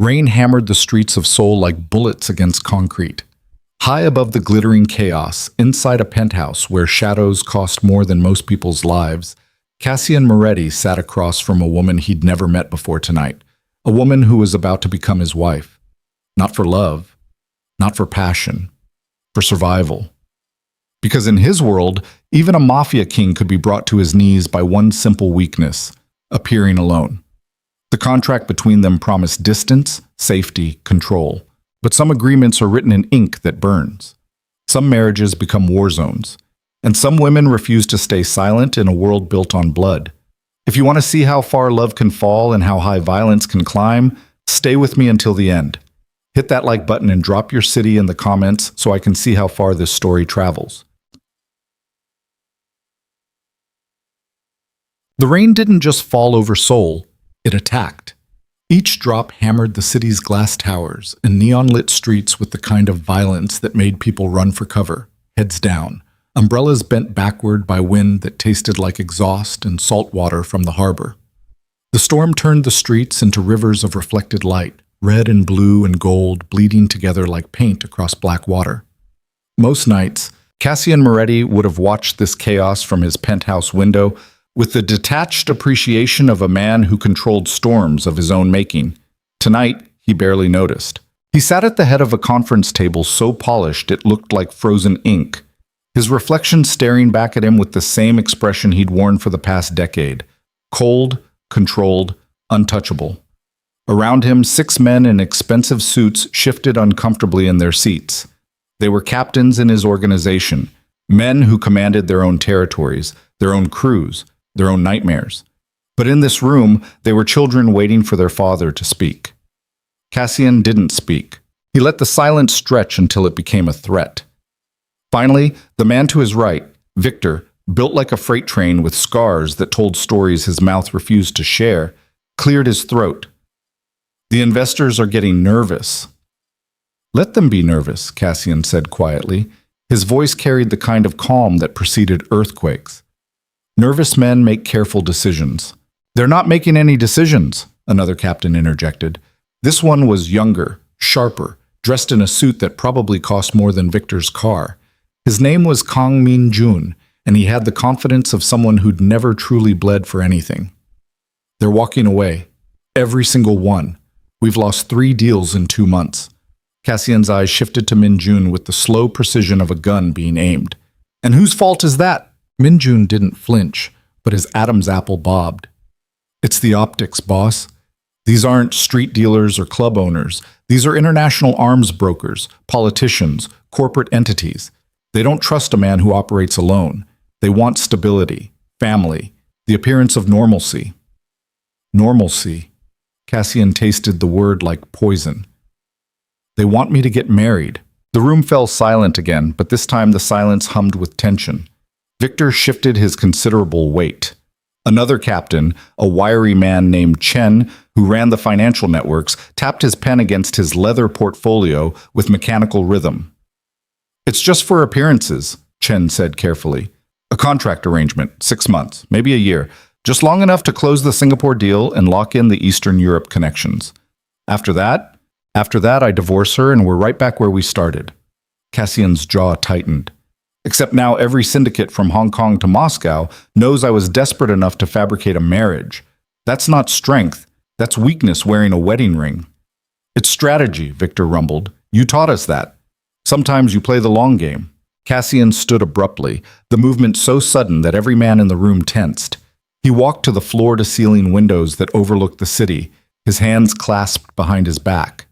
Rain hammered the streets of Seoul like bullets against concrete. High above the glittering chaos, inside a penthouse where shadows cost more than most people's lives, Cassian Moretti sat across from a woman he'd never met before tonight, a woman who was about to become his wife. Not for love, not for passion, for survival. Because in his world, even a mafia king could be brought to his knees by one simple weakness: appearing alone. The contract between them promised distance, safety, control. But some agreements are written in ink that burns. Some marriages become war zones. And some women refuse to stay silent in a world built on blood. If you want to see how far love can fall and how high violence can climb, stay with me until the end. Hit that like button and drop your city in the comments so I can see how far this story travels. The rain didn't just fall over Seoul, it attacked. Each drop hammered the city's glass towers and neon-lit streets with the kind of violence that made people run for cover, heads down, umbrellas bent backward by wind that tasted like exhaust and salt water from the harbor. The storm turned the streets into rivers of reflected light, red and blue and gold bleeding together like paint across black water. Most nights, Cassian Moretti would have watched this chaos from his penthouse window with the detached appreciation of a man who controlled storms of his own making. Tonight, he barely noticed. He sat at the head of a conference table so polished it looked like frozen ink, his reflection staring back at him with the same expression he'd worn for the past decade: cold, controlled, untouchable. Around him, 6 men in expensive suits shifted uncomfortably in their seats. They were captains in his organization, men who commanded their own territories, their own crews, their own nightmares. But in this room, they were children waiting for their father to speak. Cassian didn't speak. He let the silence stretch until it became a threat. Finally, the man to his right, Victor, built like a freight train with scars that told stories his mouth refused to share, cleared his throat. The investors are getting nervous. Let them be nervous, Cassian said quietly. His voice carried the kind of calm that preceded earthquakes. Nervous men make careful decisions. They're not making any decisions, another captain interjected. This one was younger, sharper, dressed in a suit that probably cost more than Victor's car. His name was Kang Min-jun, and he had the confidence of someone who'd never truly bled for anything. They're walking away. Every single one. We've lost 3 deals in 2 months. Cassian's eyes shifted to Min-jun with the slow precision of a gun being aimed. And whose fault is that? Min-jun didn't flinch, but his Adam's apple bobbed. It's the optics, boss. These aren't street dealers or club owners. These are international arms brokers, politicians, corporate entities. They don't trust a man who operates alone. They want stability, family, the appearance of normalcy. Normalcy. Cassian tasted the word like poison. They want me to get married. The room fell silent again, but this time the silence hummed with tension. Victor shifted his considerable weight. Another captain, a wiry man named Chen, who ran the financial networks, tapped his pen against his leather portfolio with mechanical rhythm. It's just for appearances, Chen said carefully. A contract arrangement, 6 months, maybe a year, just long enough to close the Singapore deal and lock in the Eastern Europe connections. After that, I divorce her and we're right back where we started. Cassian's jaw tightened. Except now every syndicate from Hong Kong to Moscow knows I was desperate enough to fabricate a marriage. That's not strength. That's weakness wearing a wedding ring. It's strategy, Victor rumbled. You taught us that. Sometimes you play the long game. Cassian stood abruptly, the movement so sudden that every man in the room tensed. He walked to the floor-to-ceiling windows that overlooked the city, his hands clasped behind his back.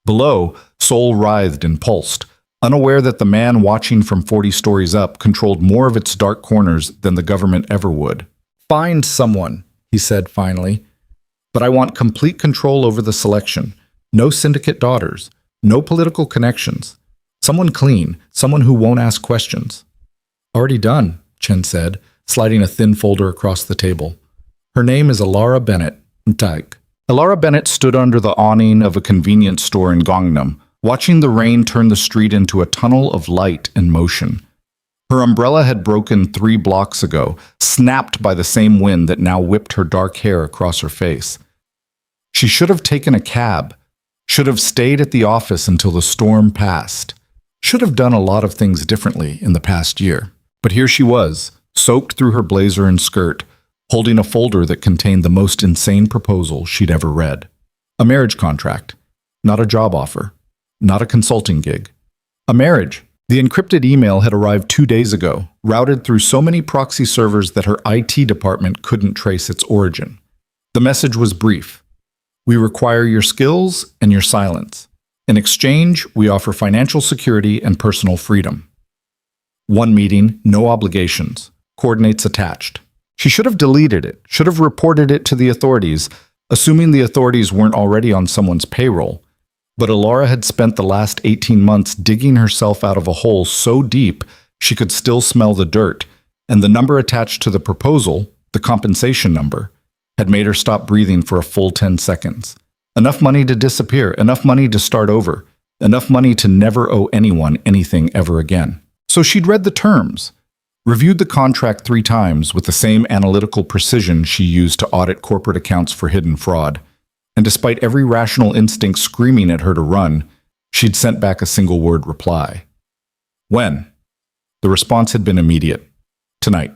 Below, Seoul writhed and pulsed, unaware that the man watching from 40 stories up controlled more of its dark corners than the government ever would. Find someone, he said finally. But I want complete control over the selection. No syndicate daughters. No political connections. Someone clean. Someone who won't ask questions. Already done, Chen said, sliding a thin folder across the table. Her name is Alara Bennett. Mtaik. Alara Bennett stood under the awning of a convenience store in Gangnam, watching the rain turn the street into a tunnel of light and motion. Her umbrella had broken 3 blocks ago, snapped by the same wind that now whipped her dark hair across her face. She should have taken a cab, Should have stayed at the office until the storm passed. Should have done a lot of things differently in the past year. But here she was, soaked through her blazer and skirt, holding a folder that contained the most insane proposal she'd ever read. A marriage contract, not a job offer, not a consulting gig. A marriage. The encrypted email had arrived 2 days ago, routed through so many proxy servers that her IT department couldn't trace its origin. The message was brief. We require your skills and your silence. In exchange, we offer financial security and personal freedom. One meeting, no obligations. Coordinates attached. She should have deleted it, should have reported it to the authorities, assuming the authorities weren't already on someone's payroll. But Alara had spent the last 18 months digging herself out of a hole so deep she could still smell the dirt, and the number attached to the proposal, the compensation number, had made her stop breathing for a full 10 seconds. Enough money to disappear, enough money to start over, enough money to never owe anyone anything ever again. So she'd read the terms, reviewed the contract 3 times with the same analytical precision she used to audit corporate accounts for hidden fraud, and despite every rational instinct screaming at her to run, she'd sent back a single-word reply. When? The response had been immediate. Tonight,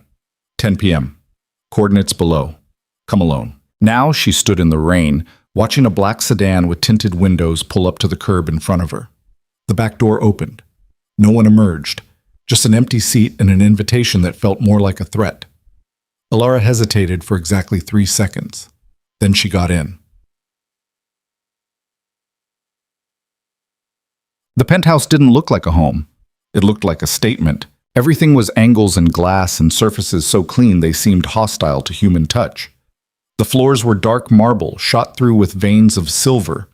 10 p.m. Coordinates below. Come alone. Now she stood in the rain, watching a black sedan with tinted windows pull up to the curb in front of her. The back door opened. No one emerged, just an empty seat and an invitation that felt more like a threat. Alara hesitated for exactly 3 seconds. Then she got in. The penthouse didn't look like a home. It looked like a statement. Everything was angles and glass and surfaces so clean they seemed hostile to human touch. The floors were dark marble, shot through with veins of silver.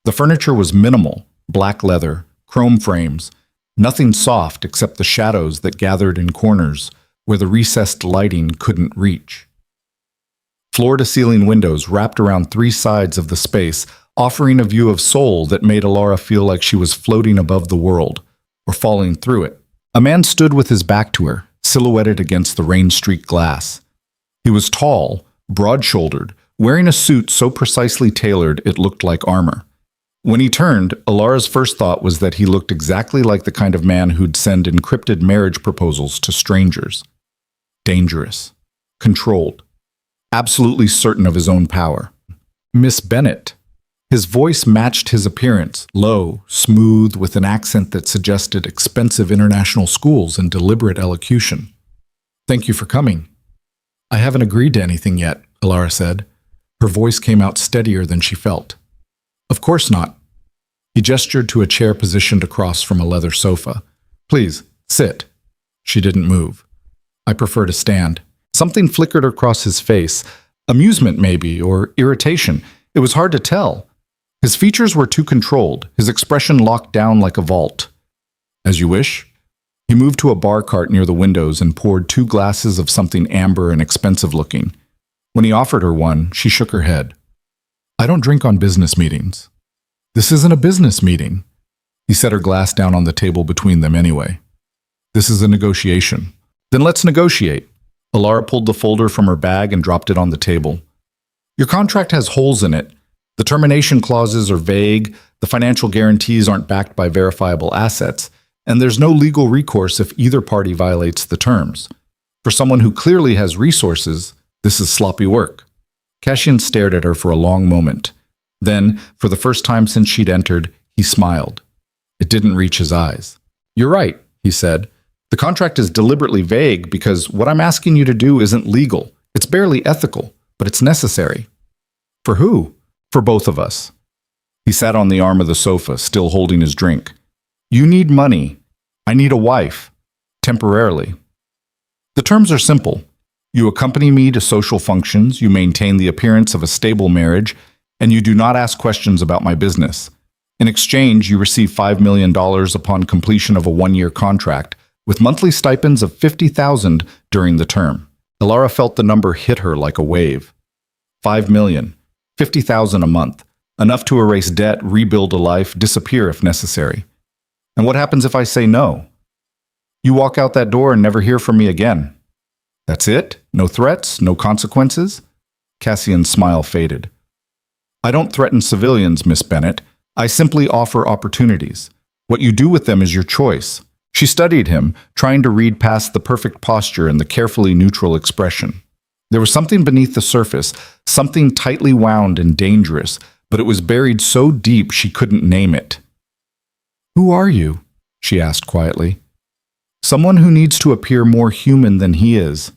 The furniture was minimal, black leather, chrome frames, nothing soft except the shadows that gathered in corners where the recessed lighting couldn't reach. Floor-to-ceiling windows wrapped around 3 sides of the space, offering a view of Seoul that made Alara feel like she was floating above the world, or falling through it. A man stood with his back to her, silhouetted against the rain-streaked glass. He was tall, broad-shouldered, wearing a suit so precisely tailored it looked like armor. When he turned, Alara's first thought was that he looked exactly like the kind of man who'd send encrypted marriage proposals to strangers. Dangerous. Controlled. Absolutely certain of his own power. Miss Bennett. His voice matched his appearance, low, smooth, with an accent that suggested expensive international schools and deliberate elocution. Thank you for coming. I haven't agreed to anything yet, Alara said. Her voice came out steadier than she felt. Of course not. He gestured to a chair positioned across from a leather sofa. Please, sit. She didn't move. I prefer to stand. Something flickered across his face. Amusement, maybe, or irritation. It was hard to tell. His features were too controlled, his expression locked down like a vault. As you wish. He moved to a bar cart near the windows and poured 2 glasses of something amber and expensive-looking. When he offered her one, she shook her head. I don't drink on business meetings. This isn't a business meeting. He set her glass down on the table between them anyway. This is a negotiation. Then let's negotiate. Alara pulled the folder from her bag and dropped it on the table. Your contract has holes in it. The termination clauses are vague, the financial guarantees aren't backed by verifiable assets, and there's no legal recourse if either party violates the terms. For someone who clearly has resources, this is sloppy work. Cassian stared at her for a long moment. Then, for the first time since she'd entered, he smiled. It didn't reach his eyes. You're right, he said. The contract is deliberately vague because what I'm asking you to do isn't legal. It's barely ethical, but it's necessary. For who? For both of us. He sat on the arm of the sofa, still holding his drink. You need money. I need a wife. Temporarily. The terms are simple. You accompany me to social functions, you maintain the appearance of a stable marriage, and you do not ask questions about my business. In exchange, you receive $5 million upon completion of a 1-year contract, with monthly stipends of $50,000 during the term. Alara felt the number hit her like a wave. $5 million. $50,000 a month. Enough to erase debt, rebuild a life, disappear if necessary. And what happens if I say no? You walk out that door and never hear from me again. That's it? No threats? No consequences? Cassian's smile faded. I don't threaten civilians, Miss Bennett. I simply offer opportunities. What you do with them is your choice. She studied him, trying to read past the perfect posture and the carefully neutral expression. There was something beneath the surface, something tightly wound and dangerous, but it was buried so deep she couldn't name it. "Who are you?" she asked quietly. "Someone who needs to appear more human than he is."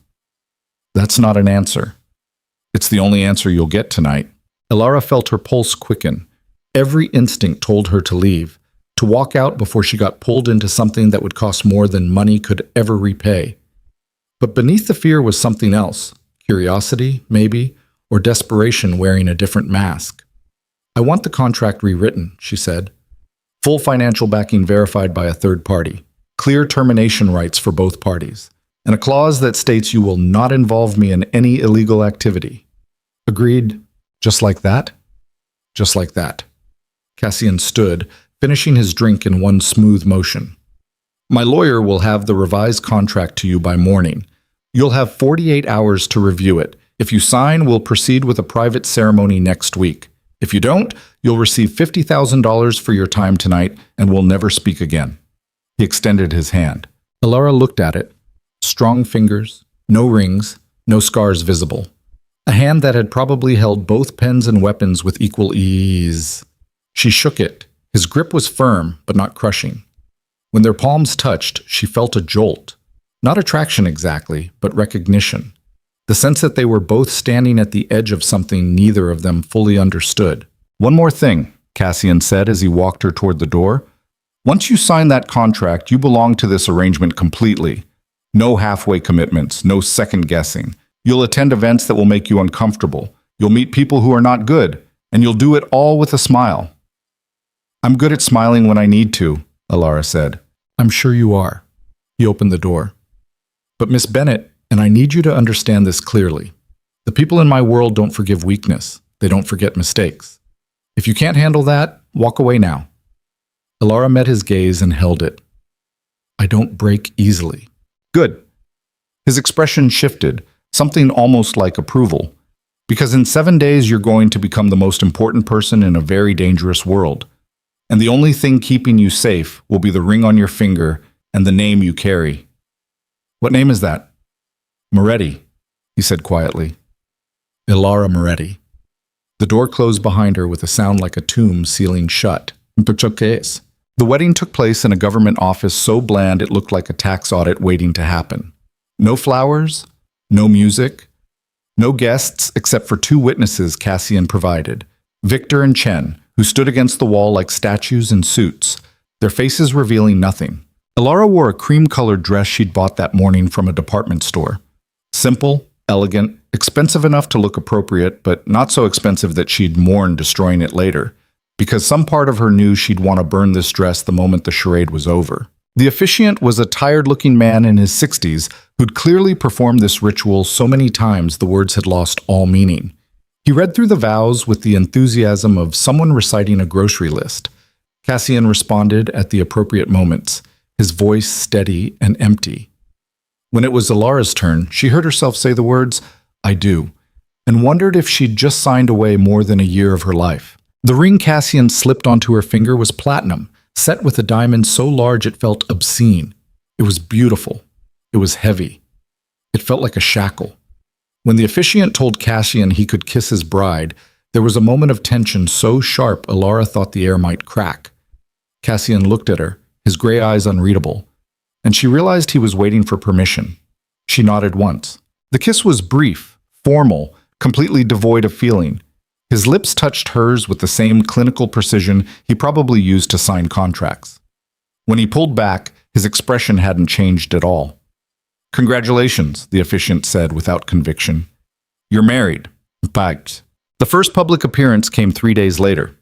That's not an answer. It's the only answer you'll get tonight. Elara felt her pulse quicken. Every instinct told her to leave, to walk out before she got pulled into something that would cost more than money could ever repay. But beneath the fear was something else. Curiosity, maybe, or desperation wearing a different mask. "I want the contract rewritten," she said. "Full financial backing verified by a third party. Clear termination rights for both parties. And a clause that states you will not involve me in any illegal activity." "Agreed. Just like that?" "Just like that." Cassian stood, finishing his drink in one smooth motion. "My lawyer will have the revised contract to you by morning. You'll have 48 hours to review it. If you sign, we'll proceed with a private ceremony next week. If you don't, you'll receive $50,000 for your time tonight and we'll never speak again." He extended his hand. Elara looked at it. Strong fingers, no rings, no scars visible. A hand that had probably held both pens and weapons with equal ease. She shook it. His grip was firm, but not crushing. When their palms touched, she felt a jolt. Not attraction exactly, but recognition. The sense that they were both standing at the edge of something neither of them fully understood. "One more thing," Cassian said as he walked her toward the door. "Once you sign that contract, you belong to this arrangement completely. No halfway commitments, no second guessing. You'll attend events that will make you uncomfortable. You'll meet people who are not good, and you'll do it all with a smile." "I'm good at smiling when I need to," Elara said. "I'm sure you are." He opened the door. "But Miss Bennett, and I need you to understand this clearly. The people in my world don't forgive weakness. They don't forget mistakes. If you can't handle that, walk away now." Elara met his gaze and held it. "I don't break easily." "Good." His expression shifted, something almost like approval. "Because in 7 days you're going to become the most important person in a very dangerous world. And the only thing keeping you safe will be the ring on your finger and the name you carry." "What name is that?" "Moretti," he said quietly. Elara Moretti. The door closed behind her with a sound like a tomb sealing shut. The wedding took place in a government office so bland it looked like a tax audit waiting to happen. No flowers, no music, no guests except for 2 witnesses Cassian provided, Victor and Chen, who stood against the wall like statues in suits, their faces revealing nothing. Elara wore a cream-colored dress she'd bought that morning from a department store. Simple, elegant, expensive enough to look appropriate, but not so expensive that she'd mourn destroying it later, because some part of her knew she'd want to burn this dress the moment the charade was over. The officiant was a tired-looking man in his 60s who'd clearly performed this ritual so many times the words had lost all meaning. He read through the vows with the enthusiasm of someone reciting a grocery list. Cassian responded at the appropriate moments, his voice steady and empty. When it was Elara's turn, she heard herself say the words, "I do," and wondered if she'd just signed away more than a year of her life. The ring Cassian slipped onto her finger was platinum, set with a diamond so large it felt obscene. It was beautiful. It was heavy. It felt like a shackle. When the officiant told Cassian he could kiss his bride, there was a moment of tension so sharp Elara thought the air might crack. Cassian looked at her, his gray eyes unreadable, and she realized he was waiting for permission. She nodded once. The kiss was brief, formal, completely devoid of feeling. His lips touched hers with the same clinical precision he probably used to sign contracts. When he pulled back, his expression hadn't changed at all. "Congratulations," the officiant said without conviction. "You're married." Fact. The first public appearance came 3 days later.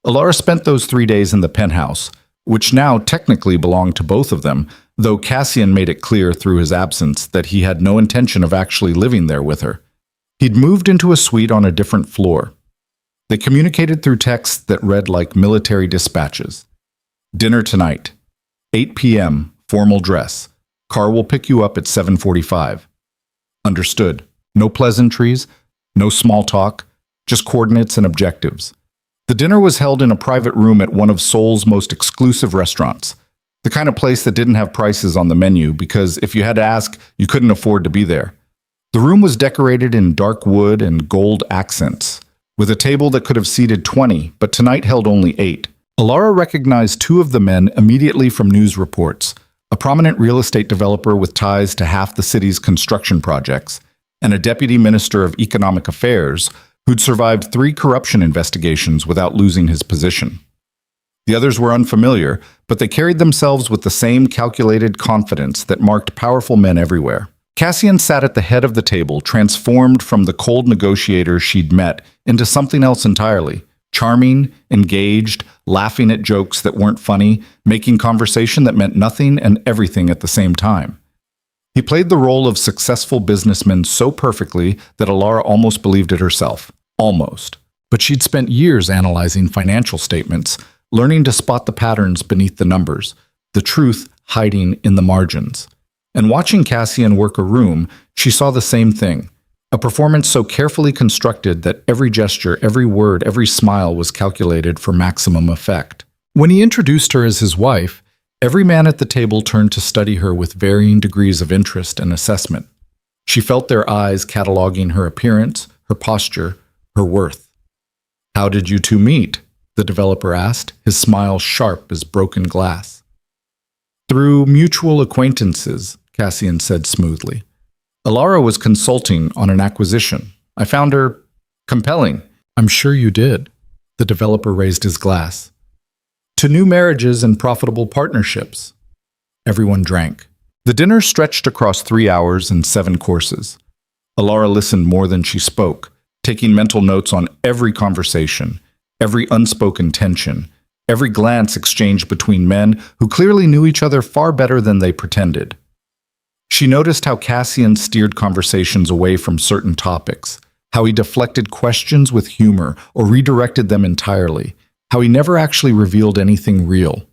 Elara spent those 3 days in the penthouse, which now technically belonged to both of them, though Cassian made it clear through his absence that he had no intention of actually living there with her. He'd moved into a suite on a different floor. They communicated through texts that read like military dispatches. "Dinner tonight. 8 p.m., formal dress. Car will pick you up at 7:45. Understood. No pleasantries, no small talk, just coordinates and objectives. The dinner was held in a private room at one of Seoul's most exclusive restaurants, the kind of place that didn't have prices on the menu because if you had to ask, you couldn't afford to be there. The room was decorated in dark wood and gold accents, with a table that could have seated 20, but tonight held only 8. Alara recognized 2 of the men immediately from news reports, a prominent real estate developer with ties to half the city's construction projects, and a deputy minister of economic affairs who'd survived 3 corruption investigations without losing his position. The others were unfamiliar, but they carried themselves with the same calculated confidence that marked powerful men everywhere. Cassian sat at the head of the table, transformed from the cold negotiator she'd met into something else entirely. Charming, engaged, laughing at jokes that weren't funny, making conversation that meant nothing and everything at the same time. He played the role of successful businessman so perfectly that Alara almost believed it herself. Almost. But she'd spent years analyzing financial statements, learning to spot the patterns beneath the numbers, the truth hiding in the margins. And watching Cassian work a room, she saw the same thing. A performance so carefully constructed that every gesture, every word, every smile was calculated for maximum effect. When he introduced her as his wife, every man at the table turned to study her with varying degrees of interest and assessment. She felt their eyes cataloging her appearance, her posture, her worth. "How did you 2 meet?" the developer asked, his smile sharp as broken glass. "Through mutual acquaintances," Cassian said smoothly. "Alara was consulting on an acquisition. I found her compelling." "I'm sure you did." The developer raised his glass. "To new marriages and profitable partnerships." Everyone drank. The dinner stretched across 3 hours and 7 courses. Alara listened more than she spoke, taking mental notes on every conversation, every unspoken tension, every glance exchanged between men who clearly knew each other far better than they pretended. She noticed how Cassian steered conversations away from certain topics, how he deflected questions with humor or redirected them entirely, how he never actually revealed anything real.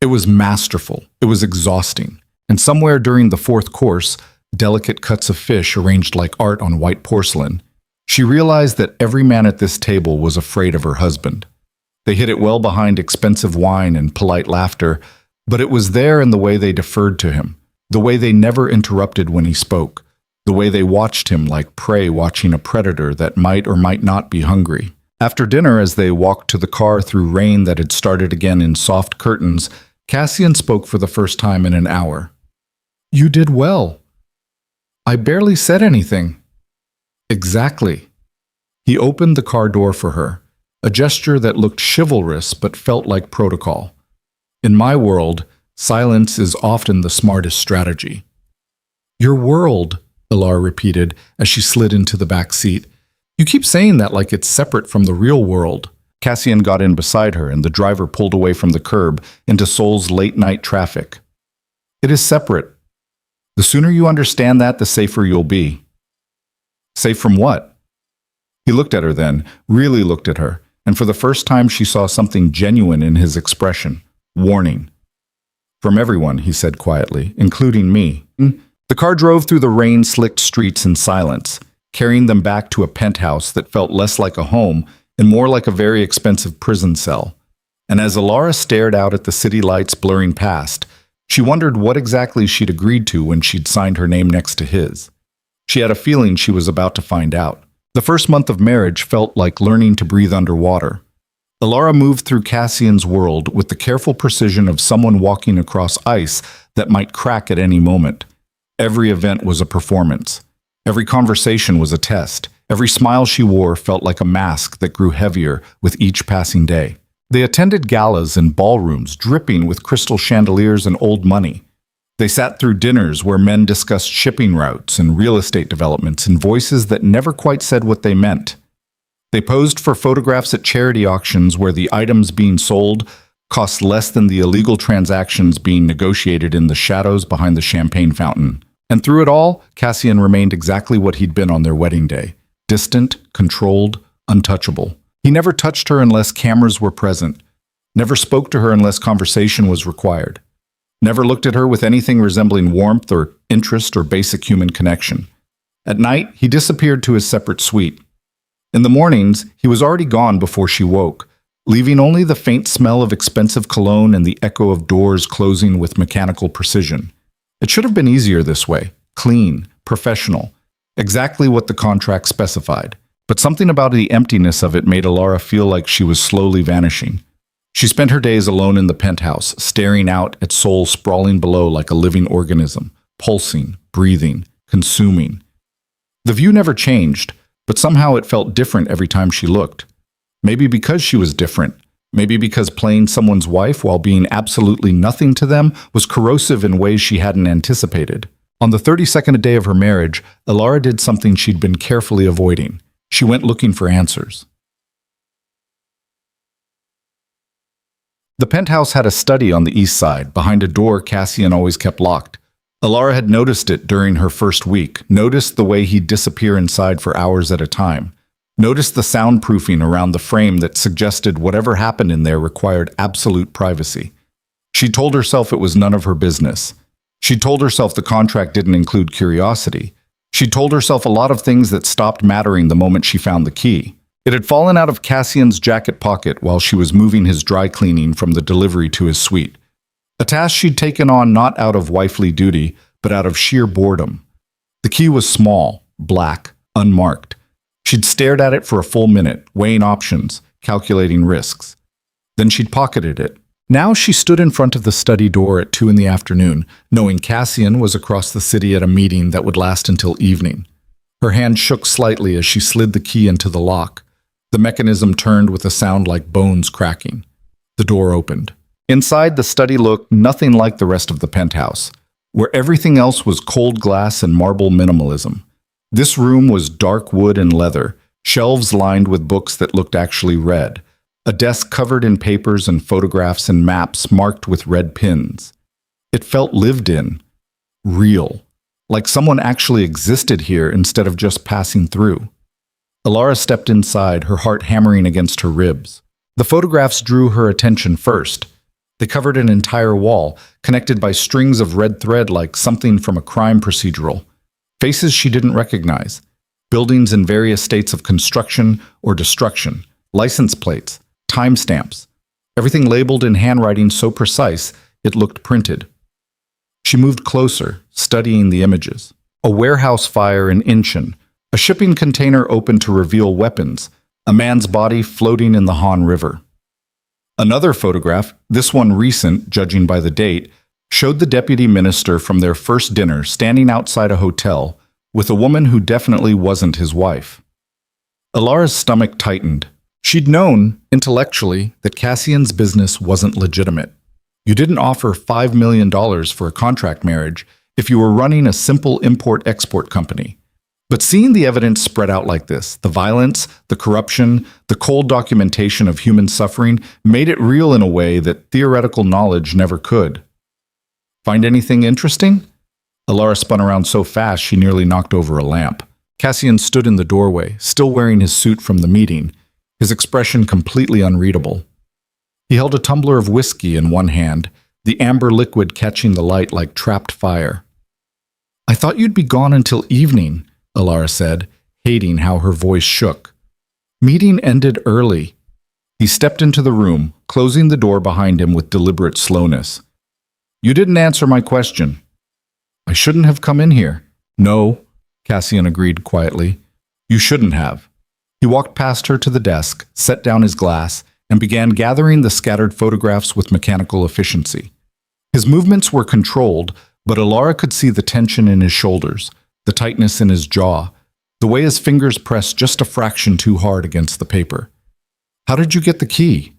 It was masterful, it was exhausting, and somewhere during the 4th course, delicate cuts of fish arranged like art on white porcelain, she realized that every man at this table was afraid of her husband. They hid it well behind expensive wine and polite laughter, but it was there in the way they deferred to him, the way they never interrupted when he spoke, the way they watched him like prey watching a predator that might or might not be hungry. After dinner, as they walked to the car through rain that had started again in soft curtains, Cassian spoke for the first time in an hour. "You did well. I barely said anything." "Exactly." He opened the car door for her, a gesture that looked chivalrous but felt like protocol. "In my world, silence is often the smartest strategy." "Your world," Alara repeated as she slid into the back seat. "You keep saying that like it's separate from the real world." Cassian got in beside her and the driver pulled away from the curb into Seoul's late-night traffic. "It is separate. The sooner you understand that, the safer you'll be." "Safe from what?" He looked at her then, really looked at her, and for the first time she saw something genuine in his expression. Warning. "From everyone," he said quietly, "including me." The car drove through the rain-slicked streets in silence, carrying them back to a penthouse that felt less like a home and more like a very expensive prison cell. And as Alara stared out at the city lights blurring past, she wondered what exactly she'd agreed to when she'd signed her name next to his. She had a feeling she was about to find out. The first month of marriage felt like learning to breathe underwater. Alara moved through Cassian's world with the careful precision of someone walking across ice that might crack at any moment. Every event was a performance. Every conversation was a test. Every smile she wore felt like a mask that grew heavier with each passing day. They attended galas and ballrooms dripping with crystal chandeliers and old money. They sat through dinners where men discussed shipping routes and real estate developments in voices that never quite said what they meant. They posed for photographs at charity auctions where the items being sold cost less than the illegal transactions being negotiated in the shadows behind the champagne fountain. And through it all, Cassian remained exactly what he'd been on their wedding day. Distant, controlled, untouchable. He never touched her unless cameras were present, never spoke to her unless conversation was required, never looked at her with anything resembling warmth or interest or basic human connection. At night, he disappeared to his separate suite. In the mornings, he was already gone before she woke, leaving only the faint smell of expensive cologne and the echo of doors closing with mechanical precision. It should have been easier this way, clean, professional, exactly what the contract specified. But something about the emptiness of it made Alara feel like she was slowly vanishing. She spent her days alone in the penthouse, staring out at Seoul sprawling below like a living organism, pulsing, breathing, consuming. The view never changed, but somehow it felt different every time she looked. Maybe because she was different. Maybe because playing someone's wife while being absolutely nothing to them was corrosive in ways she hadn't anticipated. On the 32nd day of her marriage, Alara did something she'd been carefully avoiding. She went looking for answers. The penthouse had a study on the east side, behind a door Cassian always kept locked. Alara had noticed it during her first week, noticed the way he'd disappear inside for hours at a time, noticed the soundproofing around the frame that suggested whatever happened in there required absolute privacy. She told herself it was none of her business. She told herself the contract didn't include curiosity. She told herself a lot of things that stopped mattering the moment she found the key. It had fallen out of Cassian's jacket pocket while she was moving his dry cleaning from the delivery to his suite. A task she'd taken on not out of wifely duty, but out of sheer boredom. The key was small, black, unmarked. She'd stared at it for a full minute, weighing options, calculating risks. Then she'd pocketed it. Now she stood in front of the study door at 2 in the afternoon, knowing Cassian was across the city at a meeting that would last until evening. Her hand shook slightly as she slid the key into the lock. The mechanism turned with a sound like bones cracking. The door opened. Inside, the study looked nothing like the rest of the penthouse, where everything else was cold glass and marble minimalism. This room was dark wood and leather, shelves lined with books that looked actually read, a desk covered in papers and photographs and maps marked with red pins. It felt lived in, real, like someone actually existed here instead of just passing through. Alara stepped inside, her heart hammering against her ribs. The photographs drew her attention first. They covered an entire wall, connected by strings of red thread like something from a crime procedural. Faces she didn't recognize. Buildings in various states of construction or destruction. License plates. Timestamps. Everything labeled in handwriting so precise it looked printed. She moved closer, studying the images. A warehouse fire in Incheon. A shipping container open to reveal weapons. A man's body floating in the Han River. Another photograph, this one recent, judging by the date, showed the deputy minister from their first dinner standing outside a hotel with a woman who definitely wasn't his wife. Alara's stomach tightened. She'd known, intellectually, that Cassian's business wasn't legitimate. You didn't offer $5 million for a contract marriage if you were running a simple import-export company. But seeing the evidence spread out like this, the violence, the corruption, the cold documentation of human suffering, made it real in a way that theoretical knowledge never could. Find anything interesting? Alara spun around so fast she nearly knocked over a lamp. Cassian stood in the doorway, still wearing his suit from the meeting, his expression completely unreadable. He held a tumbler of whiskey in one hand, the amber liquid catching the light like trapped fire. "I thought you'd be gone until evening," Alara said, hating how her voice shook. "Meeting ended early." He stepped into the room, closing the door behind him with deliberate slowness. "You didn't answer my question." "I shouldn't have come in here." "No," Cassian agreed quietly. "You shouldn't have." He walked past her to the desk, set down his glass, and began gathering the scattered photographs with mechanical efficiency. His movements were controlled, but Alara could see the tension in his shoulders, the tightness in his jaw, the way his fingers pressed just a fraction too hard against the paper. "How did you get the key?"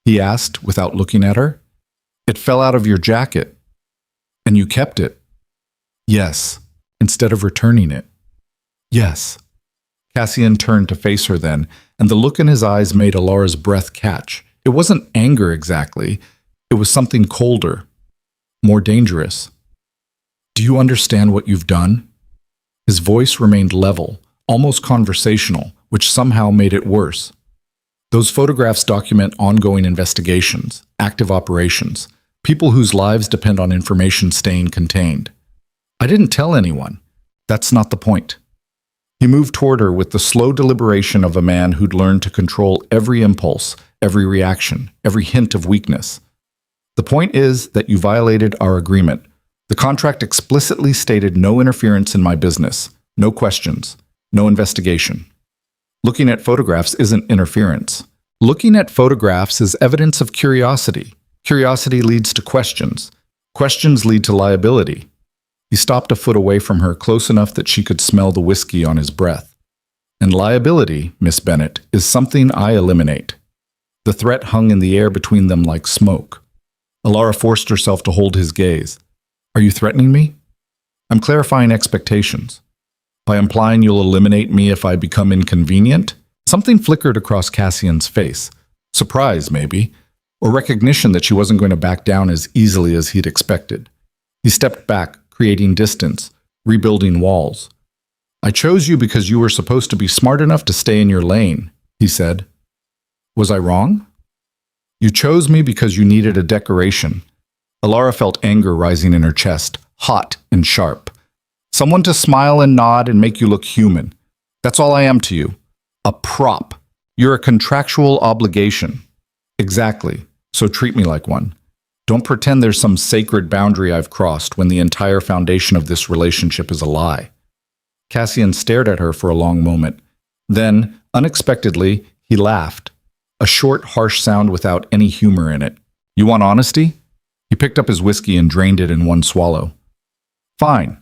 he asked without looking at her. "It fell out of your jacket." "And you kept it?" "Yes," instead of returning it. "Yes." Cassian turned to face her then, and the look in his eyes made Alara's breath catch. It wasn't anger exactly. It was something colder, more dangerous. "Do you understand what you've done?" His voice remained level, almost conversational, which somehow made it worse. "Those photographs document ongoing investigations, active operations, people whose lives depend on information staying contained. I didn't tell anyone. That's not the point." He moved toward her with the slow deliberation of a man who'd learned to control every impulse, every reaction, every hint of weakness. The point is that you violated our agreement. The contract explicitly stated no interference in my business, no questions, no investigation. Looking at photographs isn't interference. Looking at photographs is evidence of curiosity. Curiosity leads to questions. Questions lead to liability. He stopped a foot away from her, close enough that she could smell the whiskey on his breath. And liability, Miss Bennett, is something I eliminate. The threat hung in the air between them like smoke. Alara forced herself to hold his gaze. Are you threatening me? I'm clarifying expectations. By implying you'll eliminate me if I become inconvenient? Something flickered across Cassian's face. Surprise, maybe, or recognition that she wasn't going to back down as easily as he'd expected. He stepped back, creating distance, rebuilding walls. I chose you because you were supposed to be smart enough to stay in your lane, he said. Was I wrong? You chose me because you needed a decoration. Alara felt anger rising in her chest, hot and sharp. Someone to smile and nod and make you look human. That's all I am to you. A prop. You're a contractual obligation. Exactly. So treat me like one. Don't pretend there's some sacred boundary I've crossed when the entire foundation of this relationship is a lie. Cassian stared at her for a long moment. Then, unexpectedly, he laughed. A short, harsh sound without any humor in it. You want honesty? He picked up his whiskey and drained it in one swallow. Fine.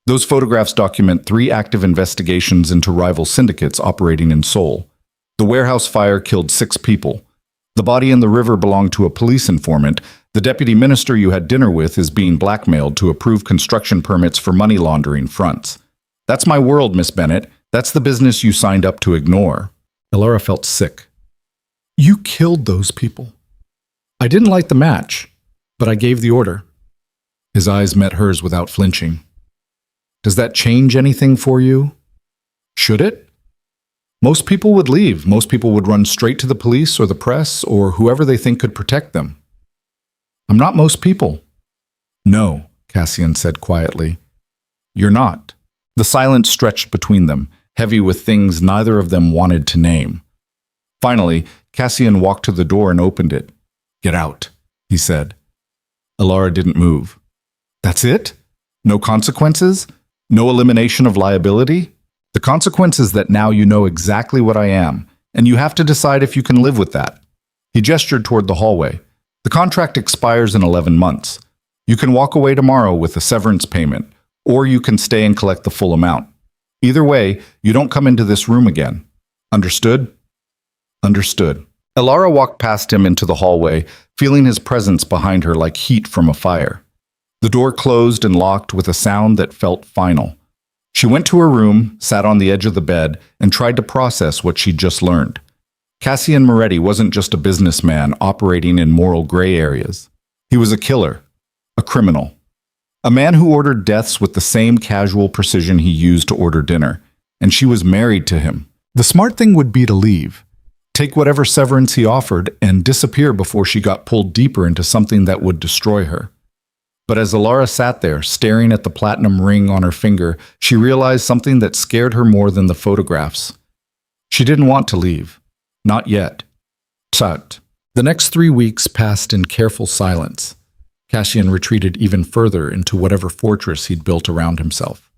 Those photographs document 3 active investigations into rival syndicates operating in Seoul. The warehouse fire killed 6 people. The body in the river belonged to a police informant. The deputy minister you had dinner with is being blackmailed to approve construction permits for money laundering fronts. That's my world, Miss Bennett. That's the business you signed up to ignore. Alara felt sick. You killed those people. I didn't light the match, but I gave the order. His eyes met hers without flinching. Does that change anything for you? Should it? Most people would leave. Most people would run straight to the police or the press or whoever they think could protect them. I'm not most people. No, Cassian said quietly. You're not. The silence stretched between them, heavy with things neither of them wanted to name. Finally, Cassian walked to the door and opened it. Get out, he said. Alara didn't move. That's it? No consequences? No elimination of liability? The consequence is that now you know exactly what I am, and you have to decide if you can live with that. He gestured toward the hallway. The contract expires in 11 months. You can walk away tomorrow with a severance payment, or you can stay and collect the full amount. Either way, you don't come into this room again. Understood? Understood. Alara walked past him into the hallway, feeling his presence behind her like heat from a fire. The door closed and locked with a sound that felt final. She went to her room, sat on the edge of the bed, and tried to process what she'd just learned. Cassian Moretti wasn't just a businessman operating in moral gray areas. He was a killer, a criminal, a man who ordered deaths with the same casual precision he used to order dinner, and she was married to him. The smart thing would be to leave, take whatever severance he offered, and disappear before she got pulled deeper into something that would destroy her. But as Alara sat there, staring at the platinum ring on her finger, she realized something that scared her more than the photographs. She didn't want to leave. Not yet. Tut. The next 3 weeks passed in careful silence. Cassian retreated even further into whatever fortress he'd built around himself.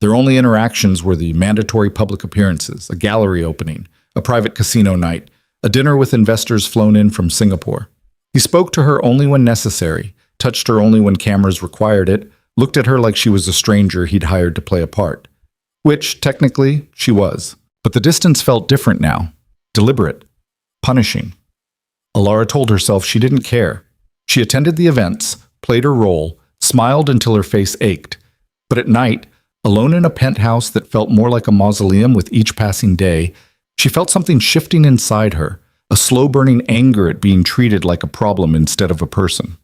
Their only interactions were the mandatory public appearances, a gallery opening, a private casino night, a dinner with investors flown in from Singapore. He spoke to her only when necessary, touched her only when cameras required it, looked at her like she was a stranger he'd hired to play a part. Which, technically, she was. But the distance felt different now. Deliberate. Punishing. Alara told herself she didn't care. She attended the events, played her role, smiled until her face ached. But at night, alone in a penthouse that felt more like a mausoleum with each passing day, she felt something shifting inside her, a slow-burning anger at being treated like a problem instead of a person.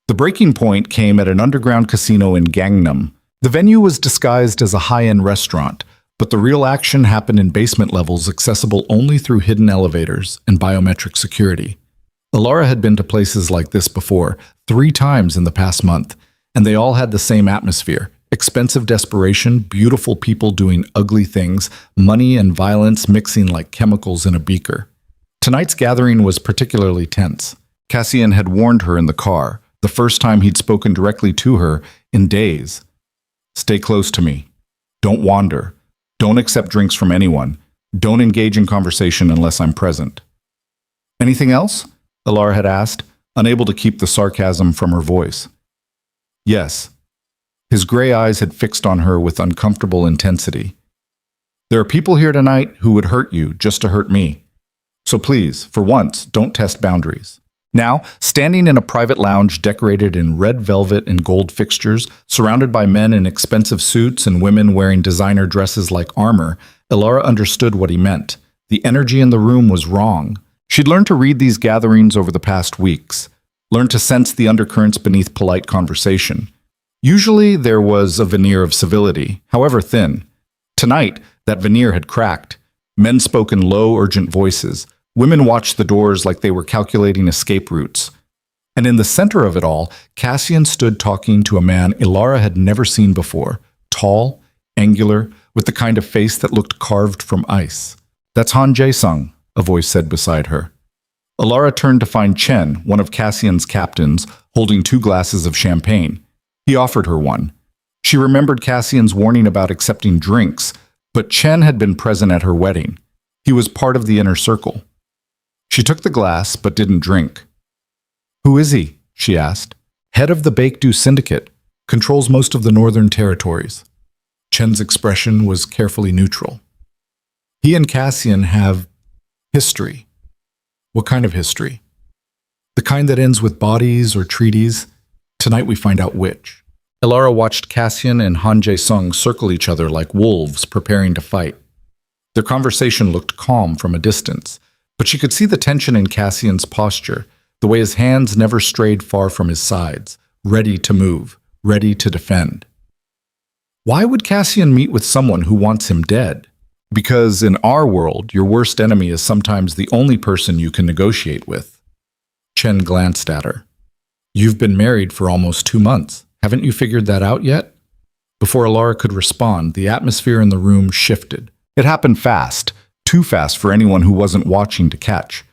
The breaking point came at an underground casino in Gangnam. The venue was disguised as a high-end restaurant, but the real action happened in basement levels accessible only through hidden elevators and biometric security. Alara had been to places like this before, 3 times in the past month, and they all had the same atmosphere. Expensive desperation, beautiful people doing ugly things, money and violence mixing like chemicals in a beaker. Tonight's gathering was particularly tense. Cassian had warned her in the car, the first time he'd spoken directly to her in days. Stay close to me. Don't wander. Don't accept drinks from anyone. Don't engage in conversation unless I'm present. Anything else? Alara had asked, unable to keep the sarcasm from her voice. Yes. His gray eyes had fixed on her with uncomfortable intensity. There are people here tonight who would hurt you just to hurt me. So please, for once, don't test boundaries. Now, standing in a private lounge decorated in red velvet and gold fixtures, surrounded by men in expensive suits and women wearing designer dresses like armor, Alara understood what he meant. The energy in the room was wrong. She'd learned to read these gatherings over the past weeks, learned to sense the undercurrents beneath polite conversation. Usually there was a veneer of civility, however thin. Tonight, that veneer had cracked. Men spoke in low, urgent voices. Women watched the doors like they were calculating escape routes. And in the center of it all, Cassian stood talking to a man Alara had never seen before, tall, angular, with the kind of face that looked carved from ice. That's Han Jae-sung, a voice said beside her. Alara turned to find Chen, one of Cassian's captains, holding 2 glasses of champagne. He offered her one. She remembered Cassian's warning about accepting drinks, but Chen had been present at her wedding. He was part of the inner circle. She took the glass, but didn't drink. Who is he? She asked. Head of the Baekdu Syndicate, controls most of the northern territories. Chen's expression was carefully neutral. He and Cassian have history. What kind of history? The kind that ends with bodies or treaties. Tonight we find out which. Alara watched Cassian and Han Jae-sung circle each other like wolves preparing to fight. Their conversation looked calm from a distance, but she could see the tension in Cassian's posture, the way his hands never strayed far from his sides, ready to move, ready to defend. Why would Cassian meet with someone who wants him dead? Because in our world, your worst enemy is sometimes the only person you can negotiate with. Chen glanced at her. You've been married for almost 2 months. Haven't you figured that out yet? Before Alara could respond, the atmosphere in the room shifted. It happened fast. Too fast for anyone who wasn't watching to catch.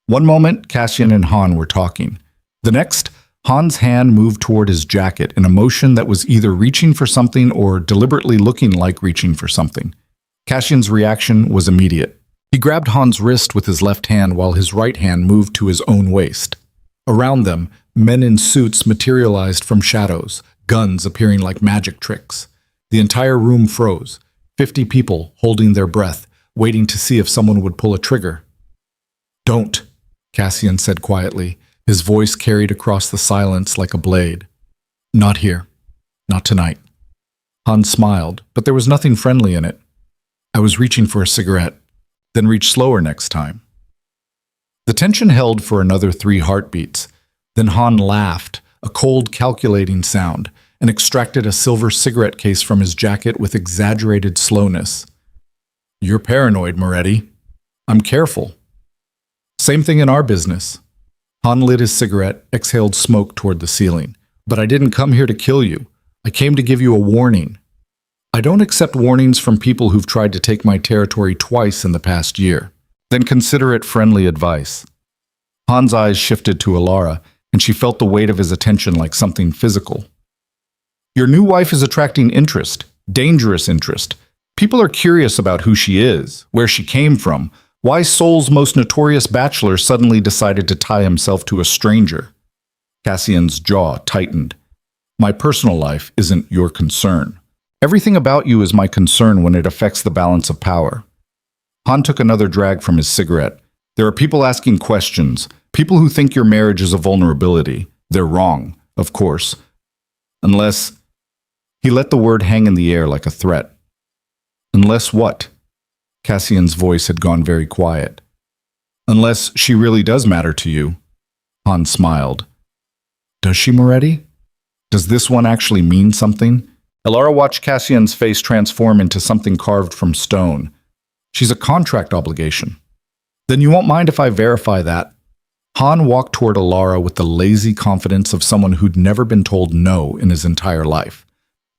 One moment, Cassian and Han were talking. The next, Han's hand moved toward his jacket in a motion that was either reaching for something or deliberately looking like reaching for something. Cassian's reaction was immediate. He grabbed Han's wrist with his left hand while his right hand moved to his own waist. Around them, men in suits materialized from shadows, guns appearing like magic tricks. The entire room froze, 50 people holding their breath, waiting to see if someone would pull a trigger. Don't, Cassian said quietly, his voice carried across the silence like a blade. Not here. Not tonight. Han smiled, but there was nothing friendly in it. I was reaching for a cigarette, then reach slower next time. The tension held for another 3 heartbeats. Then Han laughed, a cold, calculating sound, and extracted a silver cigarette case from his jacket with exaggerated slowness. You're paranoid, Moretti. I'm careful. Same thing in our business. Han lit his cigarette, exhaled smoke toward the ceiling. But I didn't come here to kill you. I came to give you a warning. I don't accept warnings from people who've tried to take my territory twice in the past year. Then consider it friendly advice. Han's eyes shifted to Alara, and she felt the weight of his attention like something physical. Your new wife is attracting interest, dangerous interest. People are curious about who she is, where she came from, why Seoul's most notorious bachelor suddenly decided to tie himself to a stranger. Cassian's jaw tightened. My personal life isn't your concern. Everything about you is my concern when it affects the balance of power. Han took another drag from his cigarette. There are people asking questions, people who think your marriage is a vulnerability. They're wrong, of course. Unless... He let the word hang in the air like a threat. Unless what? Cassian's voice had gone very quiet. Unless she really does matter to you. Han smiled. Does she, Moretti? Does this one actually mean something? Alara watched Cassian's face transform into something carved from stone. She's a contract obligation. Then you won't mind if I verify that. Han walked toward Alara with the lazy confidence of someone who'd never been told no in his entire life.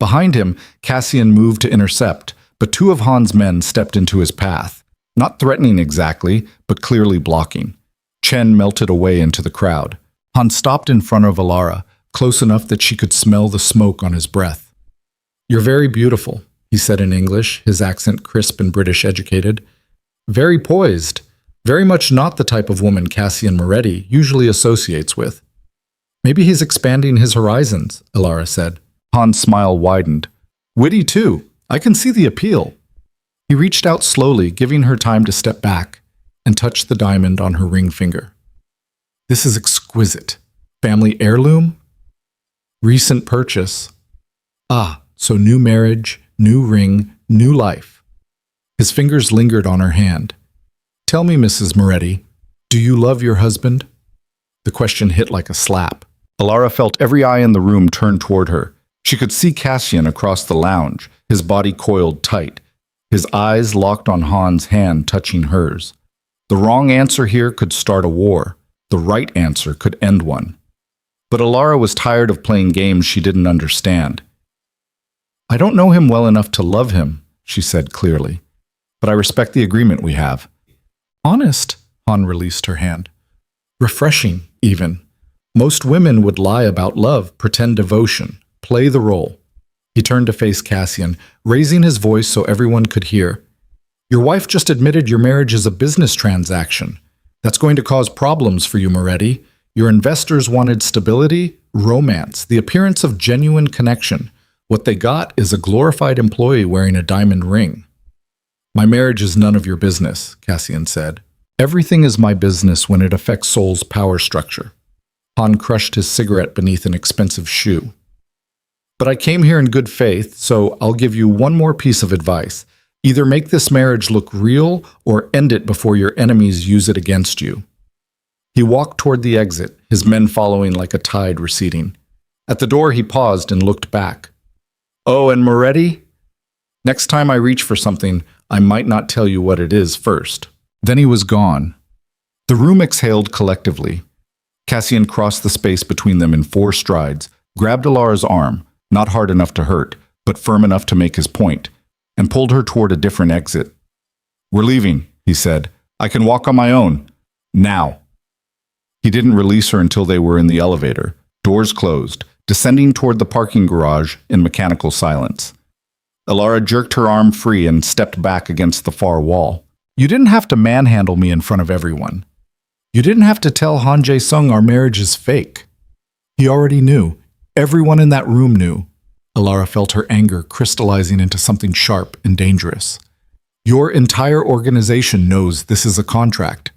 Behind him, Cassian moved to intercept, but 2 of Han's men stepped into his path. Not threatening exactly, but clearly blocking. Chen melted away into the crowd. Han stopped in front of Alara, close enough that she could smell the smoke on his breath. "You're very beautiful," he said in English, his accent crisp and British educated. "Very poised. Very much not the type of woman Cassian Moretti usually associates with." "Maybe he's expanding his horizons," Alara said. Han's smile widened. "Witty too. I can see the appeal." He reached out slowly, giving her time to step back, and touched the diamond on her ring finger. "This is exquisite. Family heirloom? Recent purchase. Ah, so new marriage, new ring, new life." His fingers lingered on her hand. "Tell me, Mrs. Moretti, do you love your husband?" The question hit like a slap. Alara felt every eye in the room turn toward her. She could see Cassian across the lounge, his body coiled tight, his eyes locked on Han's hand touching hers. The wrong answer here could start a war. The right answer could end one. But Alara was tired of playing games she didn't understand. "I don't know him well enough to love him," she said clearly, "but I respect the agreement we have." "Honest," Han released her hand. "Refreshing, even. Most women would lie about love, pretend devotion, play the role." He turned to face Cassian, raising his voice so everyone could hear. "Your wife just admitted your marriage is a business transaction. That's going to cause problems for you, Moretti. Your investors wanted stability, romance, the appearance of genuine connection. What they got is a glorified employee wearing a diamond ring." "My marriage is none of your business," Cassian said. "Everything is my business when it affects Seoul's power structure." Han crushed his cigarette beneath an expensive shoe. "But I came here in good faith, so I'll give you one more piece of advice. Either make this marriage look real or end it before your enemies use it against you." He walked toward the exit, his men following like a tide receding. At the door, he paused and looked back. "Oh, and Moretti? Next time I reach for something, I might not tell you what it is first." Then he was gone. The room exhaled collectively. Cassian crossed the space between them in 4 strides, grabbed Alara's arm, not hard enough to hurt, but firm enough to make his point, and pulled her toward a different exit. "We're leaving," he said. "I can walk on my own. Now." He didn't release her until they were in the elevator, doors closed, descending toward the parking garage in mechanical silence. Alara jerked her arm free and stepped back against the far wall. "You didn't have to manhandle me in front of everyone. You didn't have to tell Han Jae-sung our marriage is fake. He already knew. Everyone in that room knew." Alara felt her anger crystallizing into something sharp and dangerous. "Your entire organization knows this is a contract.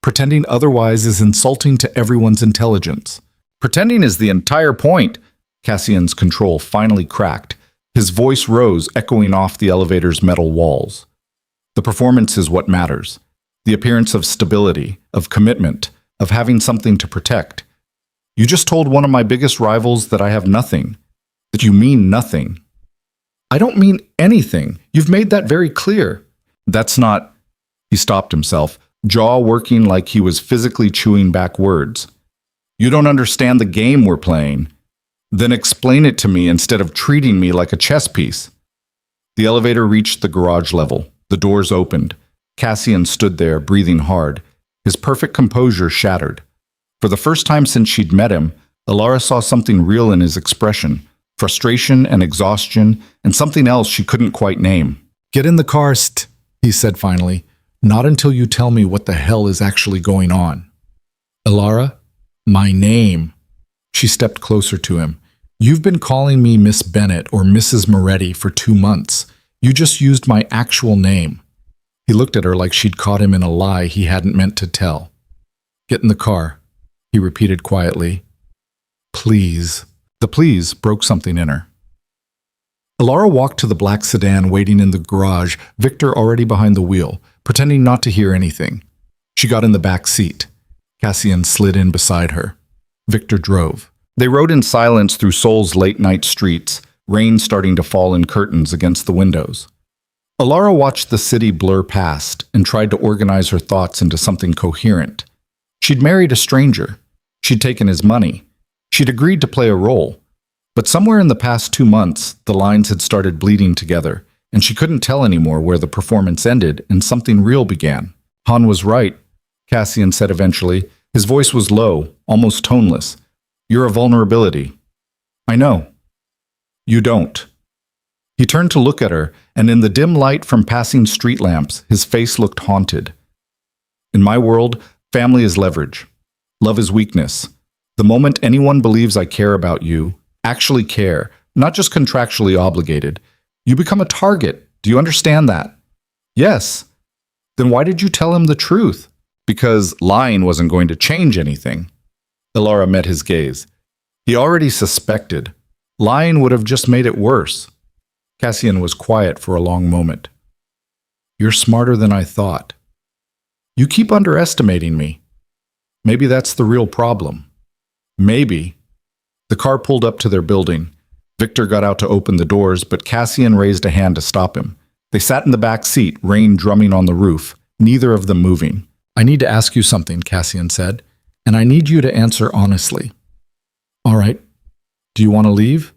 Pretending otherwise is insulting to everyone's intelligence." "Pretending is the entire point." Cassian's control finally cracked. His voice rose, echoing off the elevator's metal walls. "The performance is what matters. The appearance of stability, of commitment, of having something to protect. You just told one of my biggest rivals that I have nothing, that you mean nothing." "I don't mean anything. You've made that very clear." "That's not—" He stopped himself, jaw working like he was physically chewing back words. "You don't understand the game we're playing. Then explain it to me instead of treating me like a chess piece." The elevator reached the garage level. The doors opened. Cassian stood there, breathing hard, his perfect composure shattered. For the first time since she'd met him, Alara saw something real in his expression, frustration and exhaustion, and something else she couldn't quite name. "Get in the car, he said finally. "Not until you tell me what the hell is actually going on." "Alara, my name." She stepped closer to him. "You've been calling me Miss Bennett or Mrs. Moretti for 2 months. You just used my actual name." He looked at her like she'd caught him in a lie he hadn't meant to tell. "Get in the car," he repeated quietly. "Please." The please broke something in her. Alara walked to the black sedan waiting in the garage, Victor already behind the wheel, pretending not to hear anything. She got in the back seat. Cassian slid in beside her. Victor drove. They rode in silence through Seoul's late-night streets, rain starting to fall in curtains against the windows. Alara watched the city blur past and tried to organize her thoughts into something coherent. She'd married a stranger. She'd taken his money. She'd agreed to play a role. But somewhere in the past 2 months, the lines had started bleeding together, and she couldn't tell anymore where the performance ended and something real began. Han was right, Cassian said eventually. His voice was low, almost toneless. You're a vulnerability. I know. You don't. He turned to look at her, and in the dim light from passing street lamps, his face looked haunted. In my world, family is leverage. Love is weakness. The moment anyone believes I care about you, actually care, not just contractually obligated, you become a target. Do you understand that? Yes. Then why did you tell him the truth? Because lying wasn't going to change anything. Elara met his gaze. He already suspected. Lying would have just made it worse. Cassian was quiet for a long moment. You're smarter than I thought. You keep underestimating me. Maybe that's the real problem. Maybe. The car pulled up to their building. Victor got out to open the doors, but Cassian raised a hand to stop him. They sat in the back seat, rain drumming on the roof, neither of them moving. I need to ask you something, Cassian said, and I need you to answer honestly. All right. Do you want to leave?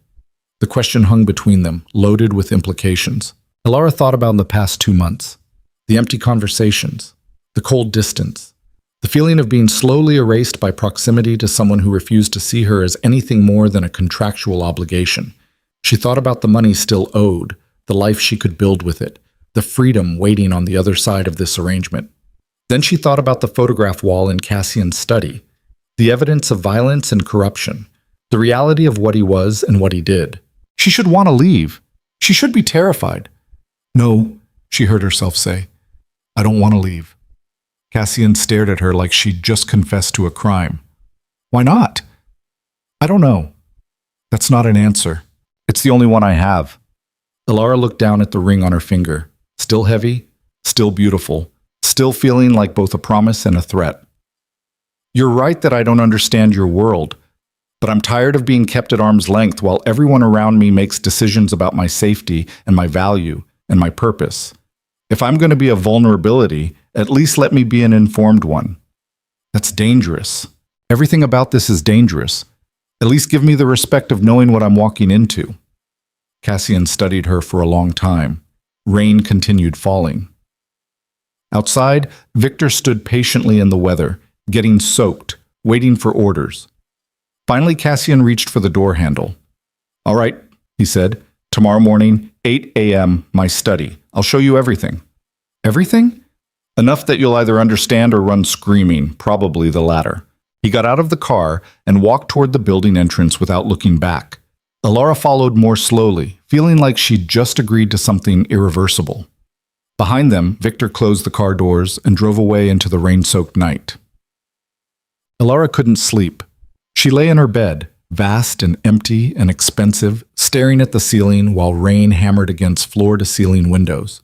The question hung between them, loaded with implications. Elara thought about the past 2 months. The empty conversations, the cold distance, the feeling of being slowly erased by proximity to someone who refused to see her as anything more than a contractual obligation. She thought about the money still owed, the life she could build with it, the freedom waiting on the other side of this arrangement. Then she thought about the photograph wall in Cassian's study, the evidence of violence and corruption, the reality of what he was and what he did. She should want to leave. She should be terrified. No, she heard herself say. I don't want to leave. Cassian stared at her like she'd just confessed to a crime. Why not? I don't know. That's not an answer. It's the only one I have. Elara looked down at the ring on her finger. Still heavy, still beautiful, still feeling like both a promise and a threat. You're right that I don't understand your world, but I'm tired of being kept at arm's length while everyone around me makes decisions about my safety and my value and my purpose. If I'm going to be a vulnerability, at least let me be an informed one. That's dangerous. Everything about this is dangerous. At least give me the respect of knowing what I'm walking into. Cassian studied her for a long time. Rain continued falling. Outside, Victor stood patiently in the weather, getting soaked, waiting for orders. Finally, Cassian reached for the door handle. All right, he said. Tomorrow morning, 8 a.m., my study. I'll show you everything. Everything? Enough that you'll either understand or run screaming, probably the latter. He got out of the car and walked toward the building entrance without looking back. Elara followed more slowly, feeling like she'd just agreed to something irreversible. Behind them, Victor closed the car doors and drove away into the rain-soaked night. Elara couldn't sleep. She lay in her bed, vast and empty and expensive, staring at the ceiling while rain hammered against floor-to-ceiling windows.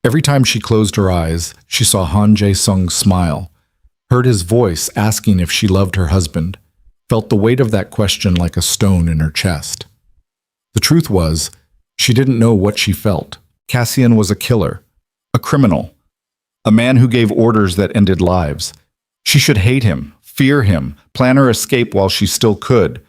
Every time she closed her eyes, she saw Han Jae-sung smile, heard his voice asking if she loved her husband, felt the weight of that question like a stone in her chest. The truth was, she didn't know what she felt. Cassian was a killer, a criminal, a man who gave orders that ended lives. She should hate him, fear him, plan her escape while she still could.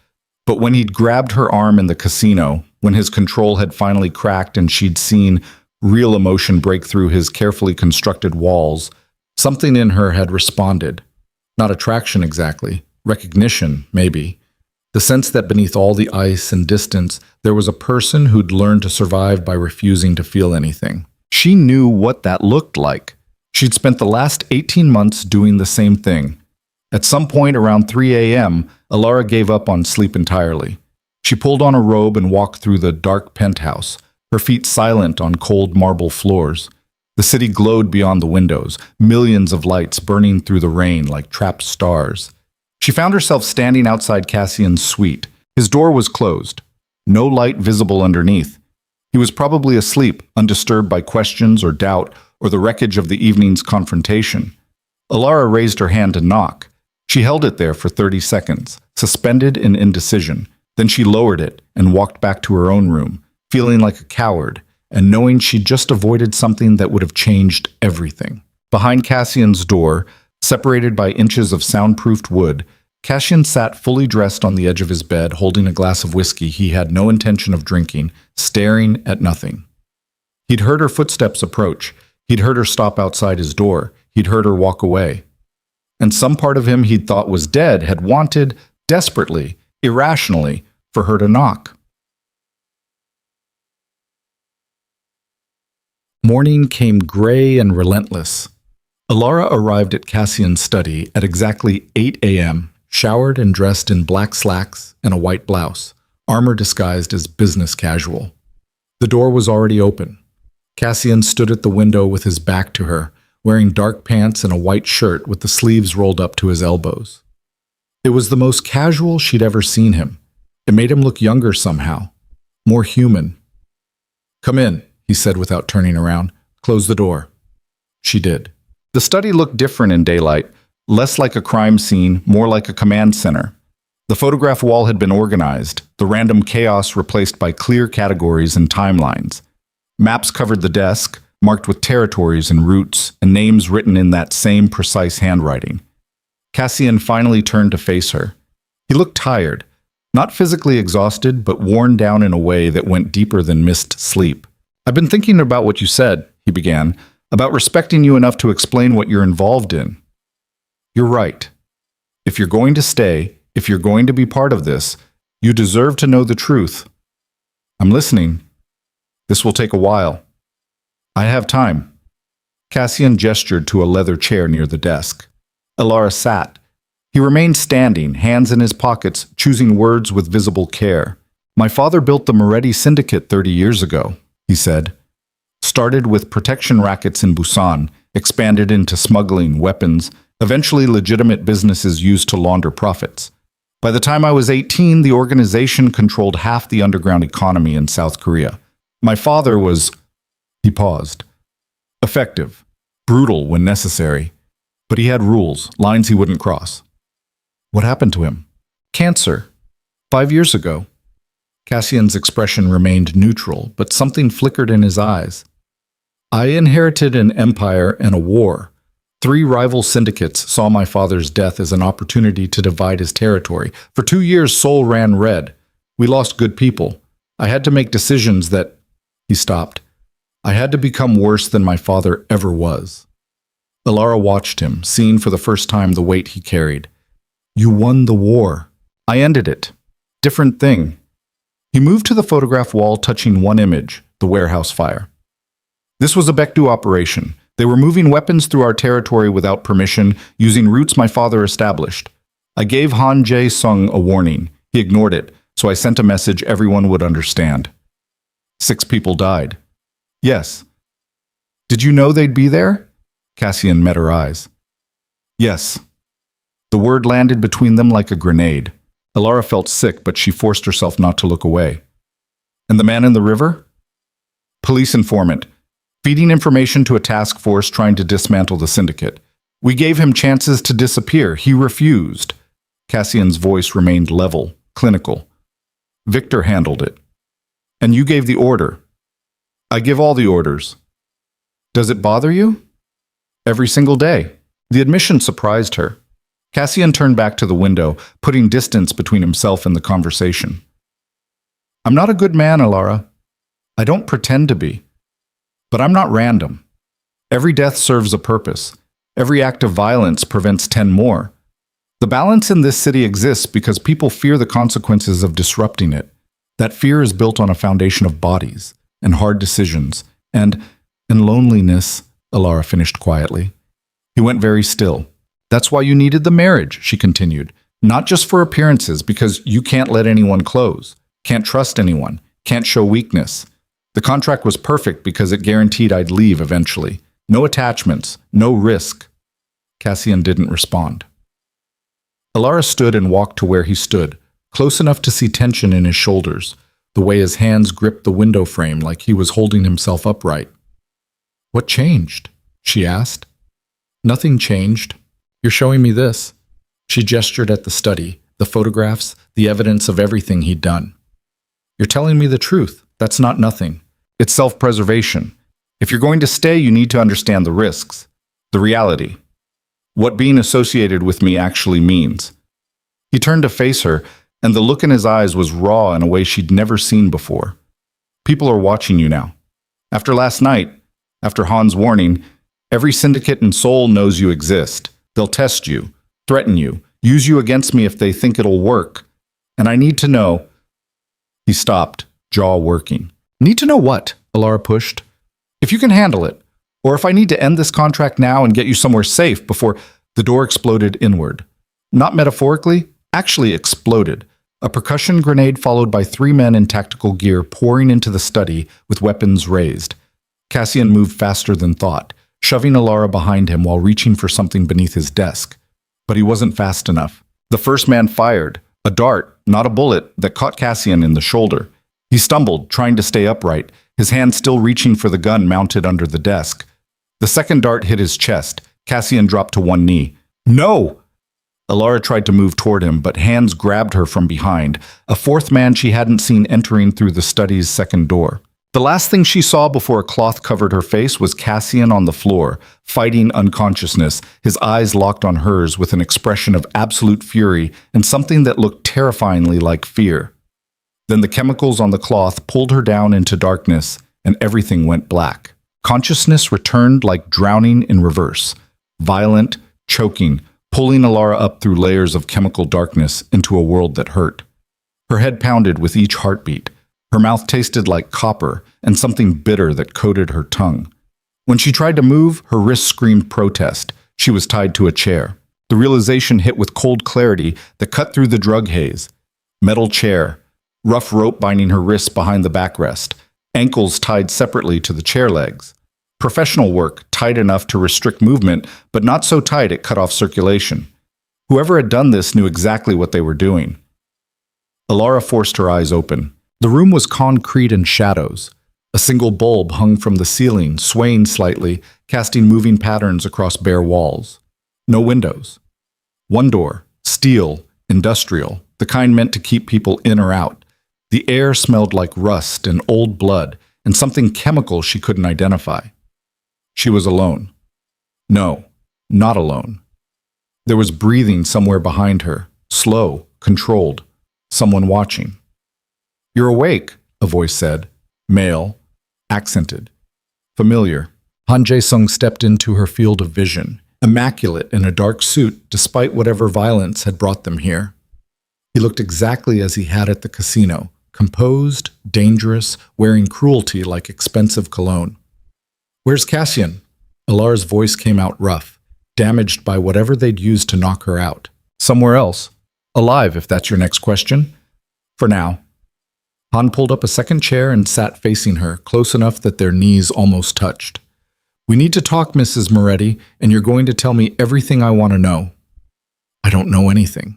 But when he'd grabbed her arm in the casino, when his control had finally cracked and she'd seen real emotion break through his carefully constructed walls, something in her had responded. Not attraction exactly, recognition, maybe. The sense that beneath all the ice and distance, there was a person who'd learned to survive by refusing to feel anything. She knew what that looked like. She'd spent the last 18 months doing the same thing. At some point around 3 a.m., Elara gave up on sleep entirely. She pulled on a robe and walked through the dark penthouse, her feet silent on cold marble floors. The city glowed beyond the windows, millions of lights burning through the rain like trapped stars. She found herself standing outside Cassian's suite. His door was closed, no light visible underneath. He was probably asleep, undisturbed by questions or doubt or the wreckage of the evening's confrontation. Elara raised her hand to knock. She held it there for 30 seconds, suspended in indecision. Then she lowered it and walked back to her own room, feeling like a coward and knowing she'd just avoided something that would have changed everything. Behind Cassian's door, separated by inches of soundproofed wood, Cassian sat fully dressed on the edge of his bed, holding a glass of whiskey he had no intention of drinking, staring at nothing. He'd heard her footsteps approach. He'd heard her stop outside his door. He'd heard her walk away. And some part of him he'd thought was dead had wanted, desperately, irrationally, for her to knock. Morning came gray and relentless. Alara arrived at Cassian's study at exactly 8 a.m., showered and dressed in black slacks and a white blouse, armor disguised as business casual. The door was already open. Cassian stood at the window with his back to her, wearing dark pants and a white shirt with the sleeves rolled up to his elbows. It was the most casual she'd ever seen him. It made him look younger somehow, more human. "Come in," he said without turning around. "Close the door." She did. The study looked different in daylight, less like a crime scene, more like a command center. The photograph wall had been organized, the random chaos replaced by clear categories and timelines. Maps covered the desk, marked with territories and routes, and names written in that same precise handwriting. Cassian finally turned to face her. He looked tired, not physically exhausted, but worn down in a way that went deeper than missed sleep. "I've been thinking about what you said," he began, "about respecting you enough to explain what you're involved in. You're right. If you're going to stay, if you're going to be part of this, you deserve to know the truth. I'm listening. This will take a while. I have time." Cassian gestured to a leather chair near the desk. Alara sat. He remained standing, hands in his pockets, choosing words with visible care. "My father built the Moretti Syndicate 30 years ago," he said. "Started with protection rackets in Busan, expanded into smuggling, weapons, eventually legitimate businesses used to launder profits. By the time I was 18, the organization controlled half the underground economy in South Korea. My father was..." He paused. "Effective, brutal when necessary. But he had rules, lines he wouldn't cross." "What happened to him?" "Cancer. 5 years ago." Cassian's expression remained neutral, but something flickered in his eyes. "I inherited an empire and a war. 3 rival syndicates saw my father's death as an opportunity to divide his territory. For 2 years, Seoul ran red. We lost good people. I had to make decisions that..." He stopped. "I had to become worse than my father ever was." Alara watched him, seeing for the first time the weight he carried. "You won the war. I ended it. Different thing." He moved to the photograph wall, touching one image, the warehouse fire. "This was a Baekdu operation. They were moving weapons through our territory without permission, using routes my father established. I gave Han Jae-sung a warning. He ignored it, so I sent a message everyone would understand. 6 people died." "Yes." "Did you know they'd be there?" Cassian met her eyes. "Yes." The word landed between them like a grenade. Alara felt sick, but she forced herself not to look away. "And the man in the river?" "Police informant, feeding information to a task force trying to dismantle the syndicate. We gave him chances to disappear. He refused." Cassian's voice remained level, clinical. "Victor handled it. And you gave the order." "I give all the orders." "Does it bother you?" "Every single day." The admission surprised her. Cassian turned back to the window, putting distance between himself and the conversation. "I'm not a good man, Alara. I don't pretend to be. But I'm not random. Every death serves a purpose. Every act of violence prevents 10 more. The balance in this city exists because people fear the consequences of disrupting it. That fear is built on a foundation of bodies, and hard decisions, and loneliness," Alara finished quietly. He went very still. "That's why you needed the marriage," she continued. "Not just for appearances, because you can't let anyone close, can't trust anyone, can't show weakness. The contract was perfect because it guaranteed I'd leave eventually. No attachments, no risk." Cassian didn't respond. Alara stood and walked to where he stood, close enough to see tension in his shoulders, the way his hands gripped the window frame like he was holding himself upright. "What changed?" she asked. "Nothing changed. You're showing me this." She gestured at the study, the photographs, the evidence of everything he'd done. "You're telling me the truth. That's not nothing. It's self-preservation. If you're going to stay, you need to understand the risks, the reality, what being associated with me actually means." He turned to face her, and the look in his eyes was raw in a way she'd never seen before. "People are watching you now. After last night, after Han's warning, every syndicate in Seoul knows you exist. They'll test you, threaten you, use you against me if they think it'll work. And I need to know. He stopped, jaw working. Need to know what? Alara pushed. If you can handle it, or if I need to end this contract now and get you somewhere safe before the door exploded inward. Not metaphorically, actually exploded. A percussion grenade followed by 3 men in tactical gear pouring into the study with weapons raised. Cassian moved faster than thought, shoving Alara behind him while reaching for something beneath his desk. But he wasn't fast enough. The first man fired, a dart, not a bullet, that caught Cassian in the shoulder. He stumbled, trying to stay upright, his hand still reaching for the gun mounted under the desk. The second dart hit his chest. Cassian dropped to one knee. No! Alara tried to move toward him, but hands grabbed her from behind, a fourth man she hadn't seen entering through the study's second door. The last thing she saw before a cloth covered her face was Cassian on the floor, fighting unconsciousness, his eyes locked on hers with an expression of absolute fury and something that looked terrifyingly like fear. Then the chemicals on the cloth pulled her down into darkness, and everything went black. Consciousness returned like drowning in reverse, violent, choking, pulling Alara up through layers of chemical darkness into a world that hurt. Her head pounded with each heartbeat. Her mouth tasted like copper and something bitter that coated her tongue. When she tried to move, her wrists screamed protest. She was tied to a chair. The realization hit with cold clarity that cut through the drug haze. Metal chair, rough rope binding her wrists behind the backrest, ankles tied separately to the chair legs. Professional work, tight enough to restrict movement, but not so tight it cut off circulation. Whoever had done this knew exactly what they were doing. Alara forced her eyes open. The room was concrete and shadows. A single bulb hung from the ceiling, swaying slightly, casting moving patterns across bare walls. No windows. One door, steel, industrial, the kind meant to keep people in or out. The air smelled like rust and old blood, and something chemical she couldn't identify. She was alone. No, not alone. There was breathing somewhere behind her, slow, controlled, someone watching. You're awake, a voice said, male, accented, familiar. Han Jae-sung stepped into her field of vision, immaculate in a dark suit despite whatever violence had brought them here. He looked exactly as he had at the casino, composed, dangerous, wearing cruelty like expensive cologne. Where's Cassian? Alara's voice came out rough, damaged by whatever they'd used to knock her out. Somewhere else. Alive, if that's your next question. For now. Han pulled up a second chair and sat facing her, close enough that their knees almost touched. We need to talk, Mrs. Moretti, and you're going to tell me everything I want to know. I don't know anything.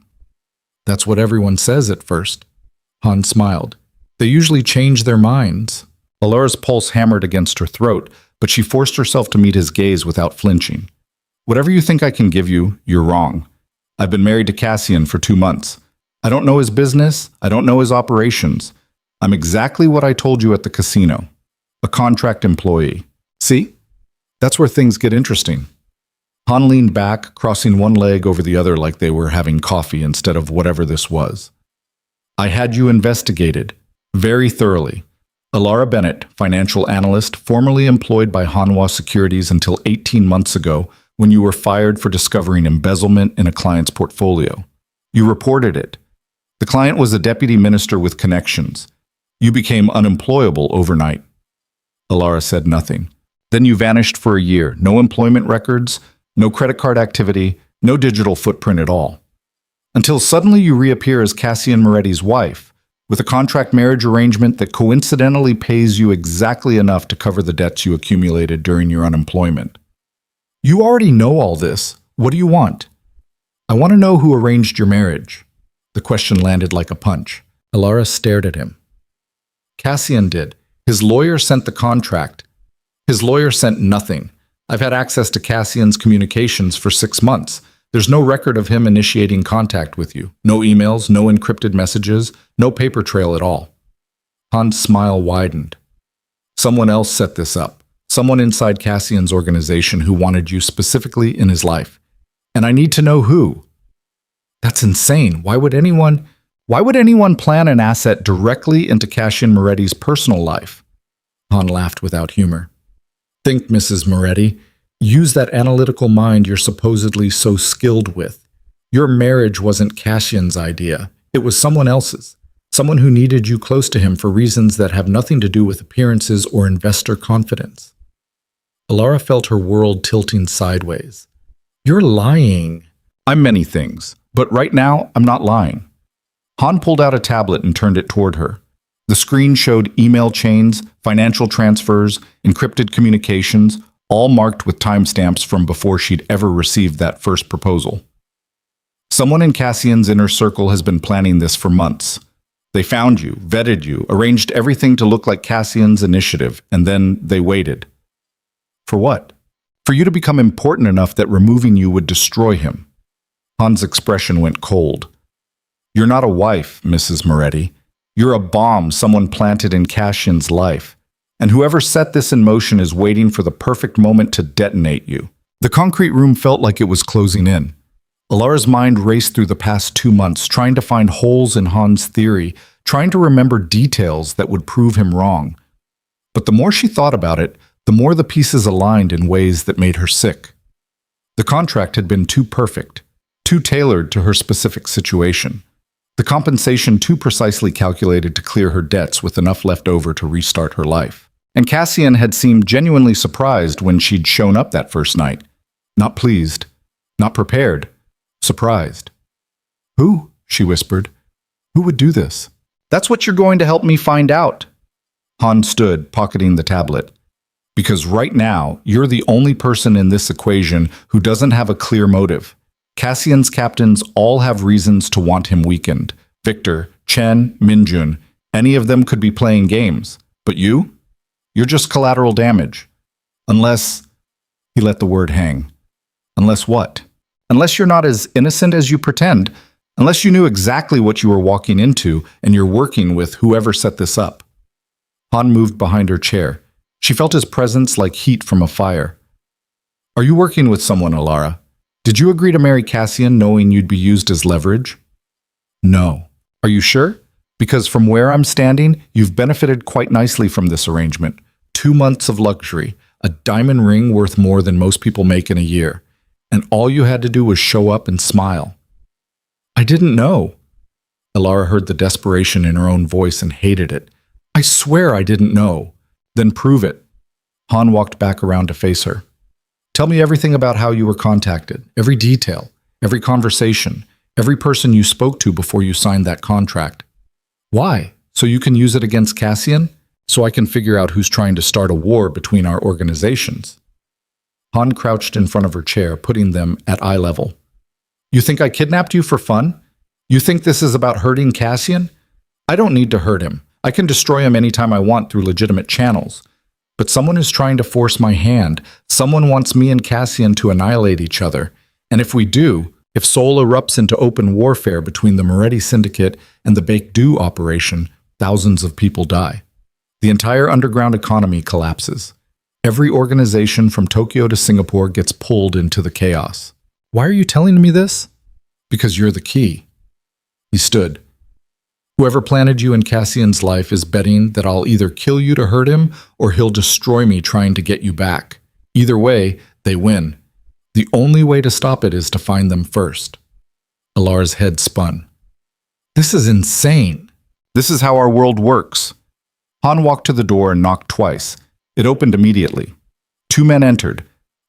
That's what everyone says at first. Han smiled. They usually change their minds. Alara's pulse hammered against her throat, but she forced herself to meet his gaze without flinching. Whatever you think I can give you, you're wrong. I've been married to Cassian for 2 months. I don't know his business. I don't know his operations. I'm exactly what I told you at the casino. A contract employee. See? That's where things get interesting. Han leaned back, crossing one leg over the other like they were having coffee instead of whatever this was. I had you investigated. Very thoroughly. Alara Bennett, financial analyst, formerly employed by Hanwha Securities until 18 months ago when you were fired for discovering embezzlement in a client's portfolio. You reported it. The client was a deputy minister with connections. You became unemployable overnight. Alara said nothing. Then you vanished for a year. No employment records, no credit card activity, no digital footprint at all. Until suddenly you reappear as Cassian Moretti's wife, with a contract marriage arrangement that coincidentally pays you exactly enough to cover the debts you accumulated during your unemployment. You already know all this. What do you want? I want to know who arranged your marriage. The question landed like a punch. Alara stared at him. Cassian did. His lawyer sent the contract. His lawyer sent nothing. I've had access to Cassian's communications for 6 months. There's no record of him initiating contact with you. No emails, no encrypted messages, no paper trail at all. Han's smile widened. Someone else set this up. Someone inside Cassian's organization who wanted you specifically in his life. And I need to know who. That's insane. Why would anyone plan an asset directly into Cassian Moretti's personal life? Han laughed without humor. Think, Mrs. Moretti. Use that analytical mind you're supposedly so skilled with. Your marriage wasn't Cassian's idea. It was someone else's. Someone who needed you close to him for reasons that have nothing to do with appearances or investor confidence. Alara felt her world tilting sideways. You're lying. I'm many things, but right now I'm not lying. Han pulled out a tablet and turned it toward her. The screen showed email chains, financial transfers, encrypted communications, all marked with timestamps from before she'd ever received that first proposal. Someone in Cassian's inner circle has been planning this for months. They found you, vetted you, arranged everything to look like Cassian's initiative, and then they waited. For what? For you to become important enough that removing you would destroy him. Han's expression went cold. You're not a wife, Mrs. Moretti. You're a bomb someone planted in Cassian's life. And whoever set this in motion is waiting for the perfect moment to detonate you. The concrete room felt like it was closing in. Alara's mind raced through the past 2 months, trying to find holes in Han's theory, trying to remember details that would prove him wrong. But the more she thought about it, the more the pieces aligned in ways that made her sick. The contract had been too perfect, too tailored to her specific situation. The compensation too precisely calculated to clear her debts with enough left over to restart her life. And Cassian had seemed genuinely surprised when she'd shown up that first night. Not pleased, not prepared, surprised. Who? She whispered. Who would do this? That's what you're going to help me find out. Han stood, pocketing the tablet. Because right now, you're the only person in this equation who doesn't have a clear motive. Cassian's captains all have reasons to want him weakened. Victor, Chen, Minjun, any of them could be playing games. But you? You're just collateral damage. Unless... He let the word hang. Unless what? Unless you're not as innocent as you pretend. Unless you knew exactly what you were walking into and you're working with whoever set this up. Han moved behind her chair. She felt his presence like heat from a fire. Are you working with someone, Alara? Did you agree to marry Cassian knowing you'd be used as leverage? No. Are you sure? Because from where I'm standing, you've benefited quite nicely from this arrangement. 2 months of luxury, a diamond ring worth more than most people make in a year. And all you had to do was show up and smile. I didn't know. Alara heard the desperation in her own voice and hated it. I swear I didn't know. Then prove it. Han walked back around to face her. Tell me everything about how you were contacted, every detail, every conversation, every person you spoke to before you signed that contract. Why? So you can use it against Cassian? So I can figure out who's trying to start a war between our organizations. Han crouched in front of her chair, putting them at eye level. You think I kidnapped you for fun? You think this is about hurting Cassian? I don't need to hurt him. I can destroy him anytime I want through legitimate channels. But someone is trying to force my hand. Someone wants me and Cassian to annihilate each other. And if we do, if Seoul erupts into open warfare between the Moretti Syndicate and the Baekdu operation, thousands of people die. The entire underground economy collapses. Every organization from Tokyo to Singapore gets pulled into the chaos. Why are you telling me this? Because you're the key. He stood. Whoever planted you in Cassian's life is betting that I'll either kill you to hurt him or he'll destroy me trying to get you back. Either way, they win. The only way to stop it is to find them first. Alara's head spun. This is insane. This is how our world works. Han walked to the door and knocked twice. It opened immediately. 2 men entered.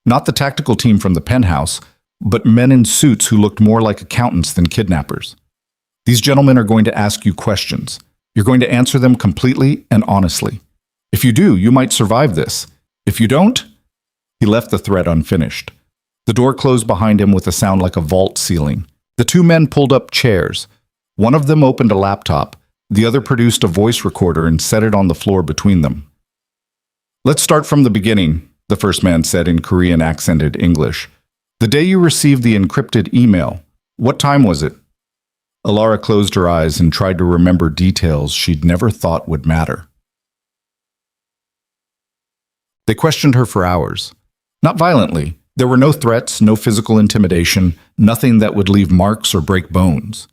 Not the tactical team from the penthouse, but men in suits who looked more like accountants than kidnappers. These gentlemen are going to ask you questions. You're going to answer them completely and honestly. If you do, you might survive this. If you don't, he left the threat unfinished. The door closed behind him with a sound like a vault ceiling. The 2 men pulled up chairs. One of them opened a laptop. The other produced a voice recorder and set it on the floor between them. Let's start from the beginning, the first man said in Korean accented English. The day you received the encrypted email, what time was it? Alara closed her eyes and tried to remember details she'd never thought would matter. They questioned her for hours. Not violently. There were no threats, no physical intimidation, nothing that would leave marks or break bones.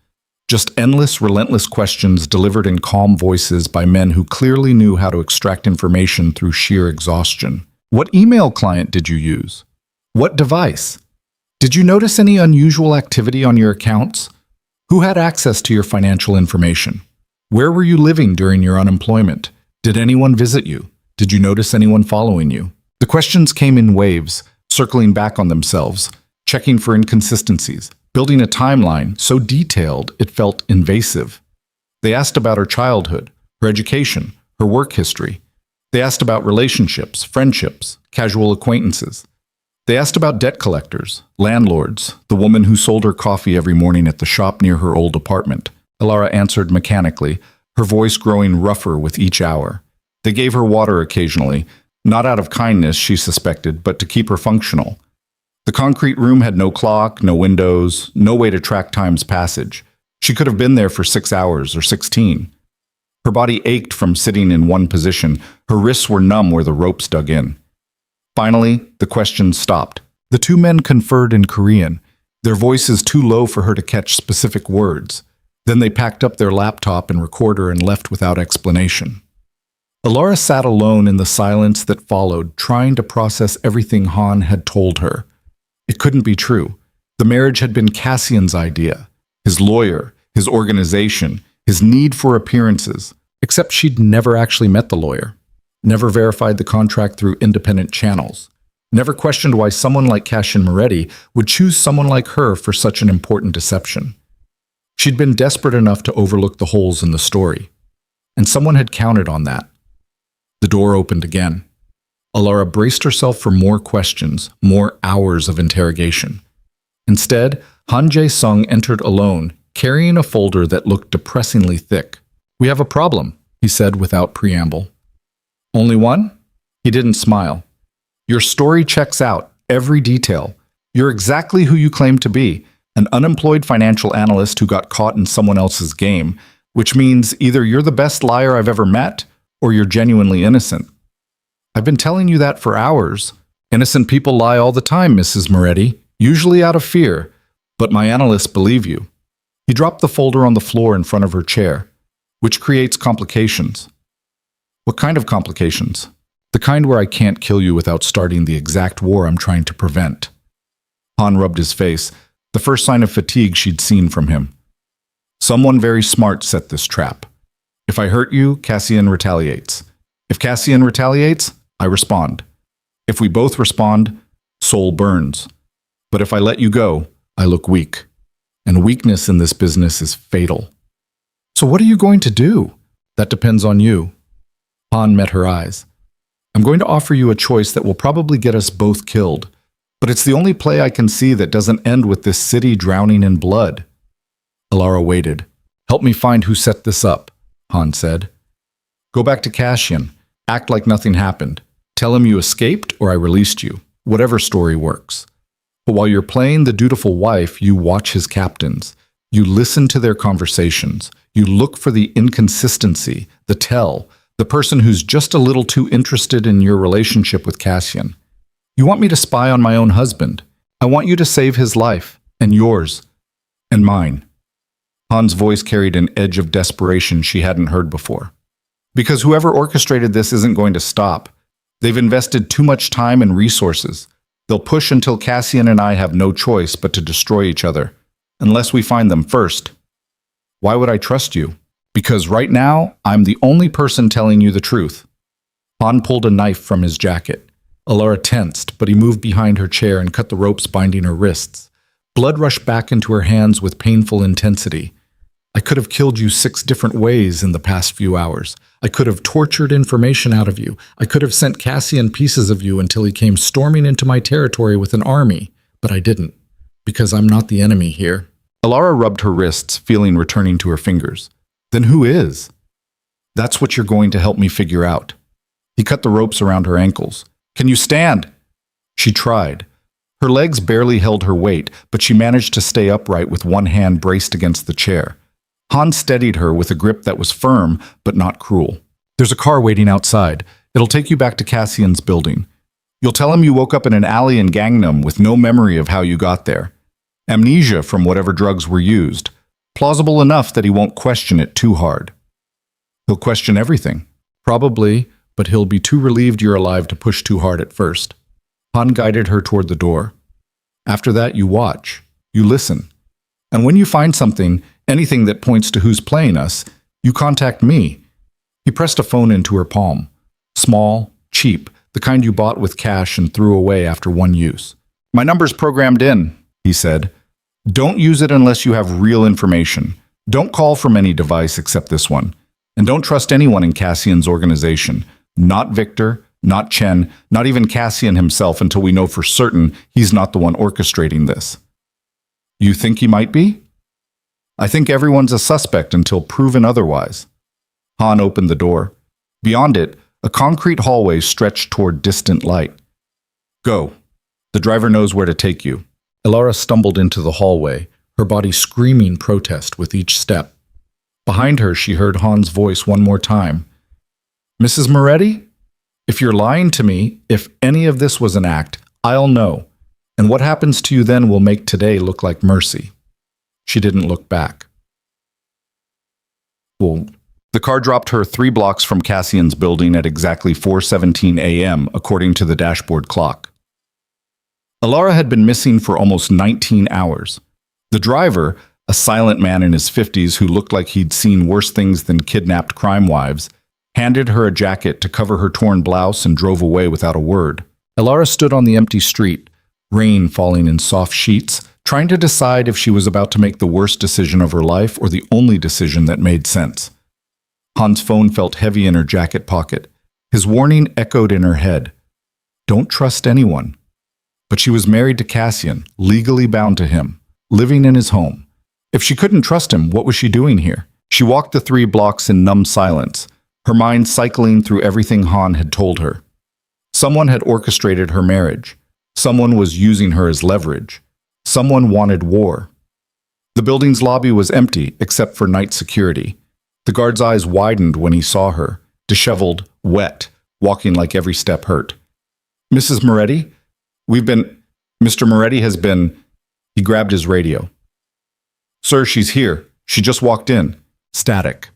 Just endless, relentless questions delivered in calm voices by men who clearly knew how to extract information through sheer exhaustion. What email client did you use? What device? Did you notice any unusual activity on your accounts? Who had access to your financial information? Where were you living during your unemployment? Did anyone visit you? Did you notice anyone following you? The questions came in waves, circling back on themselves, checking for inconsistencies, building a timeline so detailed it felt invasive. They asked about her childhood, her education, her work history. They asked about relationships, friendships, casual acquaintances. They asked about debt collectors, landlords, the woman who sold her coffee every morning at the shop near her old apartment. Alara answered mechanically, her voice growing rougher with each hour. They gave her water occasionally, not out of kindness, she suspected, but to keep her functional. The concrete room had no clock, no windows, no way to track time's passage. She could have been there for 6 hours or 16. Her body ached from sitting in one position. Her wrists were numb where the ropes dug in. Finally, the questions stopped. The two men conferred in Korean, their voices too low for her to catch specific words. Then they packed up their laptop and recorder and left without explanation. Alara sat alone in the silence that followed, trying to process everything Han had told her. It couldn't be true. The marriage had been Cassian's idea, his lawyer, his organization, his need for appearances, except she'd never actually met the lawyer, never verified the contract through independent channels, never questioned why someone like Cassian Moretti would choose someone like her for such an important deception. She'd been desperate enough to overlook the holes in the story, and someone had counted on that. The door opened again. Alara braced herself for more questions, more hours of interrogation. Instead, Han Jae-sung entered alone, carrying a folder that looked depressingly thick. "We have a problem," he said without preamble. "Only one?" He didn't smile. "Your story checks out, every detail. You're exactly who you claim to be, an unemployed financial analyst who got caught in someone else's game, which means either you're the best liar I've ever met, or you're genuinely innocent. I've been telling you that for hours. Innocent people lie all the time, Mrs. Moretti, usually out of fear, but my analysts believe you." He dropped the folder on the floor in front of her chair, which creates complications. "What kind of complications?" "The kind where I can't kill you without starting the exact war I'm trying to prevent." Han rubbed his face, the first sign of fatigue she'd seen from him. "Someone very smart set this trap. If I hurt you, Cassian retaliates. If Cassian retaliates, I respond. If we both respond, Seoul burns. But if I let you go, I look weak. And weakness in this business is fatal." "So what are you going to do?" "That depends on you." Han met her eyes. "I'm going to offer you a choice that will probably get us both killed, but it's the only play I can see that doesn't end with this city drowning in blood." Alara waited. "Help me find who set this up," Han said. "Go back to Cassian. Act like nothing happened. Tell him you escaped or I released you. Whatever story works. But while you're playing the dutiful wife, you watch his captains. You listen to their conversations. You look for the inconsistency, the tell, the person who's just a little too interested in your relationship with Cassian. You want me to spy on my own husband. I want you to save his life, and yours, and mine." Han's voice carried an edge of desperation she hadn't heard before. "Because whoever orchestrated this isn't going to stop. They've invested too much time and resources. They'll push until Cassian and I have no choice but to destroy each other, unless we find them first." "Why would I trust you?" "Because right now, I'm the only person telling you the truth." Han pulled a knife from his jacket. Alara tensed, but he moved behind her chair and cut the ropes binding her wrists. Blood rushed back into her hands with painful intensity. "I could have killed you 6 different ways in the past few hours. I could have tortured information out of you. I could have sent Cassian pieces of you until he came storming into my territory with an army, but I didn't, because I'm not the enemy here." Alara rubbed her wrists, feeling returning to her fingers. "Then who is?" "That's what you're going to help me figure out." He cut the ropes around her ankles. "Can you stand?" She tried. Her legs barely held her weight, but she managed to stay upright with one hand braced against the chair. Han steadied her with a grip that was firm, but not cruel. "There's a car waiting outside. It'll take you back to Cassian's building. You'll tell him you woke up in an alley in Gangnam with no memory of how you got there. Amnesia from whatever drugs were used. Plausible enough that he won't question it too hard. He'll question everything. Probably, but he'll be too relieved you're alive to push too hard at first. Han guided her toward the door. After that, you watch. You listen. And when you find something, anything that points to who's playing us, you contact me. He pressed a phone into her palm. Small, cheap, the kind you bought with cash and threw away after one use. My number's programmed in, he said. Don't use it unless you have real information. Don't call from any device except this one. And don't trust anyone in Cassian's organization. Not Victor, not Chen, not even Cassian himself until we know for certain he's not the one orchestrating this. You think he might be? I think everyone's a suspect until proven otherwise. Han opened the door. Beyond it, a concrete hallway stretched toward distant light. Go. The driver knows where to take you. Elara stumbled into the hallway, her body screaming protest with each step. Behind her, she heard Han's voice one more time. Mrs. Moretti? If you're lying to me, if any of this was an act, I'll know. And what happens to you then will make today look like mercy. She didn't look back. Well, the car dropped her 3 blocks from Cassian's building at exactly 4:17 a.m., according to the dashboard clock. Elara had been missing for almost 19 hours. The driver, a silent man in his 50s who looked like he'd seen worse things than kidnapped crime wives, handed her a jacket to cover her torn blouse and drove away without a word. Elara stood on the empty street, rain falling in soft sheets, trying to decide if she was about to make the worst decision of her life or the only decision that made sense. Han's phone felt heavy in her jacket pocket. His warning echoed in her head. Don't trust anyone. But she was married to Cassian, legally bound to him, living in his home. If she couldn't trust him, what was she doing here? She walked the 3 blocks in numb silence, her mind cycling through everything Han had told her. Someone had orchestrated her marriage. Someone was using her as leverage. Someone wanted war. The building's lobby was empty, except for night security. The guard's eyes widened when he saw her, disheveled, wet, walking like every step hurt. Mrs. Moretti? Mr. Moretti has been... He grabbed his radio. Sir, she's here. She just walked in. Static.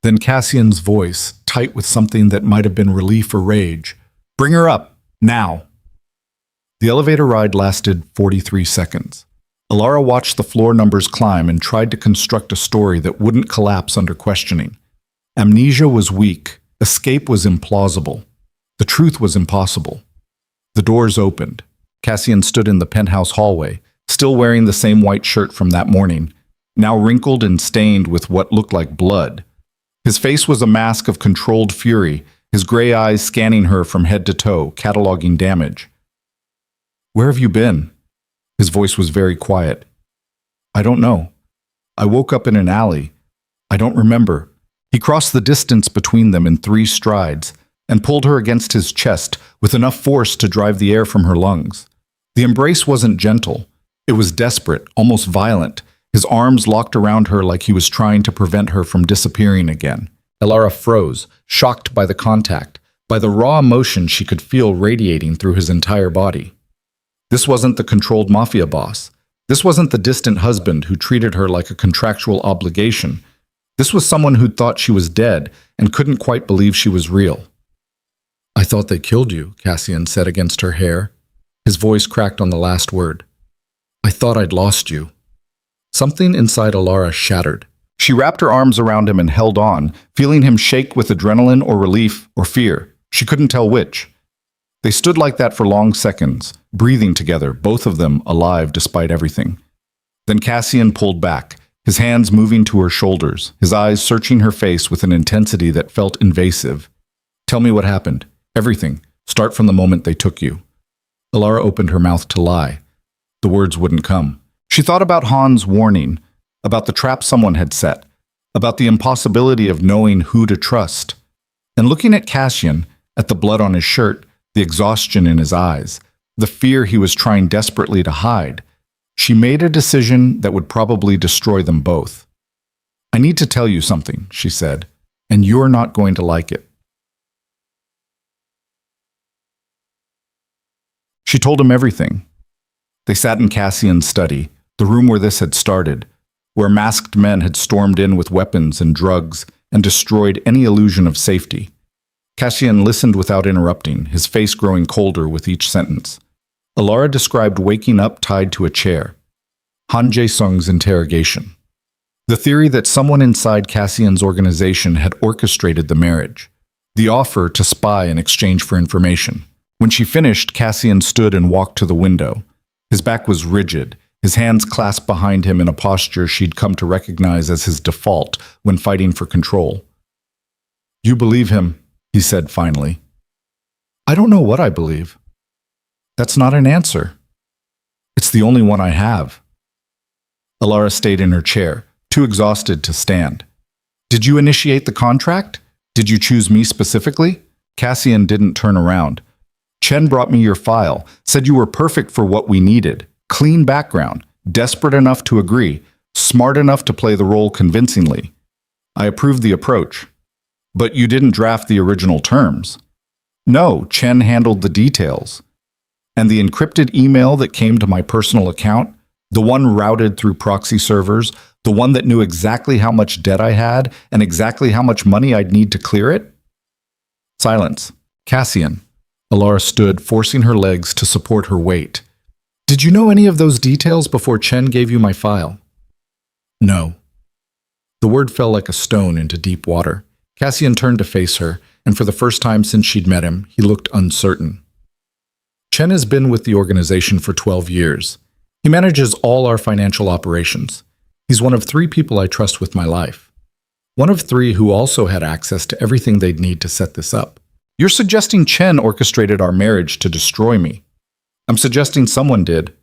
Then Cassian's voice, tight with something that might have been relief or rage. Bring her up, now. The elevator ride lasted 43 seconds. Elara watched the floor numbers climb and tried to construct a story that wouldn't collapse under questioning. Amnesia was weak. Escape was implausible. The truth was impossible. The doors opened. Cassian stood in the penthouse hallway, still wearing the same white shirt from that morning, now wrinkled and stained with what looked like blood. His face was a mask of controlled fury, his gray eyes scanning her from head to toe, cataloging damage. Where have you been? His voice was very quiet. I don't know. I woke up in an alley. I don't remember. He crossed the distance between them in 3 strides and pulled her against his chest with enough force to drive the air from her lungs. The embrace wasn't gentle. It was desperate, almost violent. His arms locked around her like he was trying to prevent her from disappearing again. Elara froze, shocked by the contact, by the raw emotion she could feel radiating through his entire body. This wasn't the controlled mafia boss. This wasn't the distant husband who treated her like a contractual obligation. This was someone who'd thought she was dead and couldn't quite believe she was real. I thought they killed you, Cassian said against her hair. His voice cracked on the last word. I thought I'd lost you. Something inside Elara shattered. She wrapped her arms around him and held on, feeling him shake with adrenaline or relief or fear. She couldn't tell which. They stood like that for long seconds, breathing together, both of them alive despite everything. Then Cassian pulled back, his hands moving to her shoulders, his eyes searching her face with an intensity that felt invasive. Tell me what happened. Everything. Start from the moment they took you. Elara opened her mouth to lie. The words wouldn't come. She thought about Han's warning, about the trap someone had set, about the impossibility of knowing who to trust. And looking at Cassian, at the blood on his shirt, the exhaustion in his eyes, the fear he was trying desperately to hide, she made a decision that would probably destroy them both. I need to tell you something, she said, and you're not going to like it. She told him everything. They sat in Cassian's study, the room where this had started, where masked men had stormed in with weapons and drugs and destroyed any illusion of safety. Cassian listened without interrupting, his face growing colder with each sentence. Alara described waking up tied to a chair. Han Jae-sung's interrogation. The theory that someone inside Cassian's organization had orchestrated the marriage. The offer to spy in exchange for information. When she finished, Cassian stood and walked to the window. His back was rigid, his hands clasped behind him in a posture she'd come to recognize as his default when fighting for control. "You believe him," he said finally. "I don't know what I believe." "That's not an answer." "It's the only one I have." Alara stayed in her chair, too exhausted to stand. "Did you initiate the contract? Did you choose me specifically?" Cassian didn't turn around. "Chen brought me your file, said you were perfect for what we needed. Clean background, desperate enough to agree, smart enough to play the role convincingly. I approved the approach. But you didn't draft the original terms." "No, Chen handled the details. And the encrypted email that came to my personal account, the one routed through proxy servers, the one that knew exactly how much debt I had and exactly how much money I'd need to clear it?" Silence. "Cassian." Alara stood, forcing her legs to support her weight. "Did you know any of those details before Chen gave you my file?" "No." The word fell like a stone into deep water. Cassian turned to face her, and for the first time since she'd met him, he looked uncertain. "Chen has been with the organization for 12 years. He manages all our financial operations. He's one of 3 people I trust with my life. One of 3 who also had access to everything they'd need to set this up. You're suggesting Chen orchestrated our marriage to destroy me. I'm suggesting someone did.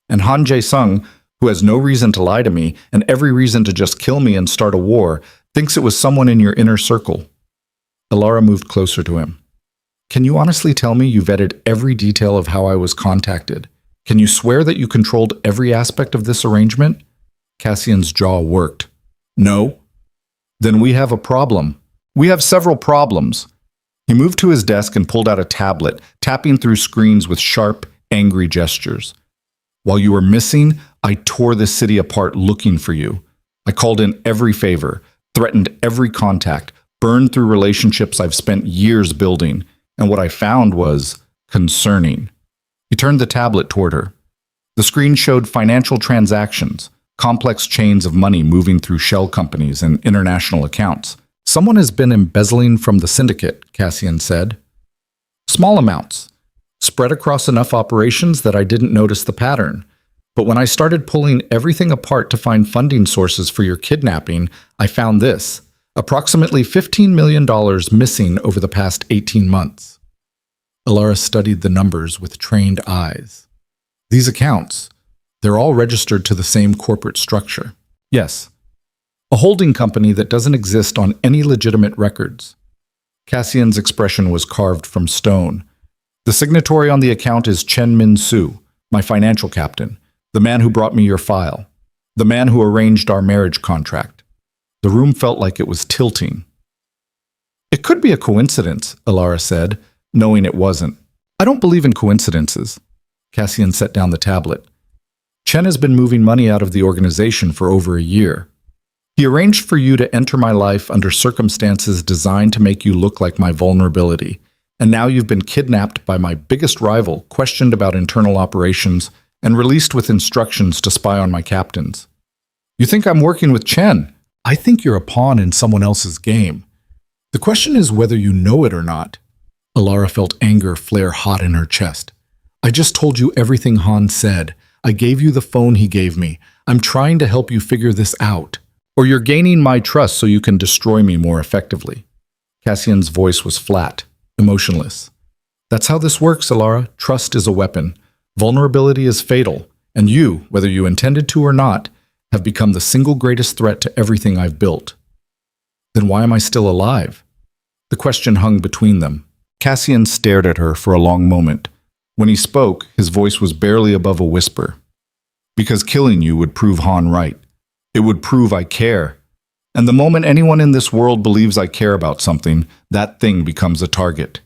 And Han Jae-sung, who has no reason to lie to me and every reason to just kill me and start a war, thinks it was someone in your inner circle." Alara moved closer to him. "Can you honestly tell me you vetted every detail of how I was contacted? Can you swear that you controlled every aspect of this arrangement?" Cassian's jaw worked. "No." "Then we have a problem. We have several problems." He moved to his desk and pulled out a tablet, tapping through screens with sharp, angry gestures. "While you were missing, I tore this city apart looking for you. I called in every favor, threatened every contact, burned through relationships I've spent years building, and what I found was concerning." He turned the tablet toward her. The screen showed financial transactions, complex chains of money moving through shell companies and international accounts. "Someone has been embezzling from the syndicate," Cassian said. "Small amounts, spread across enough operations that I didn't notice the pattern. But when I started pulling everything apart to find funding sources for your kidnapping, I found this, approximately $15 million missing over the past 18 months. Alara studied the numbers with trained eyes. "These accounts, they're all registered to the same corporate structure." "Yes." "A holding company that doesn't exist on any legitimate records." Cassian's expression was carved from stone. "The signatory on the account is Chen Min-soo, my financial captain, the man who brought me your file, the man who arranged our marriage contract." The room felt like it was tilting. "It could be a coincidence," Alara said, knowing it wasn't. "I don't believe in coincidences." Cassian set down the tablet. "Chen has been moving money out of the organization for over a year. He arranged for you to enter my life under circumstances designed to make you look like my vulnerability, and now you've been kidnapped by my biggest rival, questioned about internal operations, and released with instructions to spy on my captains. You think I'm working with Chen? I think you're a pawn in someone else's game. The question is whether you know it or not." Alara felt anger flare hot in her chest. "I just told you everything Han said. I gave you the phone he gave me. I'm trying to help you figure this out. Or you're gaining my trust so you can destroy me more effectively." Cassian's voice was flat, emotionless. "That's how this works, Alara. Trust is a weapon. Vulnerability is fatal. And you, whether you intended to or not, have become the single greatest threat to everything I've built." "Then why am I still alive?" The question hung between them. Cassian stared at her for a long moment. When he spoke, his voice was barely above a whisper. "Because killing you would prove Han right. It would prove I care. And the moment anyone in this world believes I care about something, that thing becomes a target."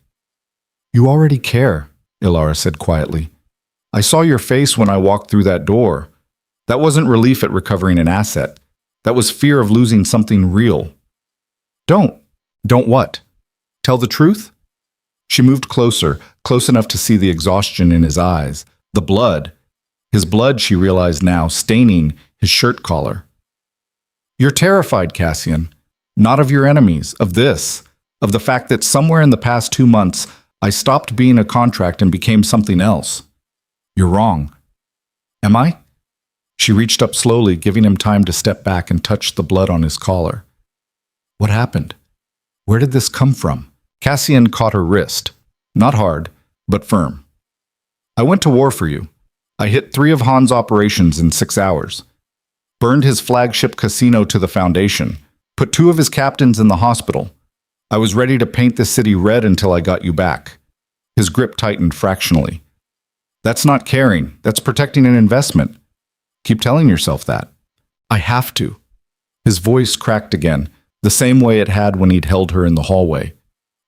"You already care," Alara said quietly. "I saw your face when I walked through that door. That wasn't relief at recovering an asset. That was fear of losing something real. Don't. Don't what? Tell the truth? She moved closer, close enough to see the exhaustion in his eyes, the blood. His blood, she realized now, staining his shirt collar. You're terrified, Cassian. Not of your enemies, of this, of the fact that somewhere in the past 2 months, I stopped being a contract and became something else. You're wrong. Am I? She reached up slowly, giving him time to step back and touch the blood on his collar. What happened? Where did this come from? Cassian caught her wrist. Not hard, but firm. I went to war for you. I hit 3 of Han's operations in 6 hours. Burned his flagship casino to the foundation. Put 2 of his captains in the hospital. I was ready to paint the city red until I got you back. His grip tightened fractionally. That's not caring. That's protecting an investment. Keep telling yourself that. I have to. His voice cracked again, the same way it had when he'd held her in the hallway.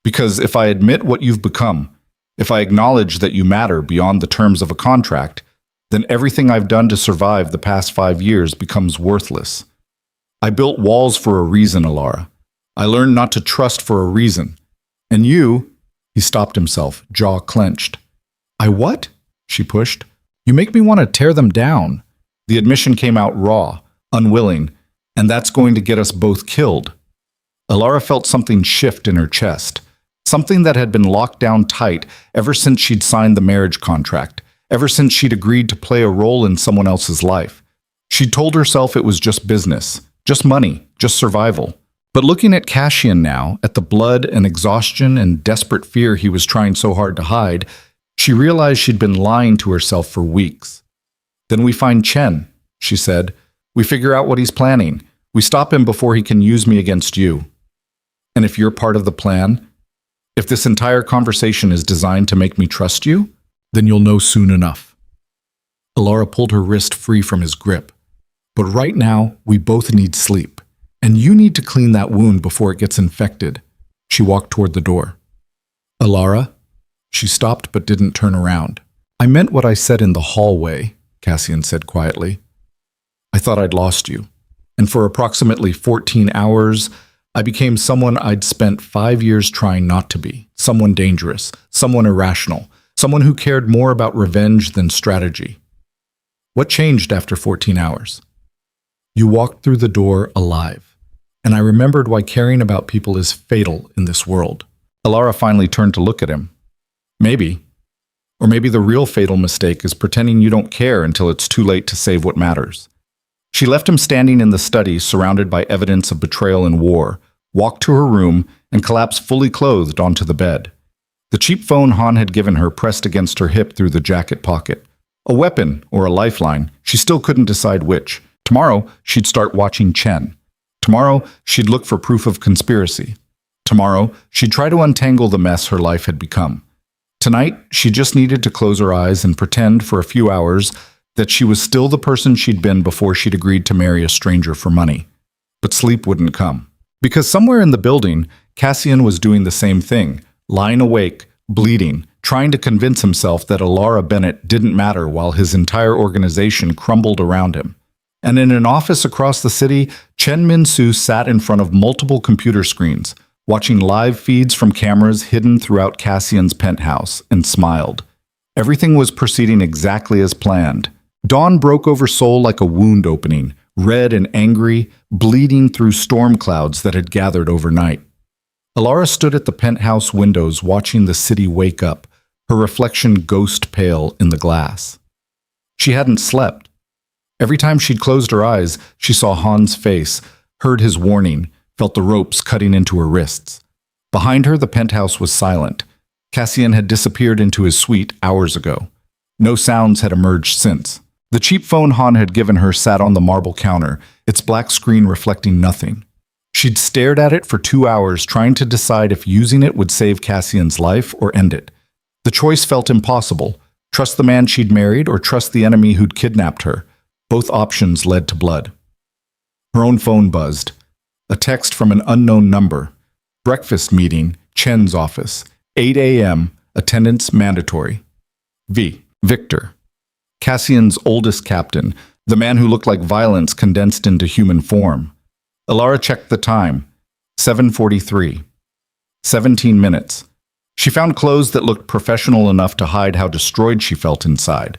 Because if I admit what you've become, if I acknowledge that you matter beyond the terms of a contract, then everything I've done to survive the past 5 years becomes worthless. I built walls for a reason, Alara. I learned not to trust for a reason. And you, he stopped himself, jaw clenched. I what? She pushed. You make me want to tear them down. The admission came out raw, unwilling, and that's going to get us both killed. Alara felt something shift in her chest, something that had been locked down tight ever since she'd signed the marriage contract, ever since she'd agreed to play a role in someone else's life. She'd told herself it was just business, just money, just survival. But looking at Cassian now, at the blood and exhaustion and desperate fear he was trying so hard to hide, she realized she'd been lying to herself for weeks. Then we find Chen, she said. We figure out what he's planning. We stop him before he can use me against you. And if you're part of the plan, if this entire conversation is designed to make me trust you, then you'll know soon enough. Alara pulled her wrist free from his grip. But right now, we both need sleep. And you need to clean that wound before it gets infected. She walked toward the door. Alara? She stopped but didn't turn around. I meant what I said in the hallway, Cassian said quietly. I thought I'd lost you. And for approximately 14 hours, I became someone I'd spent 5 years trying not to be. Someone dangerous, someone irrational, someone who cared more about revenge than strategy. What changed after 14 hours? You walked through the door alive. And I remembered why caring about people is fatal in this world. Alara finally turned to look at him. Maybe. Or maybe the real fatal mistake is pretending you don't care until it's too late to save what matters. She left him standing in the study, surrounded by evidence of betrayal and war, walked to her room, and collapsed fully clothed onto the bed. The cheap phone Han had given her pressed against her hip through the jacket pocket. A weapon or a lifeline, she still couldn't decide which. Tomorrow, she'd start watching Chen. Tomorrow, she'd look for proof of conspiracy. Tomorrow, she'd try to untangle the mess her life had become. Tonight, she just needed to close her eyes and pretend for a few hours that she was still the person she'd been before she'd agreed to marry a stranger for money. But sleep wouldn't come. Because somewhere in the building, Cassian was doing the same thing, lying awake, bleeding, trying to convince himself that Alara Bennett didn't matter while his entire organization crumbled around him. And in an office across the city, Chen Min-soo sat in front of multiple computer screens, watching live feeds from cameras hidden throughout Cassian's penthouse, and smiled. Everything was proceeding exactly as planned. Dawn broke over Seoul like a wound opening, red and angry, bleeding through storm clouds that had gathered overnight. Alara stood at the penthouse windows watching the city wake up, her reflection ghost pale in the glass. She hadn't slept. Every time she'd closed her eyes, she saw Han's face, heard his warning, felt the ropes cutting into her wrists. Behind her, the penthouse was silent. Cassian had disappeared into his suite hours ago. No sounds had emerged since. The cheap phone Han had given her sat on the marble counter, its black screen reflecting nothing. She'd stared at it for 2 hours, trying to decide if using it would save Cassian's life or end it. The choice felt impossible. Trust the man she'd married or trust the enemy who'd kidnapped her. Both options led to blood. Her own phone buzzed. A text from an unknown number. Breakfast meeting, Chen's office. 8 a.m., attendance mandatory. Victor. Cassian's oldest captain, The man who looked like violence condensed into human form. Alara checked the time. 7:43. 17 minutes. She found clothes that looked professional enough to hide how destroyed she felt inside.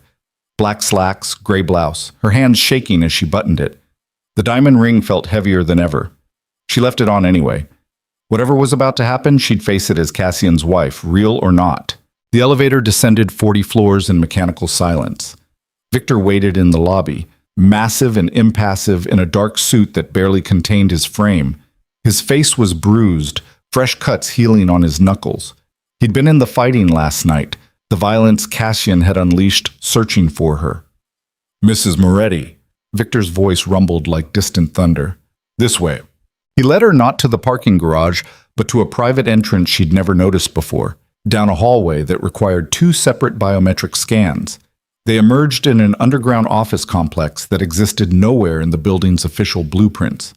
Black slacks, gray blouse, her hands shaking as she buttoned it. The diamond ring felt heavier than ever. She left it on anyway. Whatever was about to happen, she'd face it as Cassian's wife, real or not. The elevator descended 40 floors in mechanical silence. Victor waited in the lobby, massive and impassive in a dark suit that barely contained his frame. His face was bruised, fresh cuts healing on his knuckles. He'd been in the fighting last night, the violence Cassian had unleashed, searching for her. "Mrs. Moretti," Victor's voice rumbled like distant thunder. "This way." He led her not to the parking garage, but to a private entrance she'd never noticed before, down a hallway that required 2 separate biometric scans. They emerged in an underground office complex that existed nowhere in the building's official blueprints.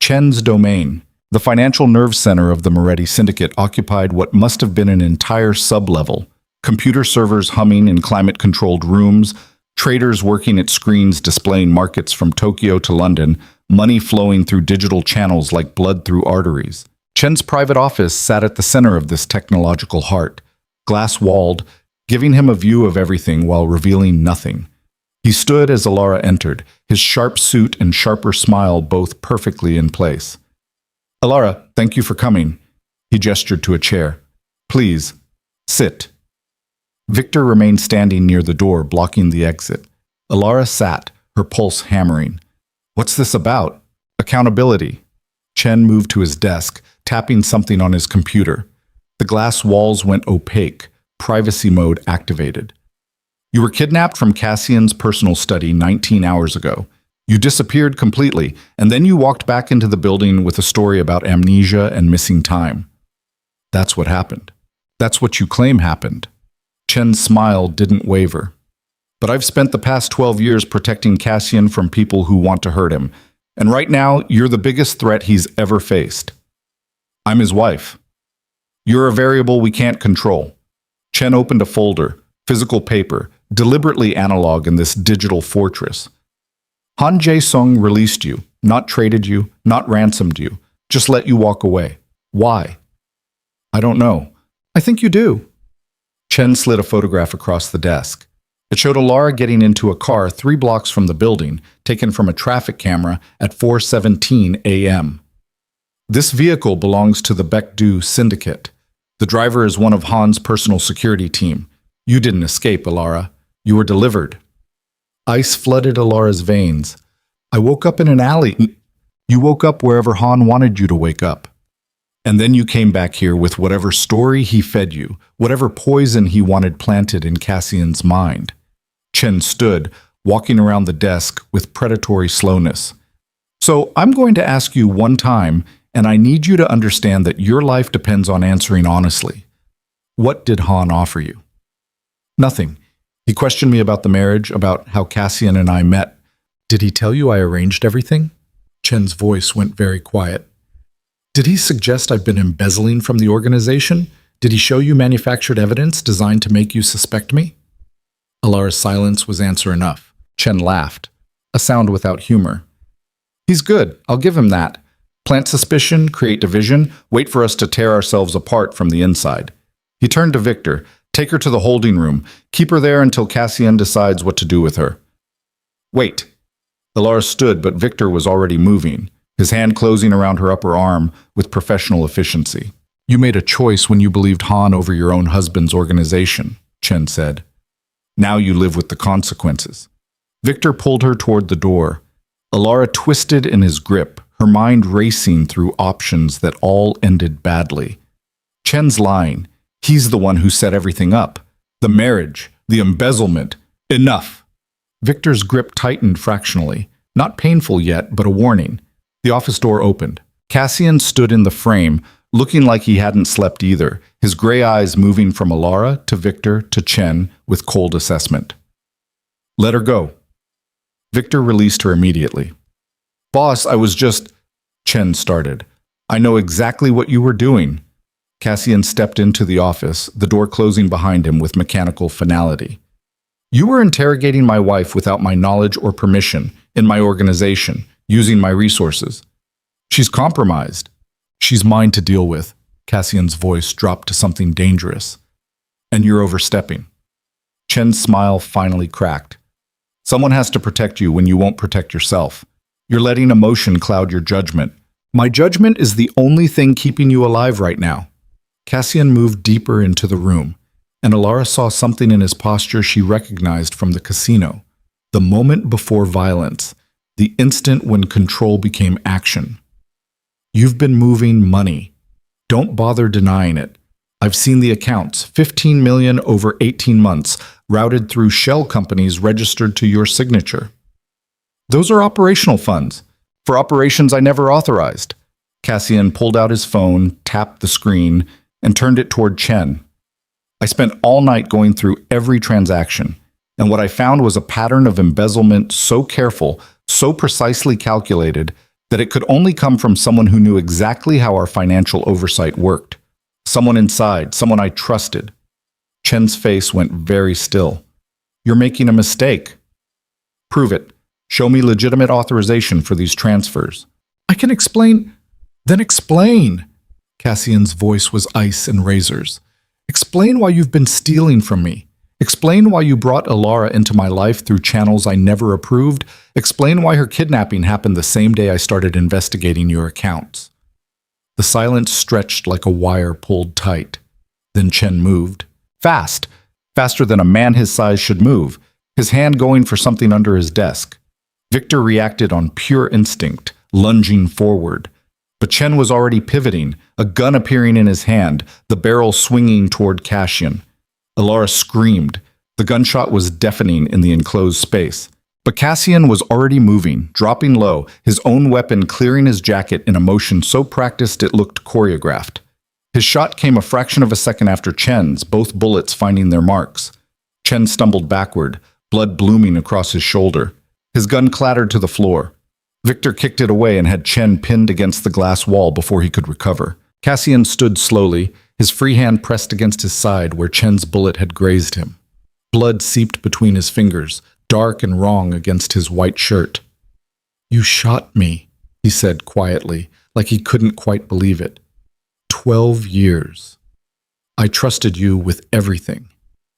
Chen's domain, the financial nerve center of the Moretti syndicate, occupied what must have been an entire sub-level. Computer servers humming in climate-controlled rooms, traders working at screens displaying markets from Tokyo to London, money flowing through digital channels like blood through arteries. Chen's private office sat at the center of this technological heart, glass-walled, giving him a view of everything while revealing nothing. He stood as Alara entered, his sharp suit and sharper smile both perfectly in place. "Alara, thank you for coming." He gestured to a chair. "Please, sit." Victor remained standing near the door, blocking the exit. Alara sat, her pulse hammering. "What's this about?" "Accountability." Chen moved to his desk, tapping something on his computer. The glass walls went opaque, privacy mode activated. "You were kidnapped from Cassian's personal study 19 hours ago. You disappeared completely, and then you walked back into the building with a story about amnesia and missing time. That's what happened. That's what you claim happened." Chen's smile didn't waver. "But I've spent the past 12 years protecting Cassian from people who want to hurt him, and right now you're the biggest threat he's ever faced. I'm his wife. You're a variable we can't control." Chen opened a folder, physical paper, deliberately analog in this digital fortress. "Han Jae-sung released you, not traded you, not ransomed you, just let you walk away. Why?" "I don't know. I think you do." Chen slid a photograph across the desk. It showed Alara getting into a car 3 blocks from the building, taken from a traffic camera at 4:17 a.m. "This vehicle belongs to the Baekdu syndicate. The driver is one of Han's personal security team. You didn't escape, Alara. You were delivered." Ice flooded Alara's veins. "I woke up in an alley." "You woke up wherever Han wanted you to wake up. And then you came back here with whatever story he fed you, whatever poison he wanted planted in Cassian's mind." Chen stood, walking around the desk with predatory slowness. "So I'm going to ask you one time, and I need you to understand that your life depends on answering honestly. What did Han offer you?" "Nothing. He questioned me about the marriage, about how Cassian and I met." "Did he tell you I arranged everything?" Chen's voice went very quiet. "Did he suggest I've been embezzling from the organization? Did he show you manufactured evidence designed to make you suspect me?" Alara's silence was answer enough. Chen laughed, a sound without humor. "He's good, I'll give him that. Plant suspicion, create division, wait for us to tear ourselves apart from the inside." He turned to Victor. "Take her to the holding room. Keep her there until Cassian decides what to do with her." "Wait." Alara stood, but Victor was already moving, his hand closing around her upper arm with professional efficiency. "You made a choice when you believed Han over your own husband's organization," Chen said. "Now you live with the consequences." Victor pulled her toward the door. Alara twisted in his grip, her mind racing through options that all ended badly. Chen's lying. He's the one who set everything up. The marriage, the embezzlement. Enough! Victor's grip tightened fractionally. Not painful yet, but a warning. The office door opened. Cassian stood in the frame, looking like he hadn't slept either, his gray eyes moving from Alara to Victor to Chen with cold assessment. "Let her go." Victor released her immediately. "Boss, I was just—" Chen started. "I know exactly what you were doing." Cassian stepped into the office, the door closing behind him with mechanical finality. You were interrogating my wife without my knowledge or permission, in my organization, using my resources. She's compromised. She's mine to deal with. Cassian's voice dropped to something dangerous. And you're overstepping. Chen's smile finally cracked. Someone has to protect you when you won't protect yourself. You're letting emotion cloud your judgment. My judgment is the only thing keeping you alive right now. Cassian moved deeper into the room, and Alara saw something in his posture she recognized from the casino. The moment before violence, the instant when control became action. You've been moving money. Don't bother denying it. I've seen the accounts, 15 million over 18 months, routed through shell companies registered to your signature. Those are operational funds, for operations I never authorized. Cassian pulled out his phone, tapped the screen, and turned it toward Chen. I spent all night going through every transaction, and what I found was a pattern of embezzlement so careful, so precisely calculated, that it could only come from someone who knew exactly how our financial oversight worked. Someone inside, someone I trusted. Chen's face went very still. You're making a mistake. Prove it. Show me legitimate authorization for these transfers. I can explain. Then explain. Cassian's voice was ice and razors. Explain why you've been stealing from me. Explain why you brought Alara into my life through channels I never approved. Explain why her kidnapping happened the same day I started investigating your accounts. The silence stretched like a wire pulled tight. Then Chen moved. Fast. Faster than a man his size should move, his hand going for something under his desk. Victor reacted on pure instinct, lunging forward. But Chen was already pivoting, a gun appearing in his hand, the barrel swinging toward Cassian. Alara screamed. The gunshot was deafening in the enclosed space. But Cassian was already moving, dropping low, his own weapon clearing his jacket in a motion so practiced it looked choreographed. His shot came a fraction of a second after Chen's, both bullets finding their marks. Chen stumbled backward, blood blooming across his shoulder. His gun clattered to the floor. Victor kicked it away and had Chen pinned against the glass wall before he could recover. Cassian stood slowly, his free hand pressed against his side where Chen's bullet had grazed him. Blood seeped between his fingers, dark and wrong against his white shirt. You shot me, he said quietly, like he couldn't quite believe it. 12 years. I trusted you with everything,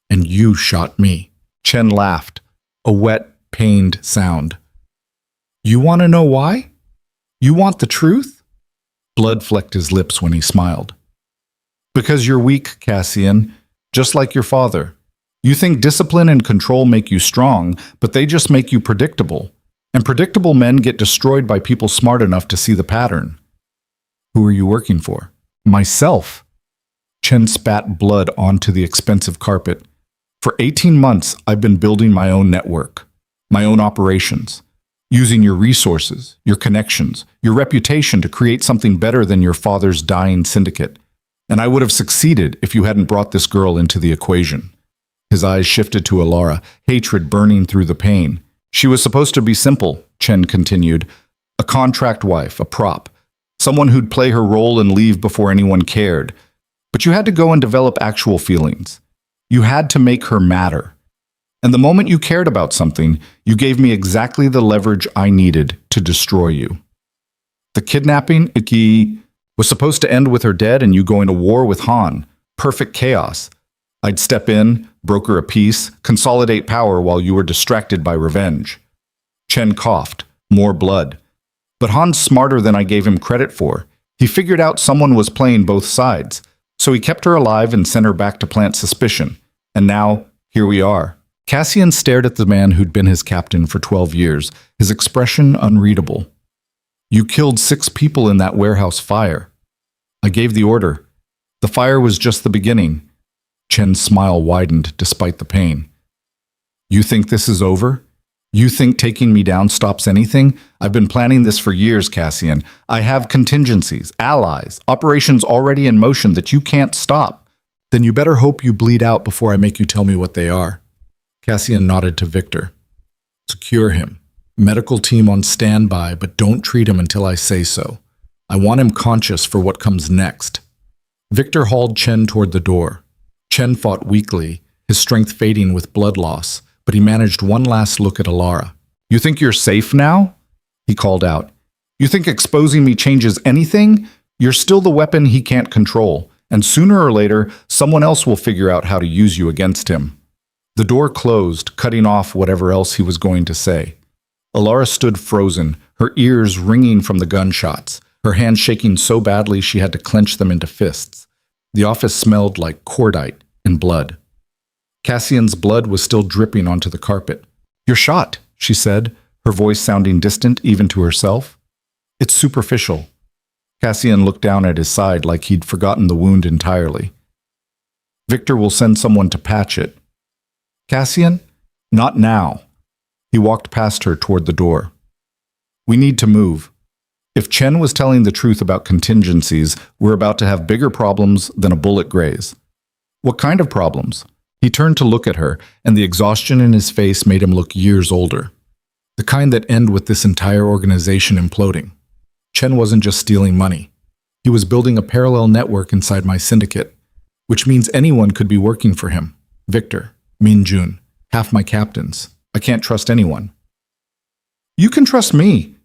and you shot me. Chen laughed, a wet, pained sound. You want to know why? You want the truth? Blood flecked his lips when he smiled. Because you're weak, Cassian, just like your father. You think discipline and control make you strong, but they just make you predictable. And predictable men get destroyed by people smart enough to see the pattern. Who are you working for? Myself. Chen spat blood onto the expensive carpet. For 18 months, I've been building my own network, my own operations, using your resources, your connections, your reputation to create something better than your father's dying syndicate. And I would have succeeded if you hadn't brought this girl into the equation. His eyes shifted to Alara, hatred burning through the pain. She was supposed to be simple, Chen continued. A contract wife, a prop. Someone who'd play her role and leave before anyone cared. But you had to go and develop actual feelings. You had to make her matter. And the moment you cared about something, you gave me exactly the leverage I needed to destroy you. The kidnapping, Iki, was supposed to end with her dead and you going to war with Han. Perfect chaos. I'd step in, broker a peace, consolidate power while you were distracted by revenge. Chen coughed. More blood. But Han's smarter than I gave him credit for. He figured out someone was playing both sides. So he kept her alive and sent her back to plant suspicion. And now, here we are. Cassian stared at the man who'd been his captain for 12 years, his expression unreadable. You killed 6 people in that warehouse fire. I gave the order. The fire was just the beginning. Chen's smile widened despite the pain. You think this is over? You think taking me down stops anything? I've been planning this for years, Cassian. I have contingencies, allies, operations already in motion that you can't stop. Then you better hope you bleed out before I make you tell me what they are. Cassian nodded to Victor. Secure him. Medical team on standby, but don't treat him until I say so. I want him conscious for what comes next. Victor hauled Chen toward the door. Chen fought weakly, his strength fading with blood loss, but he managed one last look at Alara. "You think you're safe now?" he called out. "You think exposing me changes anything? You're still the weapon he can't control, and sooner or later, someone else will figure out how to use you against him." The door closed, cutting off whatever else he was going to say. Alara stood frozen, her ears ringing from the gunshots, her hands shaking so badly she had to clench them into fists. The office smelled like cordite and blood. Cassian's blood was still dripping onto the carpet. "You're shot," she said, her voice sounding distant even to herself. "It's superficial." Cassian looked down at his side like he'd forgotten the wound entirely. "Victor will send someone to patch it." "Cassian? Not now." He walked past her toward the door. "We need to move. If Chen was telling the truth about contingencies, we're about to have bigger problems than a bullet graze." "What kind of problems?" He turned to look at her, and the exhaustion in his face made him look years older. "The kind that end with this entire organization imploding. Chen wasn't just stealing money. He was building a parallel network inside my syndicate, which means anyone could be working for him. Victor, Minjun, half my captains. I can't trust anyone." "You can trust me."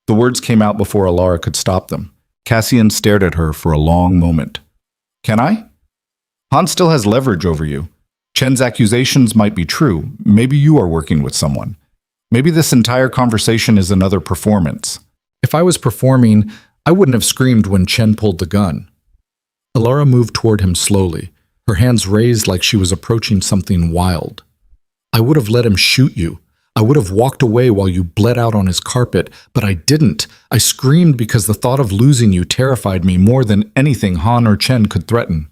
The words came out before Alara could stop them. Cassian stared at her for a long moment. "Can I? Han still has leverage over you. Chen's accusations might be true. Maybe you are working with someone. Maybe this entire conversation is another performance." "If I was performing, I wouldn't have screamed when Chen pulled the gun." Alara moved toward him slowly, her hands raised like she was approaching something wild. "I would have let him shoot you. I would have walked away while you bled out on his carpet, but I didn't. I screamed because the thought of losing you terrified me more than anything Han or Chen could threaten."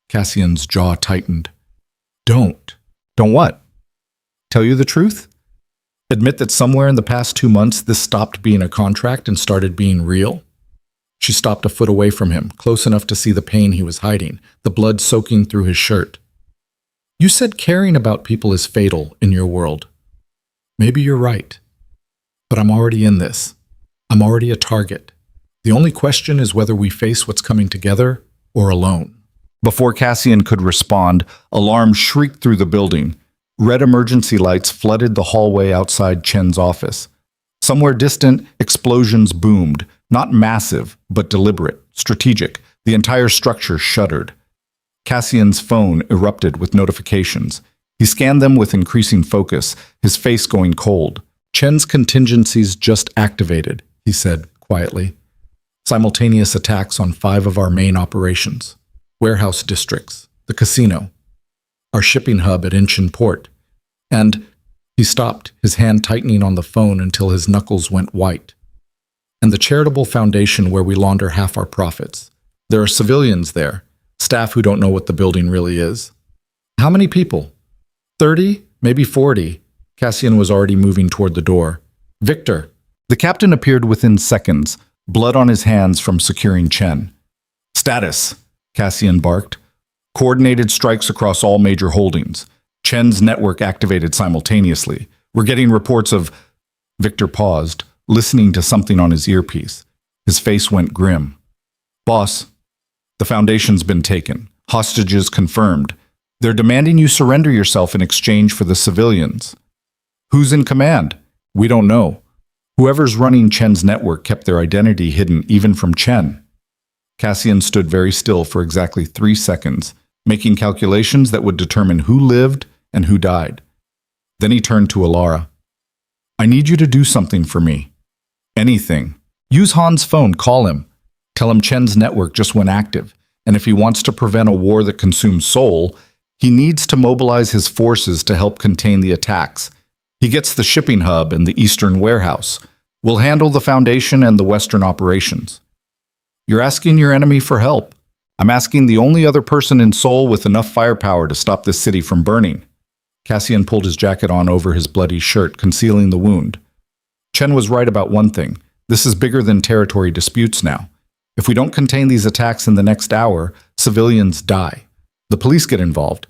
Cassian's jaw tightened. "Don't. Don't what? Tell you the truth? Admit that somewhere in the past 2 months this stopped being a contract and started being real?" She stopped a foot away from him, close enough to see the pain he was hiding, the blood soaking through his shirt. "You said caring about people is fatal in your world. Maybe you're right. But I'm already in this. I'm already a target. The only question is whether we face what's coming together or alone." Before Cassian could respond, alarms shrieked through the building. Red emergency lights flooded the hallway outside Chen's office. Somewhere distant, explosions boomed, not massive, but deliberate, strategic. The entire structure shuddered. Cassian's phone erupted with notifications. He scanned them with increasing focus, his face going cold. "Chen's contingencies just activated," he said quietly. "Simultaneous attacks on 5 of our main operations. Warehouse districts, the casino, our shipping hub at Incheon Port, and—" He stopped, his hand tightening on the phone until his knuckles went white. "And the charitable foundation where we launder half our profits. There are civilians there, staff who don't know what the building really is." "How many people?" 30, maybe 40. Cassian was already moving toward the door. "Victor." The captain appeared within seconds, blood on his hands from securing Chen. "Status," Cassian barked. "Coordinated strikes across all major holdings. Chen's network activated simultaneously. We're getting reports of—" Victor paused, listening to something on his earpiece. His face went grim. "Boss, the Foundation's been taken. Hostages confirmed. They're demanding you surrender yourself in exchange for the civilians." "Who's in command?" "We don't know. Whoever's running Chen's network kept their identity hidden even from Chen." Cassian stood very still for exactly 3 seconds, making calculations that would determine who lived and who died. Then he turned to Alara. "I need you to do something for me. Anything. Use Han's phone, call him. Tell him Chen's network just went active, and if he wants to prevent a war that consumes Seoul, he needs to mobilize his forces to help contain the attacks. He gets the shipping hub and the eastern warehouse. We'll handle the Foundation and the western operations." "You're asking your enemy for help. I'm asking the only other person in Seoul with enough firepower to stop this city from burning." Cassian pulled his jacket on over his bloody shirt, concealing the wound. Chen was right about one thing. This is bigger than territory disputes now. If we don't contain these attacks in the next hour, civilians die. The police get involved.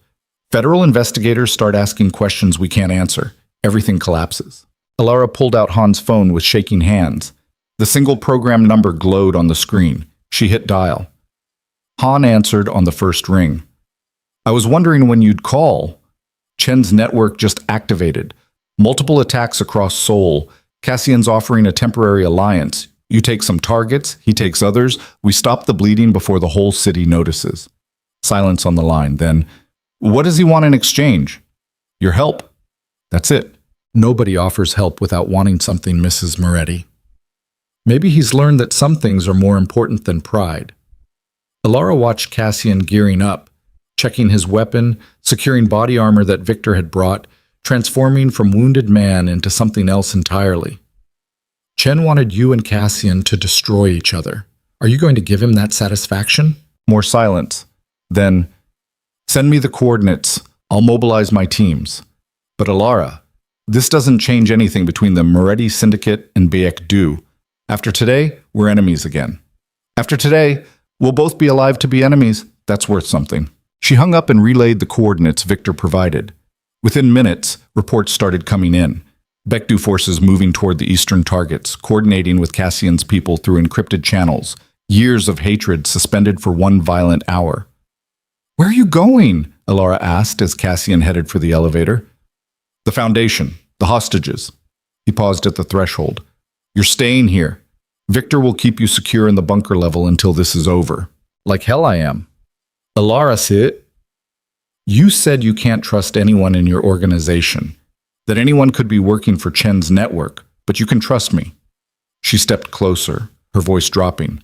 Federal investigators start asking questions we can't answer. Everything collapses. Alara pulled out Han's phone with shaking hands. The single program number glowed on the screen. She hit dial. Han answered on the first ring. "I was wondering when you'd call." Chen's network just activated. Multiple attacks across Seoul. Cassian's offering a temporary alliance. You take some targets, he takes others. We stop the bleeding before the whole city notices. Silence on the line. Then, what does he want in exchange? Your help. That's it. Nobody offers help without wanting something, Mrs. Moretti. Maybe he's learned that some things are more important than pride. Alara watched Cassian gearing up, checking his weapon, securing body armor that Victor had brought, transforming from wounded man into something else entirely. Chen wanted you and Cassian to destroy each other. Are you going to give him that satisfaction? More silence. Then, send me the coordinates. I'll mobilize my teams. But Alara, this doesn't change anything between the Moretti Syndicate and Baekdu. After today, we're enemies again. After today, we'll both be alive to be enemies. That's worth something. She hung up and relayed the coordinates Victor provided. Within minutes, reports started coming in. Baekdu forces moving toward the eastern targets, coordinating with Cassian's people through encrypted channels. Years of hatred suspended for one violent hour. Where are you going? Alara asked as Cassian headed for the elevator. The Foundation, the hostages. He paused at the threshold. You're staying here. Victor will keep you secure in the bunker level until this is over. Like hell I am. Alara said, you said you can't trust anyone in your organization, that anyone could be working for Chen's network, but you can trust me. She stepped closer, her voice dropping.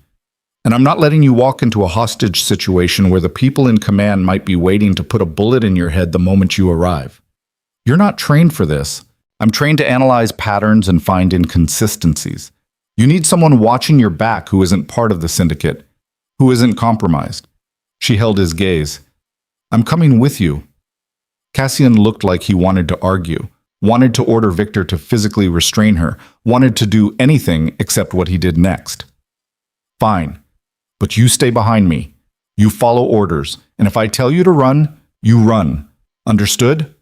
And I'm not letting you walk into a hostage situation where the people in command might be waiting to put a bullet in your head the moment you arrive. You're not trained for this. I'm trained to analyze patterns and find inconsistencies. You need someone watching your back who isn't part of the syndicate, who isn't compromised. She held his gaze. I'm coming with you. Cassian looked like he wanted to argue, wanted to order Victor to physically restrain her, wanted to do anything except what he did next. Fine, but you stay behind me. You follow orders, and if I tell you to run, you run. Understood?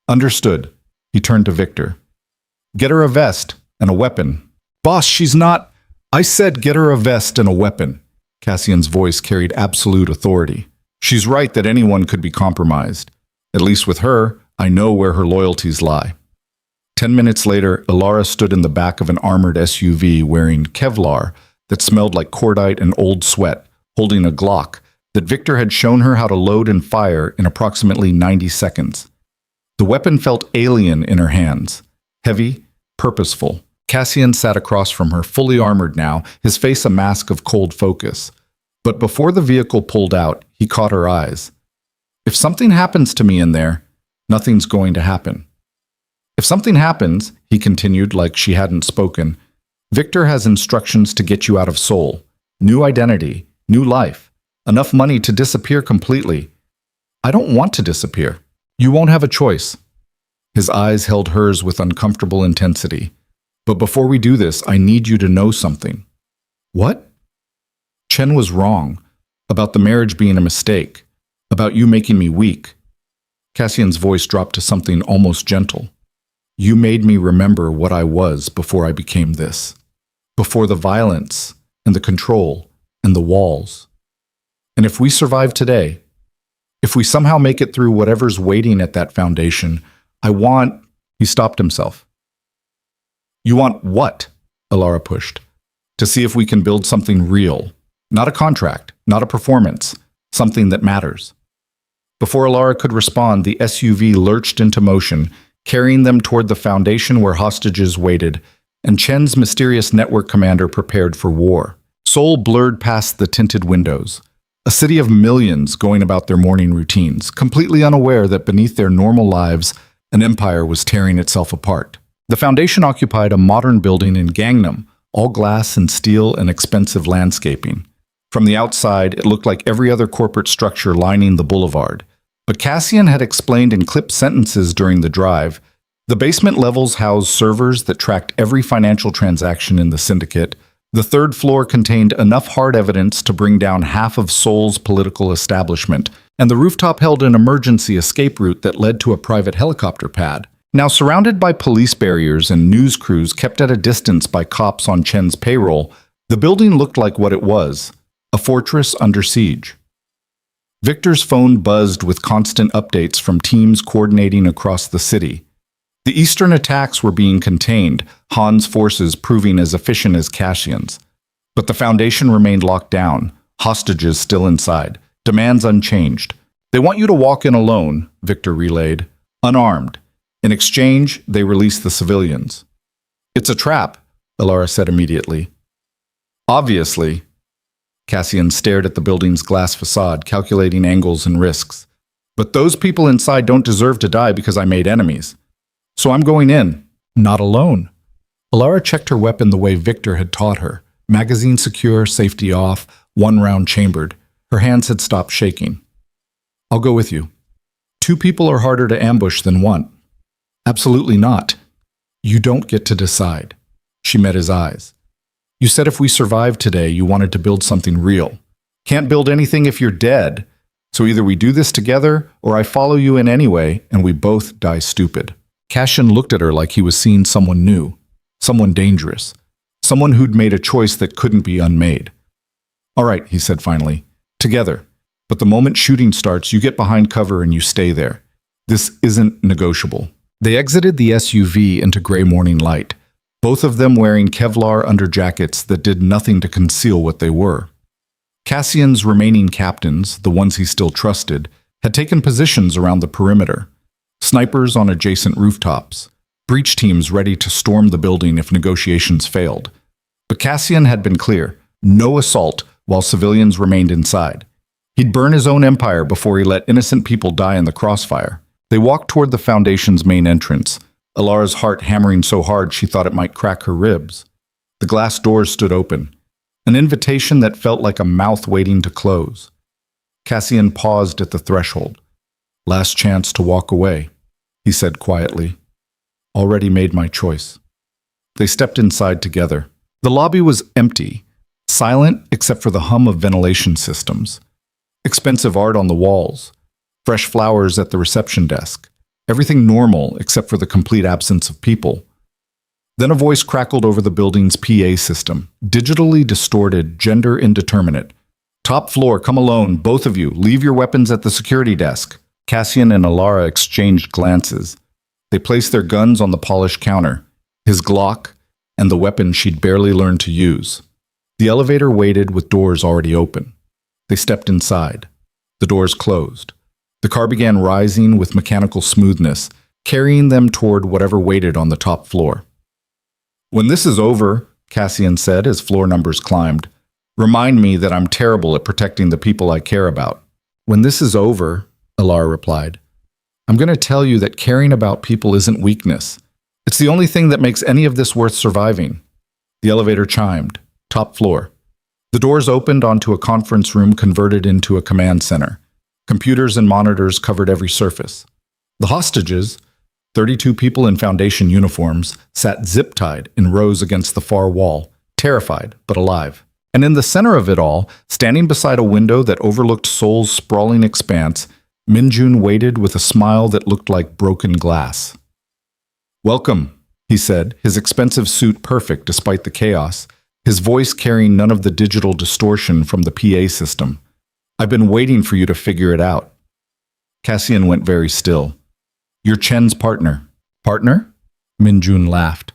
Understood. He turned to Victor. Get her a vest and a weapon. Boss, she's not... I said get her a vest and a weapon. Cassian's voice carried absolute authority. She's right that anyone could be compromised. At least with her, I know where her loyalties lie. 10 minutes later, Alara stood in the back of an armored SUV wearing Kevlar that smelled like cordite and old sweat, holding a Glock that Victor had shown her how to load and fire in approximately 90 seconds. The weapon felt alien in her hands, heavy, purposeful. Cassian sat across from her, fully armored now, his face a mask of cold focus. But before the vehicle pulled out, he caught her eyes. If something happens to me in there, nothing's going to happen. If something happens, he continued like she hadn't spoken, Victor has instructions to get you out of Seoul. New identity, new life, enough money to disappear completely. I don't want to disappear. You won't have a choice. His eyes held hers with uncomfortable intensity. But before we do this, I need you to know something. What? Chen was wrong. About the marriage being a mistake. About you making me weak. Cassian's voice dropped to something almost gentle. You made me remember what I was before I became this. Before the violence, and the control, and the walls. And if we survive today, if we somehow make it through whatever's waiting at that foundation, I want... He stopped himself. You want what? Alara pushed. To see if we can build something real. Not a contract, not a performance, something that matters. Before Alara could respond, the SUV lurched into motion, carrying them toward the foundation where hostages waited, and Chen's mysterious network commander prepared for war. Seoul blurred past the tinted windows. A city of millions going about their morning routines, completely unaware that beneath their normal lives, an empire was tearing itself apart. The foundation occupied a modern building in Gangnam, all glass and steel and expensive landscaping. From the outside, it looked like every other corporate structure lining the boulevard. But Cassian had explained in clipped sentences during the drive, the basement levels housed servers that tracked every financial transaction in the syndicate. The third floor contained enough hard evidence to bring down half of Seoul's political establishment, and the rooftop held an emergency escape route that led to a private helicopter pad. Now surrounded by police barriers and news crews kept at a distance by cops on Chen's payroll, the building looked like what it was, a fortress under siege. Victor's phone buzzed with constant updates from teams coordinating across the city. The eastern attacks were being contained, Han's forces proving as efficient as Cassian's. But the Foundation remained locked down, hostages still inside, demands unchanged. They want you to walk in alone, Victor relayed, unarmed. In exchange, they release the civilians. It's a trap, Elara said immediately. Obviously. Cassian stared at the building's glass facade, calculating angles and risks. But those people inside don't deserve to die because I made enemies. So I'm going in. Not alone. Elara checked her weapon the way Victor had taught her. Magazine secure, safety off, one round chambered. Her hands had stopped shaking. I'll go with you. 2 people are harder to ambush than 1. Absolutely not. You don't get to decide. She met his eyes. You said if we survived today, you wanted to build something real. Can't build anything if you're dead. So either we do this together, or I follow you in anyway, and we both die stupid. Cassian looked at her like he was seeing someone new, someone dangerous, someone who'd made a choice that couldn't be unmade. All right, he said finally, together. But the moment shooting starts, you get behind cover and you stay there. This isn't negotiable. They exited the SUV into gray morning light, both of them wearing Kevlar underjackets that did nothing to conceal what they were. Cassian's remaining captains, the ones he still trusted, had taken positions around the perimeter. Snipers on adjacent rooftops, breach teams ready to storm the building if negotiations failed. But Cassian had been clear, no assault while civilians remained inside. He'd burn his own empire before he let innocent people die in the crossfire. They walked toward the Foundation's main entrance, Elara's heart hammering so hard she thought it might crack her ribs. The glass doors stood open, an invitation that felt like a mouth waiting to close. Cassian paused at the threshold. Last chance to walk away, he said quietly. Already made my choice. They stepped inside together. The lobby was empty, silent except for the hum of ventilation systems. Expensive art on the walls, fresh flowers at the reception desk. Everything normal except for the complete absence of people. Then a voice crackled over the building's PA system, digitally distorted, gender indeterminate. Top floor, come alone, both of you, leave your weapons at the security desk. Cassian and Elara exchanged glances. They placed their guns on the polished counter, his Glock, and the weapon she'd barely learned to use. The elevator waited with doors already open. They stepped inside. The doors closed. The car began rising with mechanical smoothness, carrying them toward whatever waited on the top floor. When this is over, Cassian said as floor numbers climbed, remind me that I'm terrible at protecting the people I care about. When this is over, Elara replied, I'm going to tell you that caring about people isn't weakness. It's the only thing that makes any of this worth surviving. The elevator chimed. Top floor. The doors opened onto a conference room converted into a command center. Computers and monitors covered every surface. The hostages, 32 people in Foundation uniforms, sat zip-tied in rows against the far wall, terrified but alive. And in the center of it all, standing beside a window that overlooked Seoul's sprawling expanse, Minjun waited with a smile that looked like broken glass. Welcome, he said, his expensive suit perfect despite the chaos, his voice carrying none of the digital distortion from the PA system. I've been waiting for you to figure it out. Cassian went very still. You're Chen's partner. Partner? Minjun laughed.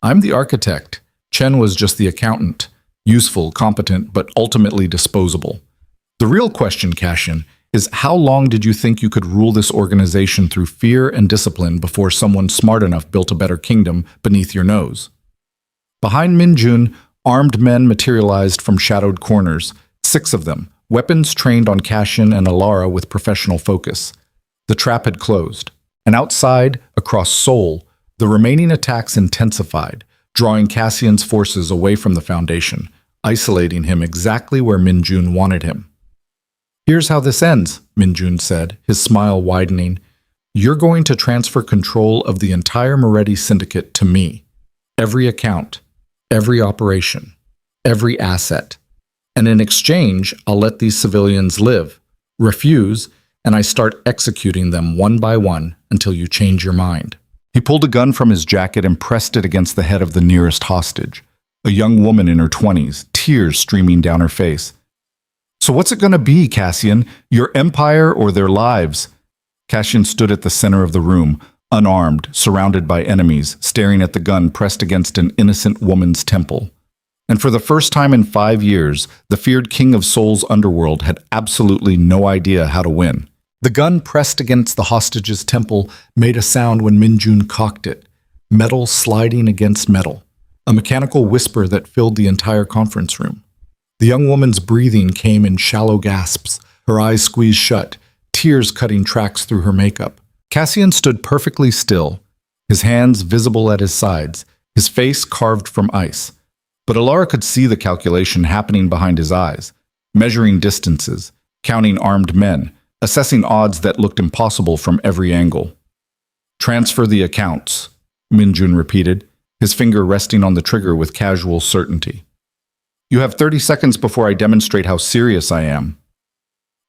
I'm the architect. Chen was just the accountant. Useful, competent, but ultimately disposable. The real question, Cassian, is how long did you think you could rule this organization through fear and discipline before someone smart enough built a better kingdom beneath your nose? Behind Minjun, armed men materialized from shadowed corners, 6 of them, weapons trained on Cassian and Elara with professional focus. The trap had closed, and outside, across Seoul, the remaining attacks intensified, drawing Cassian's forces away from the Foundation, isolating him exactly where Minjun wanted him. Here's how this ends, Minjun said, his smile widening. You're going to transfer control of the entire Moretti syndicate to me. Every account, every operation, every asset. And in exchange, I'll let these civilians live. Refuse, and I start executing them one by one until you change your mind. He pulled a gun from his jacket and pressed it against the head of the nearest hostage, a young woman in her 20s, tears streaming down her face. So what's it going to be, Cassian? Your empire or their lives? Cassian stood at the center of the room, unarmed, surrounded by enemies, staring at the gun pressed against an innocent woman's temple. And for the first time in 5 years, the feared king of Seoul's underworld had absolutely no idea how to win. The gun pressed against the hostage's temple made a sound when Minjun cocked it, metal sliding against metal, a mechanical whisper that filled the entire conference room. The young woman's breathing came in shallow gasps, her eyes squeezed shut, tears cutting tracks through her makeup. Cassian stood perfectly still, his hands visible at his sides, his face carved from ice. But Alara could see the calculation happening behind his eyes, measuring distances, counting armed men, assessing odds that looked impossible from every angle. "Transfer the accounts," Minjun repeated, his finger resting on the trigger with casual certainty. "You have 30 seconds before I demonstrate how serious I am."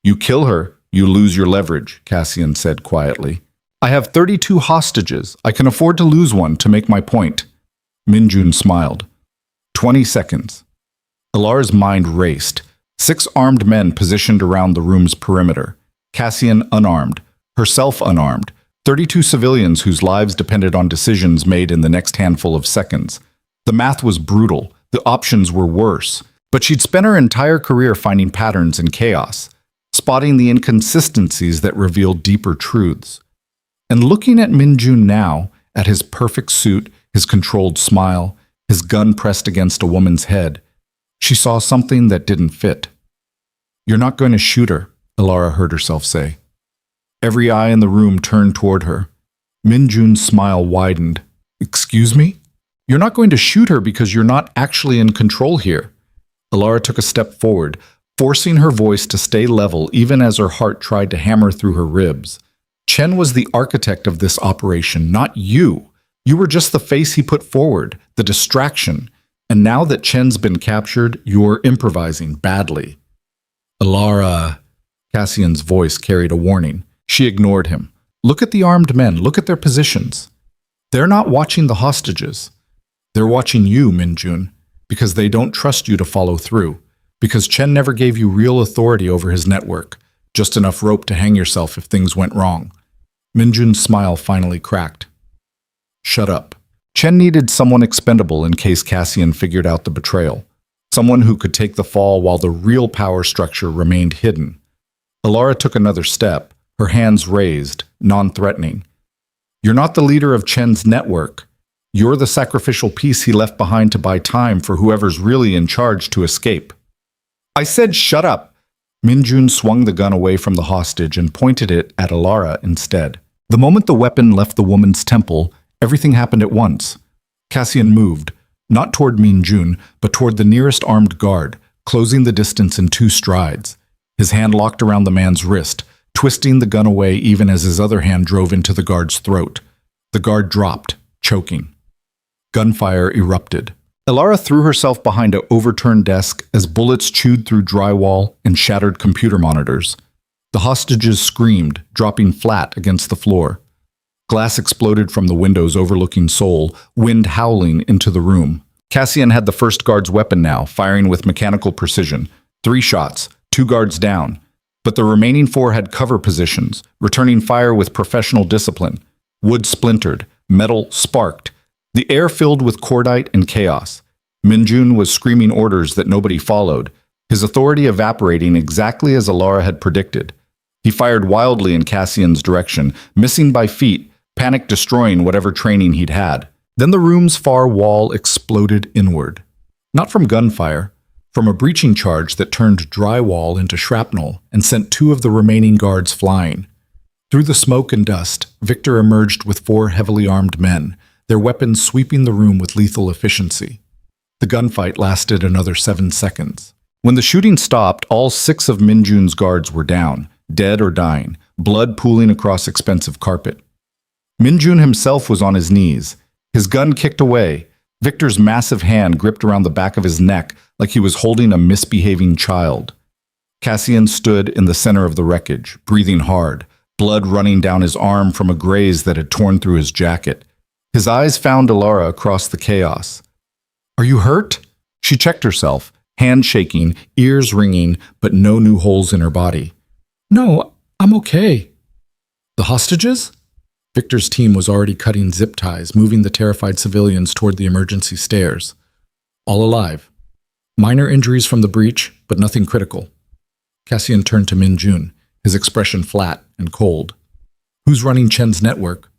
"You kill her, you lose your leverage," Cassian said quietly. "I have 32 hostages. I can afford to lose one to make my point." Minjun smiled. 20 seconds. Alara's mind raced. 6 armed men positioned around the room's perimeter. Cassian unarmed, herself unarmed, 32 civilians whose lives depended on decisions made in the next handful of seconds. The math was brutal, the options were worse, but she'd spent her entire career finding patterns in chaos, spotting the inconsistencies that revealed deeper truths. And looking at Minjun now, at his perfect suit, his controlled smile, his gun pressed against a woman's head, she saw something that didn't fit. "You're not going to shoot her," Alara heard herself say. Every eye in the room turned toward her. Minjun's smile widened. "Excuse me? You're not going to shoot her because you're not actually in control here." Alara took a step forward, forcing her voice to stay level even as her heart tried to hammer through her ribs. "Chen was the architect of this operation, not you. You were just the face he put forward, the distraction. And now that Chen's been captured, you're improvising badly." "Alara," Cassian's voice carried a warning. She ignored him. "Look at the armed men. Look at their positions. They're not watching the hostages. They're watching you, Minjun, because they don't trust you to follow through, because Chen never gave you real authority over his network, just enough rope to hang yourself if things went wrong." Minjun's smile finally cracked. "Shut up." Chen needed someone expendable in case Cassian figured out the betrayal, someone who could take the fall while the real power structure remained hidden. Alara took another step, her hands raised, non-threatening. "You're not the leader of Chen's network. You're the sacrificial piece he left behind to buy time for whoever's really in charge to escape." "I said shut up!" Minjun swung the gun away from the hostage and pointed it at Alara instead. The moment the weapon left the woman's temple, everything happened at once. Cassian moved, not toward Minjun, but toward the nearest armed guard, closing the distance in 2 strides. His hand locked around the man's wrist, twisting the gun away even as his other hand drove into the guard's throat. The guard dropped, choking. Gunfire erupted. Alara threw herself behind an overturned desk as bullets chewed through drywall and shattered computer monitors. The hostages screamed, dropping flat against the floor. Glass exploded from the windows overlooking Seoul, wind howling into the room. Cassian had the first guard's weapon now, firing with mechanical precision. 3 shots, 2 guards down. But the remaining 4 had cover positions, returning fire with professional discipline. Wood splintered, metal sparked. The air filled with cordite and chaos. Minjun was screaming orders that nobody followed, his authority evaporating exactly as Alara had predicted. He fired wildly in Cassian's direction, missing by feet, panic destroying whatever training he'd had. Then the room's far wall exploded inward. Not from gunfire, from a breaching charge that turned drywall into shrapnel and sent 2 of the remaining guards flying. Through the smoke and dust, Victor emerged with 4 heavily armed men, their weapons sweeping the room with lethal efficiency. The gunfight lasted another 7 seconds. When the shooting stopped, all 6 of Minjun's guards were down, dead or dying, blood pooling across expensive carpet. Minjun himself was on his knees, his gun kicked away, Victor's massive hand gripped around the back of his neck like he was holding a misbehaving child. Cassian stood in the center of the wreckage, breathing hard, blood running down his arm from a graze that had torn through his jacket. His eyes found Alara across the chaos. "Are you hurt?" She checked herself, hand shaking, ears ringing, but no new holes in her body. No, I'm okay. The hostages? Victor's team was already cutting zip ties, moving the terrified civilians toward the emergency stairs. All alive. Minor injuries from the breach, but nothing critical. Cassian turned to Min Jun, his expression flat and cold. Who's running Chen's network?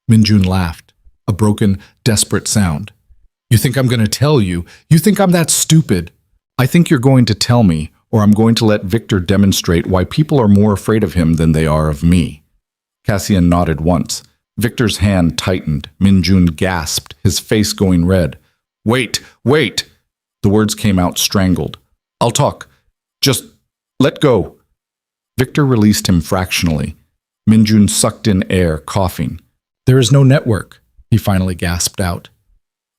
Min Jun laughed, a broken, desperate sound. You think I'm going to tell you? You think I'm that stupid? I think you're going to tell me, or I'm going to let Victor demonstrate why people are more afraid of him than they are of me. Cassian nodded once. Victor's hand tightened. Min Jun gasped, his face going red. Wait, wait! The words came out strangled. I'll talk. Just let go. Victor released him fractionally. Min Jun sucked in air, coughing. There is no network, he finally gasped out.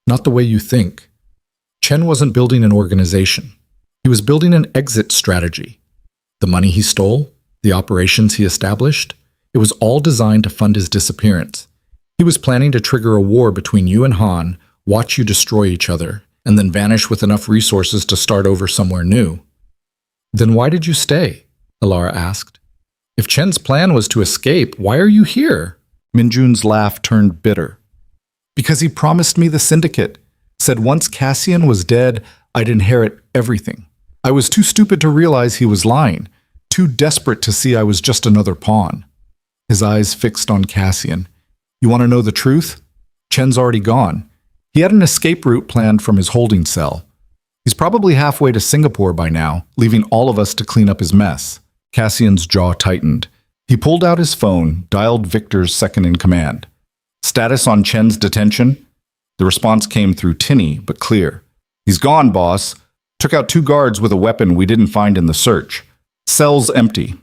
Not the way you think. Chen wasn't building an organization. He was building an exit strategy. The money he stole, the operations he established, it was all designed to fund his disappearance. He was planning to trigger a war between you and Han, watch you destroy each other, and then vanish with enough resources to start over somewhere new. Then why did you stay? Alara asked. If Chen's plan was to escape, why are you here? Min Jun's laugh turned bitter. Because he promised me the syndicate, said once Cassian was dead, I'd inherit everything. I was too stupid to realize he was lying, too desperate to see I was just another pawn. His eyes fixed on Cassian. You want to know the truth? Chen's already gone. He had an escape route planned from his holding cell. He's probably halfway to Singapore by now, leaving all of us to clean up his mess. Cassian's jaw tightened. He pulled out his phone, dialed Victor's second-in-command. Status on Chen's detention? The response came through tinny, but clear. He's gone, boss. Took out 2 guards with a weapon we didn't find in the search. Cell's empty.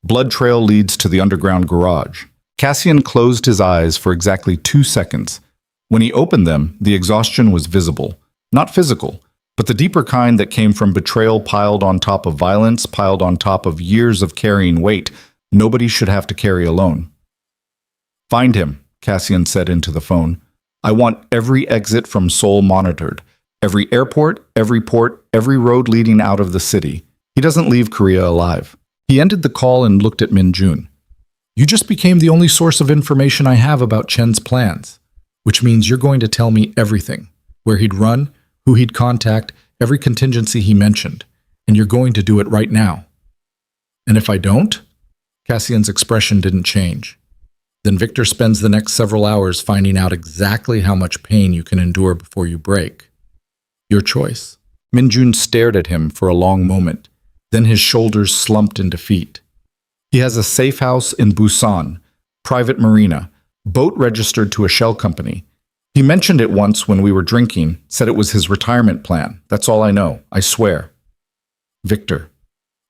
Blood trail leads to the underground garage. Cassian closed his eyes for exactly 2 seconds. When he opened them, the exhaustion was visible. Not physical, but the deeper kind that came from betrayal piled on top of violence, piled on top of years of carrying weight nobody should have to carry alone. Find him, Cassian said into the phone. I want every exit from Seoul monitored. Every airport, every port, every road leading out of the city. He doesn't leave Korea alive. He ended the call and looked at Min Jun. You just became the only source of information I have about Chen's plans, which means you're going to tell me everything. Where he'd run, who he'd contact, every contingency he mentioned. And you're going to do it right now. And if I don't? Cassian's expression didn't change. Then Victor spends the next several hours finding out exactly how much pain you can endure before you break. Your choice. Min Jun stared at him for a long moment. Then his shoulders slumped in defeat. He has a safe house in Busan, private marina, boat registered to a shell company. He mentioned it once when we were drinking, said it was his retirement plan. That's all I know, I swear. Victor.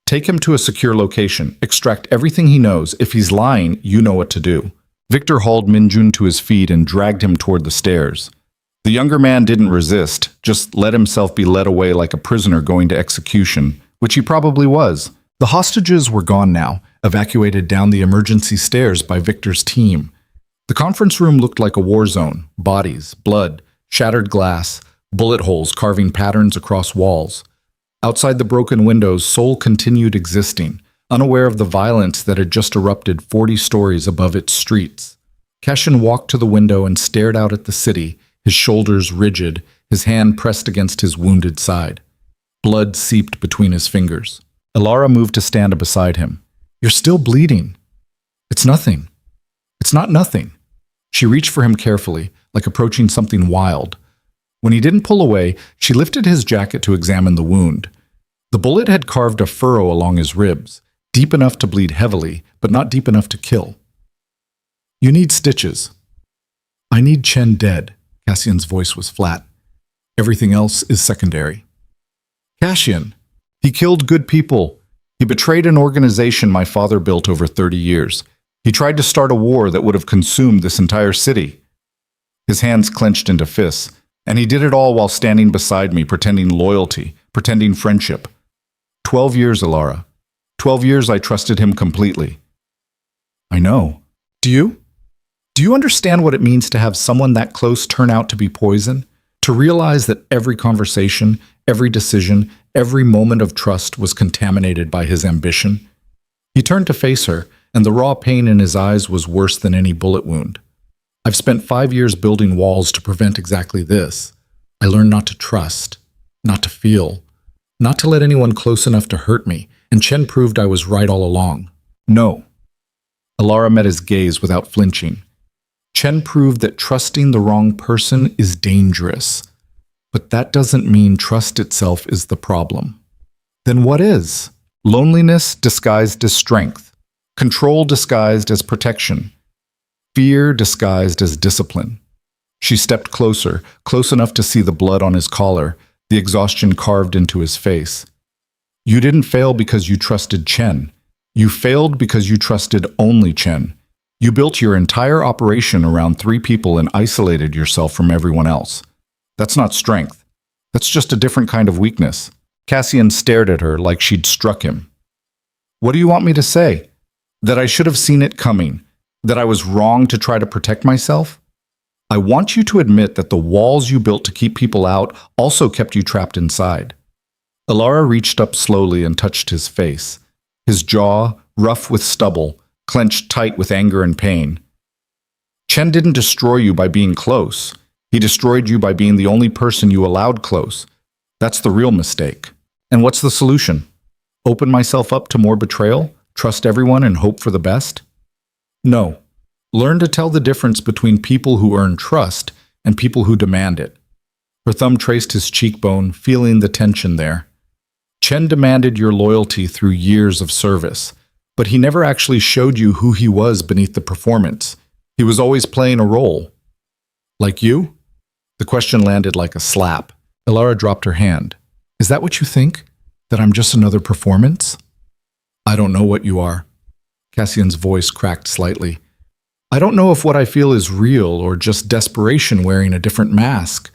Take him to a secure location, extract everything he knows. If he's lying, you know what to do. Victor hauled Min Jun to his feet and dragged him toward the stairs. The younger man didn't resist, just let himself be led away like a prisoner going to execution, which he probably was. The hostages were gone now, evacuated down the emergency stairs by Victor's team. The conference room looked like a war zone. Bodies, blood, shattered glass, bullet holes carving patterns across walls. Outside the broken windows, Seoul continued existing, unaware of the violence that had just erupted 40 stories above its streets. Cassian walked to the window and stared out at the city, his shoulders rigid, his hand pressed against his wounded side. Blood seeped between his fingers. Alara moved to stand beside him. You're still bleeding. It's nothing. It's not nothing. She reached for him carefully, like approaching something wild. When he didn't pull away, she lifted his jacket to examine the wound. The bullet had carved a furrow along his ribs, deep enough to bleed heavily, but not deep enough to kill. You need stitches. I need Chen dead. Cassian's voice was flat. Everything else is secondary. Cassian. He killed good people. He betrayed an organization my father built over 30 years. He tried to start a war that would have consumed this entire city. His hands clenched into fists, and he did it all while standing beside me, pretending loyalty, pretending friendship. 12 years, Alara. 12 years I trusted him completely. I know. Do you? Do you understand what it means to have someone that close turn out to be poison? To realize that every conversation, every decision, Every moment of trust was contaminated by his ambition. He turned to face her, and the raw pain in his eyes was worse than any bullet wound. I've spent 5 years building walls to prevent exactly this. I learned not to trust, not to feel, not to let anyone close enough to hurt me, and Chen proved I was right all along. No. Alara met his gaze without flinching. Chen proved that trusting the wrong person is dangerous. But that doesn't mean trust itself is the problem. Then what is? Loneliness disguised as strength. Control disguised as protection. Fear disguised as discipline. She stepped closer, close enough to see the blood on his collar, the exhaustion carved into his face. You didn't fail because you trusted Chen. You failed because you trusted only Chen. You built your entire operation around 3 people and isolated yourself from everyone else. That's not strength. That's just a different kind of weakness. Cassian stared at her like she'd struck him. What do you want me to say? That I should have seen it coming? That I was wrong to try to protect myself? I want you to admit that the walls you built to keep people out also kept you trapped inside. Alara reached up slowly and touched his face. His jaw, rough with stubble, clenched tight with anger and pain. Chen didn't destroy you by being close. He destroyed you by being the only person you allowed close. That's the real mistake. And what's the solution? Open myself up to more betrayal? Trust everyone and hope for the best? No. Learn to tell the difference between people who earn trust and people who demand it. Her thumb traced his cheekbone, feeling the tension there. Chen demanded your loyalty through years of service, but he never actually showed you who he was beneath the performance. He was always playing a role. Like you? The question landed like a slap. Alara dropped her hand. Is that what you think? That I'm just another performance? I don't know what you are. Cassian's voice cracked slightly. I don't know if what I feel is real or just desperation wearing a different mask.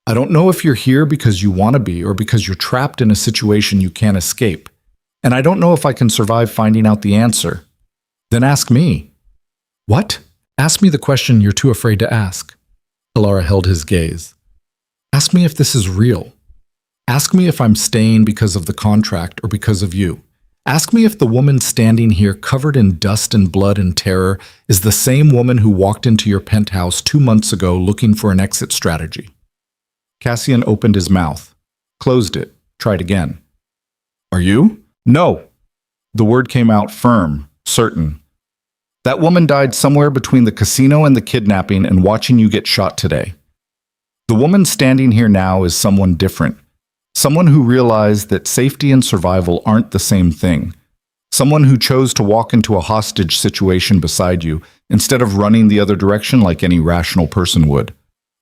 I don't know if you're here because you want to be or because you're trapped in a situation you can't escape. And I don't know if I can survive finding out the answer. Then ask me. What? Ask me the question you're too afraid to ask. Alara held his gaze. Ask me if this is real. Ask me if I'm staying because of the contract or because of you. Ask me if the woman standing here covered in dust and blood and terror is the same woman who walked into your penthouse 2 months ago looking for an exit strategy. Cassian opened his mouth, closed it, tried again. Are you? No. The word came out firm, certain. That woman died somewhere between the casino and the kidnapping and watching you get shot today. The woman standing here now is someone different. Someone who realized that safety and survival aren't the same thing. Someone who chose to walk into a hostage situation beside you instead of running the other direction like any rational person would.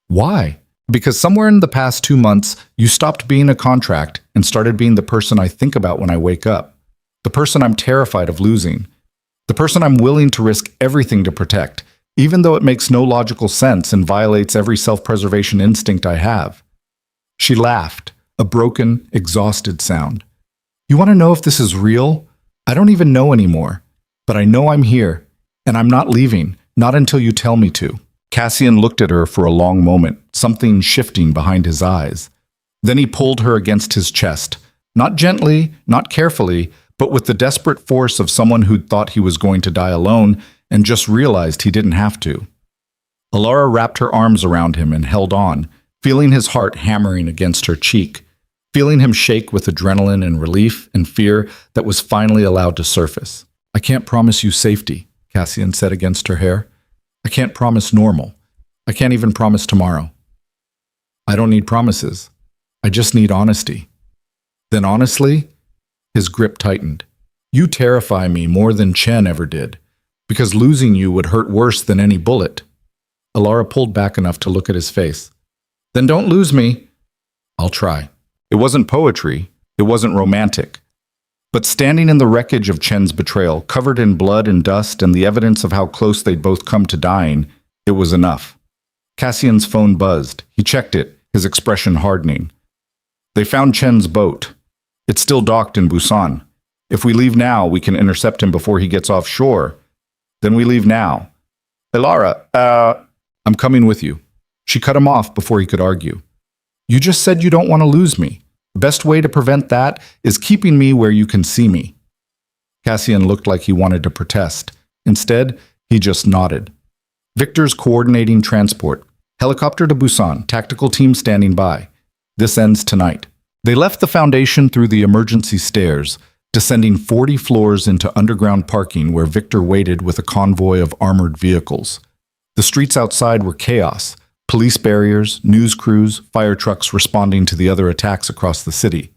Why? Because somewhere in the past 2 months, you stopped being a contract and started being the person I think about when I wake up. The person I'm terrified of losing. The person I'm willing to risk everything to protect, even though it makes no logical sense and violates every self-preservation instinct I have. She laughed. A broken, exhausted sound. You want to know if this is real? I don't even know anymore. But I know I'm here, and I'm not leaving, not until you tell me to. Cassian looked at her for a long moment, something shifting behind his eyes. Then he pulled her against his chest, not gently, not carefully, but with the desperate force of someone who'd thought he was going to die alone and just realized he didn't have to. Alara wrapped her arms around him and held on, feeling his heart hammering against her cheek. Feeling him shake with adrenaline and relief and fear that was finally allowed to surface. I can't promise you safety, Cassian said against her hair. I can't promise normal. I can't even promise tomorrow. I don't need promises. I just need honesty. Then honestly, his grip tightened. You terrify me more than Chen ever did, because losing you would hurt worse than any bullet. Alara pulled back enough to look at his face. Then don't lose me. I'll try. It wasn't poetry, it wasn't romantic. But standing in the wreckage of Chen's betrayal, covered in blood and dust and the evidence of how close they'd both come to dying, it was enough. Cassian's phone buzzed. He checked it, his expression hardening. They found Chen's boat. It's still docked in Busan. If we leave now, we can intercept him before he gets offshore. Then we leave now. Alara, I'm coming with you. She cut him off before he could argue. You just said you don't want to lose me. Best way to prevent that is keeping me where you can see me." Cassian looked like he wanted to protest. Instead, he just nodded. "Victor's coordinating transport. Helicopter to Busan, tactical team standing by. This ends tonight." They left the Foundation through the emergency stairs, descending 40 floors into underground parking where Victor waited with a convoy of armored vehicles. The streets outside were chaos. Police barriers, news crews, fire trucks responding to the other attacks across the city.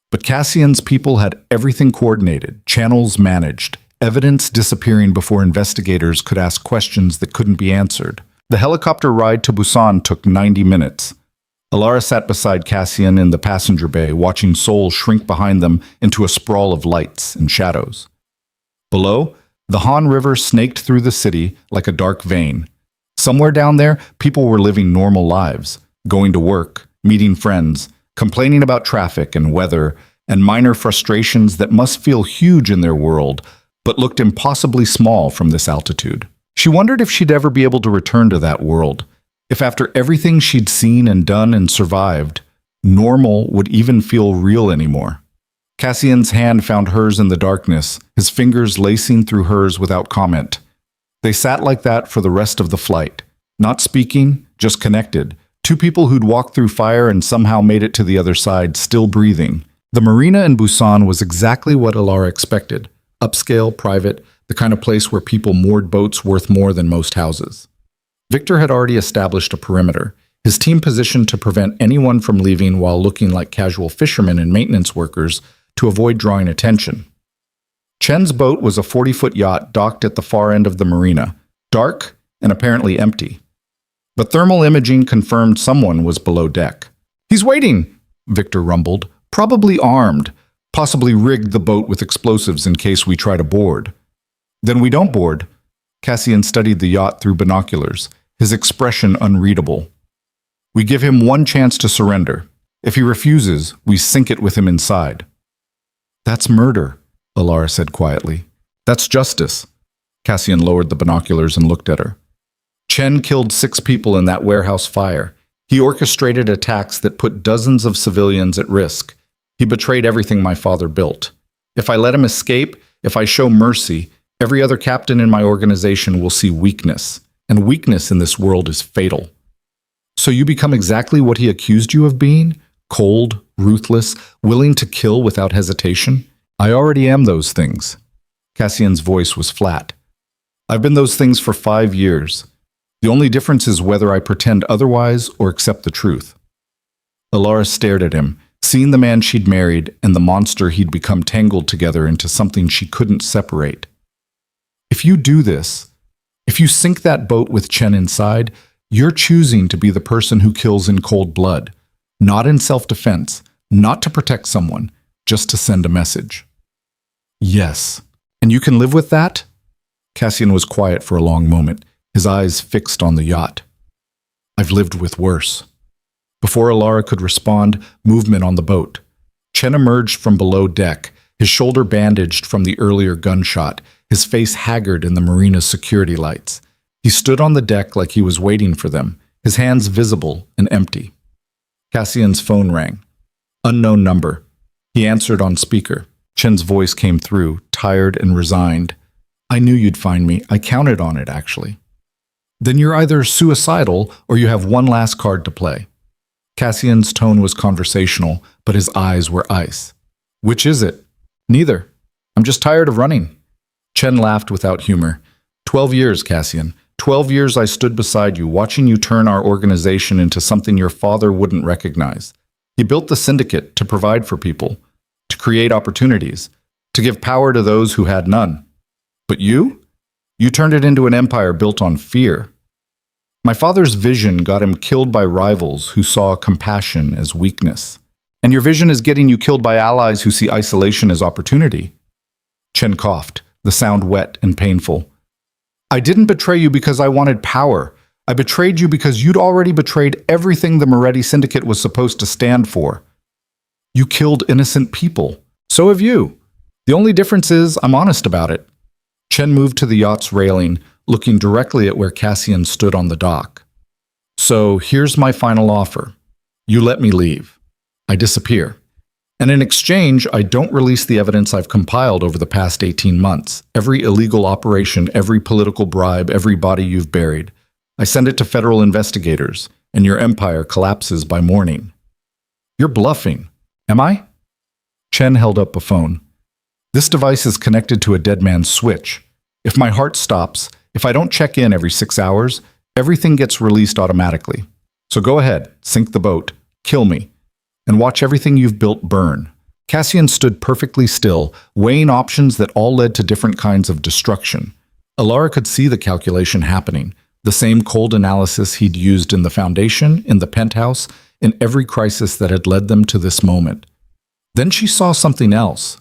But Cassian's people had everything coordinated, channels managed, evidence disappearing before investigators could ask questions that couldn't be answered. The helicopter ride to Busan took 90 minutes. Alara sat beside Cassian in the passenger bay, watching Seoul shrink behind them into a sprawl of lights and shadows. Below, the Han River snaked through the city like a dark vein. Somewhere down there, people were living normal lives, going to work, meeting friends, complaining about traffic and weather, and minor frustrations that must feel huge in their world, but looked impossibly small from this altitude. She wondered if she'd ever be able to return to that world, if after everything she'd seen and done and survived, normal would even feel real anymore. Cassian's hand found hers in the darkness, his fingers lacing through hers without comment. They sat like that for the rest of the flight, not speaking, just connected. Two people who'd walked through fire and somehow made it to the other side, still breathing. The marina in Busan was exactly what Alara expected. Upscale, private, the kind of place where people moored boats worth more than most houses. Victor had already established a perimeter, his team positioned to prevent anyone from leaving while looking like casual fishermen and maintenance workers to avoid drawing attention. Chen's boat was a 40-foot yacht docked at the far end of the marina, dark and apparently empty. But thermal imaging confirmed someone was below deck. "He's waiting," Victor rumbled, "probably armed, possibly rigged the boat with explosives in case we try to board." "Then we don't board." Cassian studied the yacht through binoculars, his expression unreadable. "We give him one chance to surrender. If he refuses, we sink it with him inside." "That's murder," Alara said quietly. "That's justice." Cassian lowered the binoculars and looked at her. "Chen killed 6 people in that warehouse fire. He orchestrated attacks that put dozens of civilians at risk. He betrayed everything my father built. If I let him escape, if I show mercy, every other captain in my organization will see weakness. And weakness in this world is fatal." "So you become exactly what he accused you of being? Cold, ruthless, willing to kill without hesitation?" "I already am those things." Cassian's voice was flat. "I've been those things for 5 years. The only difference is whether I pretend otherwise or accept the truth." Alara stared at him, seeing the man she'd married and the monster he'd become tangled together into something she couldn't separate. "If you do this, if you sink that boat with Chen inside, you're choosing to be the person who kills in cold blood, not in self-defense, not to protect someone, just to send a message." "Yes. And you can live with that?" Cassian was quiet for a long moment, his eyes fixed on the yacht. "I've lived with worse." Before Alara could respond, movement on the boat. Chen emerged from below deck, his shoulder bandaged from the earlier gunshot, his face haggard in the marina's security lights. He stood on the deck like he was waiting for them, his hands visible and empty. Cassian's phone rang. Unknown number. He answered on speaker. Chen's voice came through, tired and resigned. "I knew you'd find me. I counted on it, actually." "Then you're either suicidal or you have one last card to play." Cassian's tone was conversational, but his eyes were ice. "Which is it?" "Neither. I'm just tired of running." Chen laughed without humor. 12 years, Cassian. 12 years I stood beside you, watching you turn our organization into something your father wouldn't recognize. He built the syndicate to provide for people, to create opportunities, to give power to those who had none. But you? You turned it into an empire built on fear. My father's vision got him killed by rivals who saw compassion as weakness. And your vision is getting you killed by allies who see isolation as opportunity. Chen coughed, the sound wet and painful. "I didn't betray you because I wanted power. I betrayed you because you'd already betrayed everything the Moretti Syndicate was supposed to stand for. You killed innocent people. So have you. The only difference is I'm honest about it." Chen moved to the yacht's railing, looking directly at where Cassian stood on the dock. "So here's my final offer. You let me leave. I disappear. And in exchange, I don't release the evidence I've compiled over the past 18 months. Every illegal operation, every political bribe, every body you've buried. I send it to federal investigators, and your empire collapses by morning. You're bluffing. Am I? Chen held up a phone. This device is connected to a dead man's switch. If my heart stops, if I don't check in every 6 hours, everything gets released automatically. So go ahead, sink the boat, kill me, and watch everything you've built burn. Cassian stood perfectly still, weighing options that all led to different kinds of destruction. Alara could see the calculation happening, the same cold analysis he'd used in the Foundation, in the penthouse, in every crisis that had led them to this moment. Then she saw something else.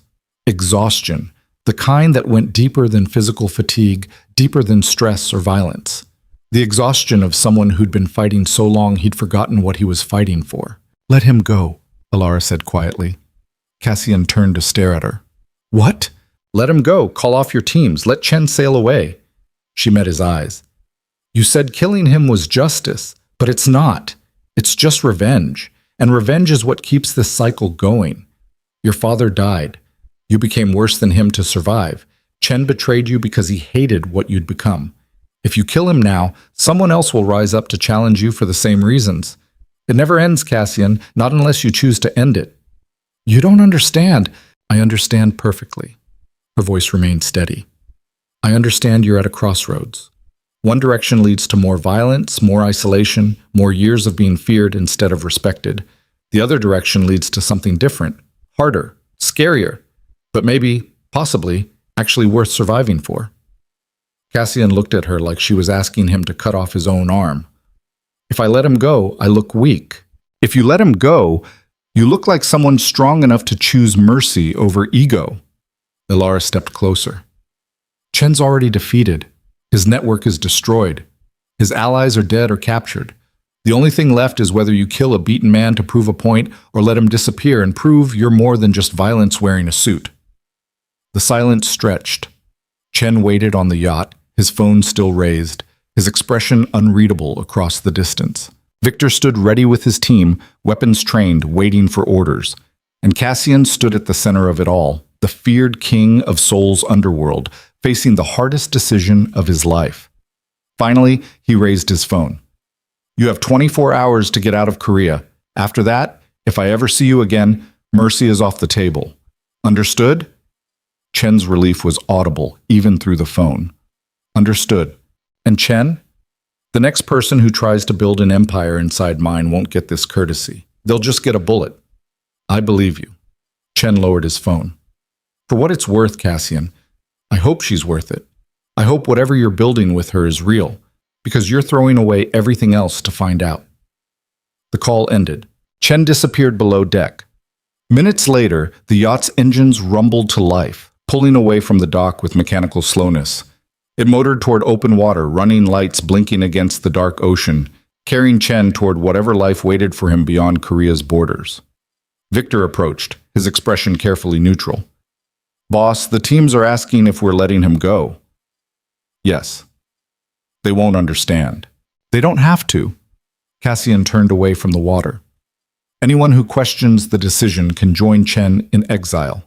Exhaustion, the kind that went deeper than physical fatigue, deeper than stress or violence. The exhaustion of someone who'd been fighting so long he'd forgotten what he was fighting for. Let him go, Alara said quietly. Cassian turned to stare at her. What? Let him go. Call off your teams. Let Chen sail away. She met his eyes. You said killing him was justice, but it's not. It's just revenge. And revenge is what keeps this cycle going. Your father died. You became worse than him to survive. Chen betrayed you because he hated what you'd become. If you kill him now, someone else will rise up to challenge you for the same reasons. It never ends, Cassian, not unless you choose to end it. You don't understand. I understand perfectly. Her voice remained steady. I understand you're at a crossroads. One direction leads to more violence, more isolation, more years of being feared instead of respected. The other direction leads to something different, harder, scarier, but maybe, possibly, actually worth surviving for. Cassian looked at her like she was asking him to cut off his own arm. If I let him go, I look weak. If you let him go, you look like someone strong enough to choose mercy over ego. Alara stepped closer. Chen's already defeated. His network is destroyed. His allies are dead or captured. The only thing left is whether you kill a beaten man to prove a point or let him disappear and prove you're more than just violence wearing a suit. The silence stretched. Chen waited on the yacht, his phone still raised, his expression unreadable across the distance. Victor stood ready with his team, weapons trained, waiting for orders. And Cassian stood at the center of it all, the feared king of Seoul's underworld, facing the hardest decision of his life. Finally, he raised his phone. You have 24 hours to get out of Korea. After that, if I ever see you again, mercy is off the table. Understood? Chen's relief was audible, even through the phone. Understood. And Chen? The next person who tries to build an empire inside mine won't get this courtesy. They'll just get a bullet. I believe you. Chen lowered his phone. For what it's worth, Cassian, I hope she's worth it. I hope whatever you're building with her is real, because you're throwing away everything else to find out. The call ended. Chen disappeared below deck. Minutes later, the yacht's engines rumbled to life, pulling away from the dock with mechanical slowness. It motored toward open water, running lights blinking against the dark ocean, carrying Chen toward whatever life waited for him beyond Korea's borders. Victor approached, his expression carefully neutral. Boss, the teams are asking if we're letting him go. Yes. They won't understand. They don't have to. Cassian turned away from the water. Anyone who questions the decision can join Chen in exile.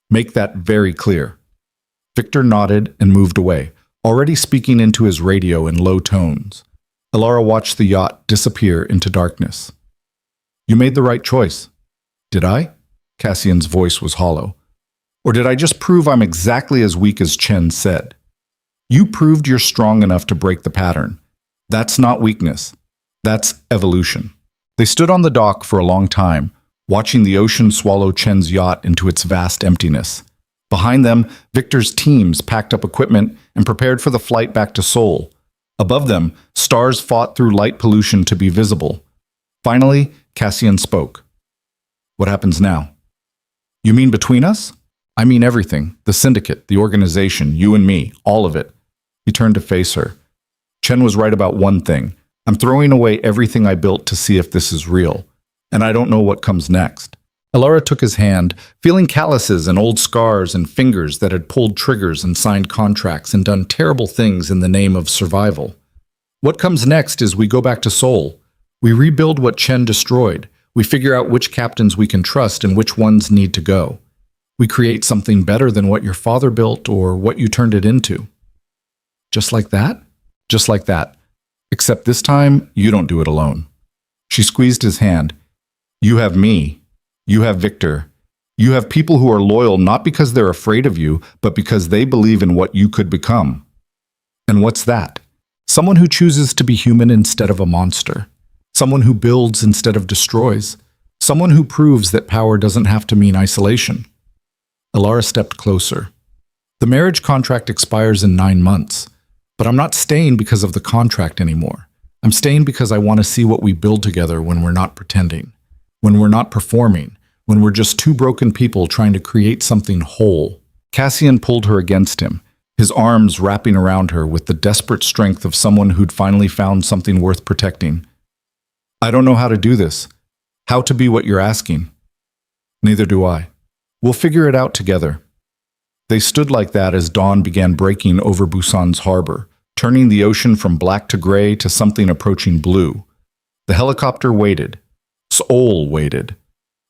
Make that very clear. Victor nodded and moved away, already speaking into his radio in low tones. Alara watched the yacht disappear into darkness. You made the right choice. Did I? Cassian's voice was hollow. Or did I just prove I'm exactly as weak as Chen said? You proved you're strong enough to break the pattern. That's not weakness. That's evolution. They stood on the dock for a long time, watching the ocean swallow Chen's yacht into its vast emptiness. Behind them, Victor's teams packed up equipment and prepared for the flight back to Seoul. Above them, stars fought through light pollution to be visible. Finally, Cassian spoke. What happens now? You mean between us? I mean everything. The syndicate, the organization, you and me, all of it. He turned to face her. Chen was right about one thing. I'm throwing away everything I built to see if this is real. And I don't know what comes next. Alara took his hand, feeling calluses and old scars and fingers that had pulled triggers and signed contracts and done terrible things in the name of survival. What comes next is we go back to Seoul. We rebuild what Chen destroyed. We figure out which captains we can trust and which ones need to go. We create something better than what your father built or what you turned it into. Just like that? Just like that. Except this time, you don't do it alone. She squeezed his hand. You have me. You have Victor. You have people who are loyal not because they're afraid of you, but because they believe in what you could become. And what's that? Someone who chooses to be human instead of a monster. Someone who builds instead of destroys. Someone who proves that power doesn't have to mean isolation. Alara stepped closer. The marriage contract expires in 9 months, but I'm not staying because of the contract anymore. I'm staying because I want to see what we build together when we're not pretending, when we're not performing, when we're just two broken people trying to create something whole. Cassian pulled her against him, his arms wrapping around her with the desperate strength of someone who'd finally found something worth protecting. I don't know how to do this, how to be what you're asking. Neither do I. We'll figure it out together. They stood like that as dawn began breaking over Busan's harbor, turning the ocean from black to gray to something approaching blue. The helicopter waited. Seoul waited.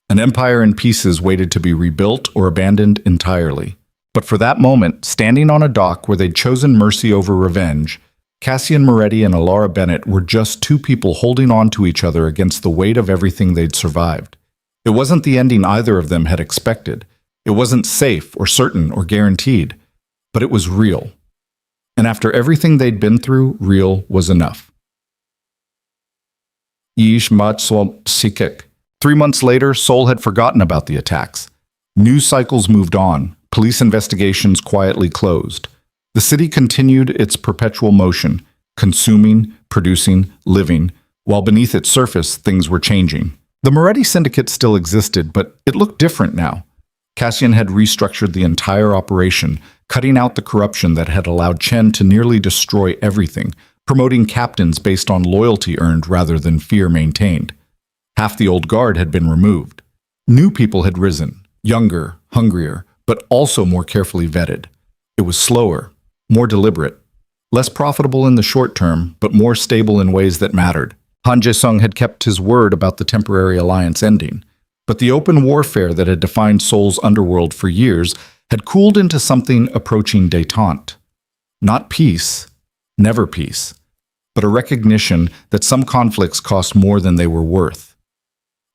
An empire in pieces waited to be rebuilt or abandoned entirely. But for that moment, standing on a dock where they'd chosen mercy over revenge, Cassian Moretti and Alara Bennett were just two people holding on to each other against the weight of everything they'd survived. It wasn't the ending either of them had expected. It wasn't safe or certain or guaranteed, but it was real. And after everything they'd been through, real was enough. 3 months later, Seoul had forgotten about the attacks. News cycles moved on. Police investigations quietly closed. The city continued its perpetual motion, consuming, producing, living, while beneath its surface, things were changing. The Moretti Syndicate still existed, but it looked different now. Cassian had restructured the entire operation, cutting out the corruption that had allowed Chen to nearly destroy everything, promoting captains based on loyalty earned rather than fear maintained. Half the old guard had been removed. New people had risen, younger, hungrier, but also more carefully vetted. It was slower, more deliberate, less profitable in the short term, but more stable in ways that mattered. Han Jae-sung had kept his word about the temporary alliance ending, but the open warfare that had defined Seoul's underworld for years had cooled into something approaching détente. Not peace, never peace, but a recognition that some conflicts cost more than they were worth.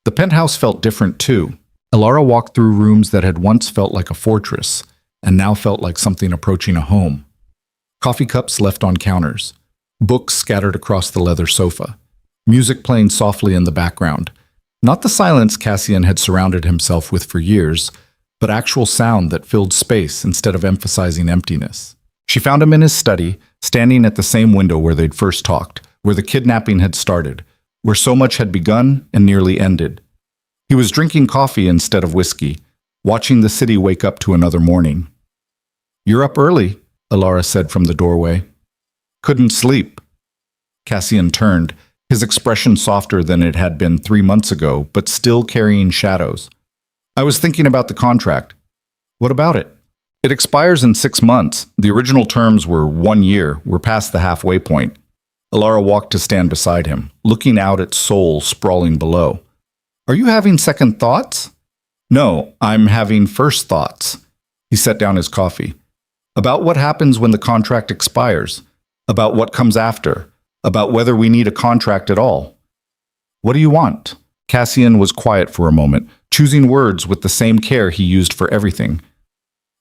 The penthouse felt different too. Alara walked through rooms that had once felt like a fortress, and now felt like something approaching a home. Coffee cups left on counters, books scattered across the leather sofa, music playing softly in the background. Not the silence Cassian had surrounded himself with for years, but actual sound that filled space instead of emphasizing emptiness. She found him in his study, standing at the same window where they'd first talked, where the kidnapping had started, where so much had begun and nearly ended. He was drinking coffee instead of whiskey, watching the city wake up to another morning. "You're up early," Alara said from the doorway. "Couldn't sleep." Cassian turned, his expression softer than it had been 3 months ago, but still carrying shadows. "I was thinking about the contract." "What about it?" "It expires in 6 months. The original terms were 1 year. We're past the halfway point." Alara walked to stand beside him, looking out at Seoul sprawling below. "Are you having second thoughts?" "No, I'm having first thoughts." He set down his coffee. "About what happens when the contract expires. About what comes after. About whether we need a contract at all." "What do you want?" Cassian was quiet for a moment, choosing words with the same care he used for everything.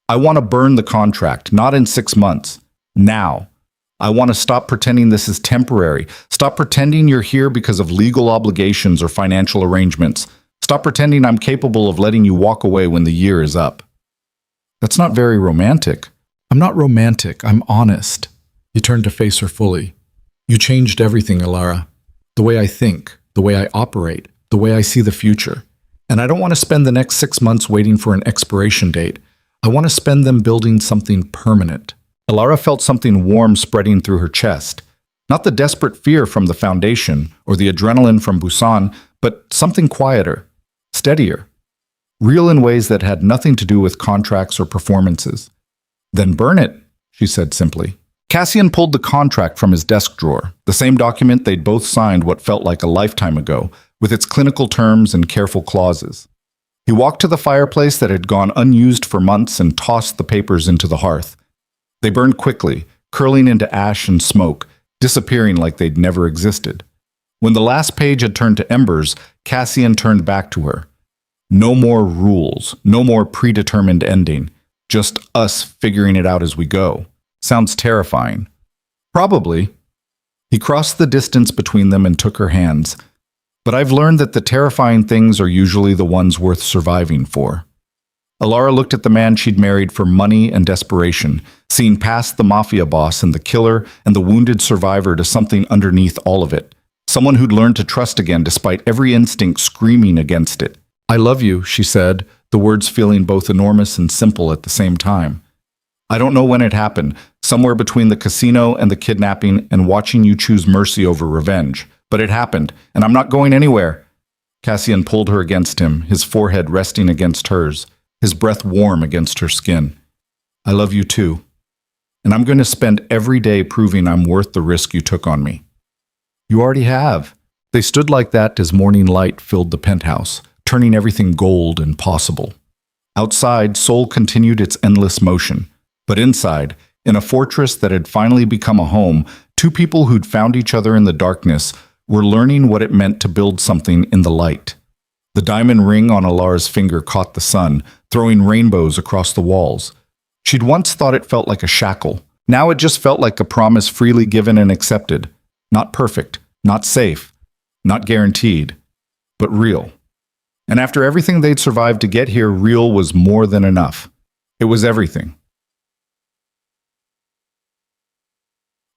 "I want to burn the contract, not in 6 months. Now. I want to stop pretending this is temporary. Stop pretending you're here because of legal obligations or financial arrangements. Stop pretending I'm capable of letting you walk away when the year is up." "That's not very romantic." "I'm not romantic, I'm honest." He turned to face her fully. "You changed everything, Alara. The way I think, the way I operate, the way I see the future. And I don't want to spend the next 6 months waiting for an expiration date. I want to spend them building something permanent." Alara felt something warm spreading through her chest. Not the desperate fear from the foundation or the adrenaline from Busan, but something quieter, steadier, real in ways that had nothing to do with contracts or performances. "Then burn it," she said simply. Cassian pulled the contract from his desk drawer, the same document they'd both signed what felt like a lifetime ago, with its clinical terms and careful clauses. He walked to the fireplace that had gone unused for months and tossed the papers into the hearth. They burned quickly, curling into ash and smoke, disappearing like they'd never existed. When the last page had turned to embers, Cassian turned back to her. No more rules, no more predetermined ending, just us figuring it out as we go. Sounds terrifying. Probably. He crossed the distance between them and took her hands. But I've learned that the terrifying things are usually the ones worth surviving for. Alara looked at the man she'd married for money and desperation, seeing past the Mafia Boss and the killer and the wounded survivor to something underneath all of it. Someone who'd learned to trust again despite every instinct screaming against it. "I love you," she said, the words feeling both enormous and simple at the same time. "I don't know when it happened, somewhere between the casino and the kidnapping and watching you choose mercy over revenge. But it happened, and I'm not going anywhere." Cassian pulled her against him, his forehead resting against hers, his breath warm against her skin. "I love you too. And I'm going to spend every day proving I'm worth the risk you took on me." "You already have." They stood like that as morning light filled the penthouse, turning everything gold and possible. Outside, Seoul continued its endless motion. But inside, in a fortress that had finally become a home, two people who'd found each other in the darkness were learning what it meant to build something in the light. The diamond ring on Alara's finger caught the sun, throwing rainbows across the walls. She'd once thought it felt like a shackle. Now it just felt like a promise freely given and accepted. Not perfect, not safe, not guaranteed, but real. And after everything they'd survived to get here, real was more than enough. It was everything.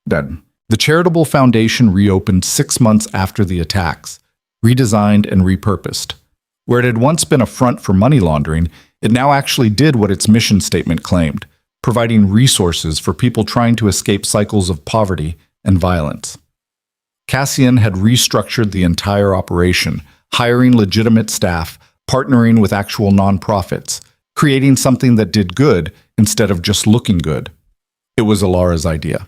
Done. The charitable foundation reopened 6 months after the attacks, redesigned and repurposed. Where it had once been a front for money laundering, it now actually did what its mission statement claimed, providing resources for people trying to escape cycles of poverty and violence. Cassian had restructured the entire operation, hiring legitimate staff, partnering with actual nonprofits, creating something that did good instead of just looking good. It was Alara's idea.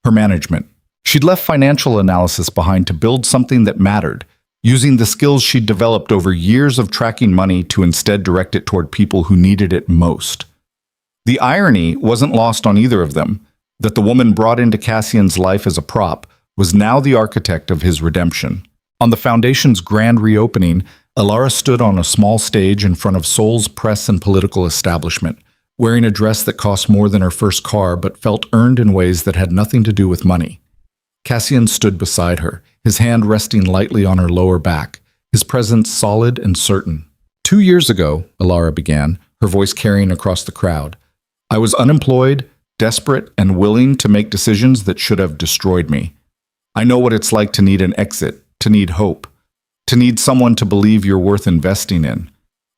Her management. She'd left financial analysis behind to build something that mattered, using the skills she'd developed over years of tracking money to instead direct it toward people who needed it most. The irony wasn't lost on either of them, that the woman brought into Cassian's life as a prop was now the architect of his redemption. On the foundation's grand reopening, Alara stood on a small stage in front of Seoul's press and political establishment, wearing a dress that cost more than her first car but felt earned in ways that had nothing to do with money. Cassian stood beside her, his hand resting lightly on her lower back, his presence solid and certain. 2 years ago, Alara began, her voice carrying across the crowd, I was unemployed, desperate, and willing to make decisions that should have destroyed me. I know what it's like to need an exit, to need hope, to need someone to believe you're worth investing in.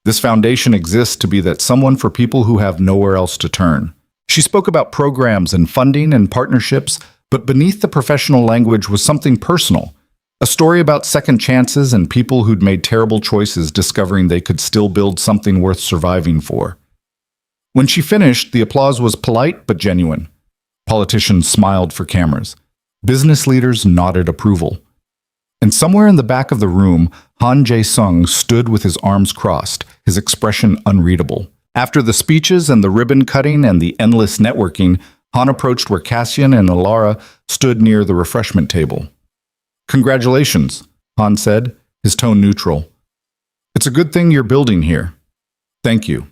This foundation exists to be that someone for people who have nowhere else to turn. She spoke about programs and funding and partnerships, but beneath the professional language was something personal, a story about second chances and people who'd made terrible choices discovering they could still build something worth surviving for. When she finished, the applause was polite but genuine. Politicians smiled for cameras. Business leaders nodded approval. And somewhere in the back of the room, Han Jae-sung stood with his arms crossed, his expression unreadable. After the speeches and the ribbon cutting and the endless networking, Han approached where Cassian and Alara stood near the refreshment table. Congratulations, Han said, his tone neutral. It's a good thing you're building here. Thank you.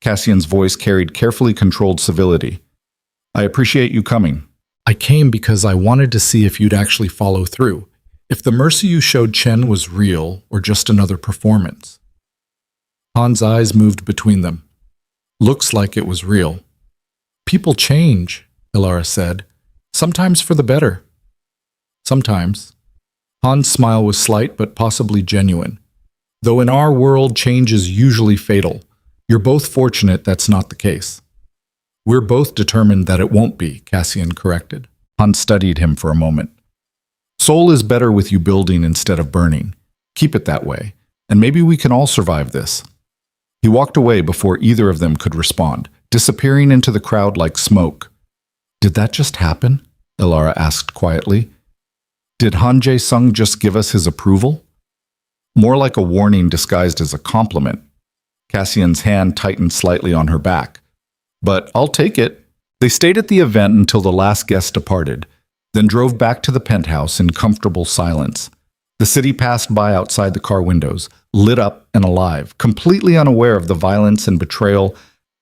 Cassian's voice carried carefully controlled civility. I appreciate you coming. I came because I wanted to see if you'd actually follow through. If the mercy you showed Chen was real or just another performance. Han's eyes moved between them. Looks like it was real. People change, Alara said. Sometimes for the better. Sometimes. Han's smile was slight but possibly genuine. Though in our world change is usually fatal, you're both fortunate that's not the case. We're both determined that it won't be, Cassian corrected. Han studied him for a moment. Seoul is better with you building instead of burning. Keep it that way, and maybe we can all survive this. He walked away before either of them could respond, disappearing into the crowd like smoke. Did that just happen? Alara asked quietly. Did Han Jae-sung just give us his approval? more like a warning disguised as a compliment. Cassian's hand tightened slightly on her back. But I'll take it. They stayed at the event until the last guest departed, then drove back to the penthouse in comfortable silence. The city passed by outside the car windows, lit up and alive, completely unaware of the violence and betrayal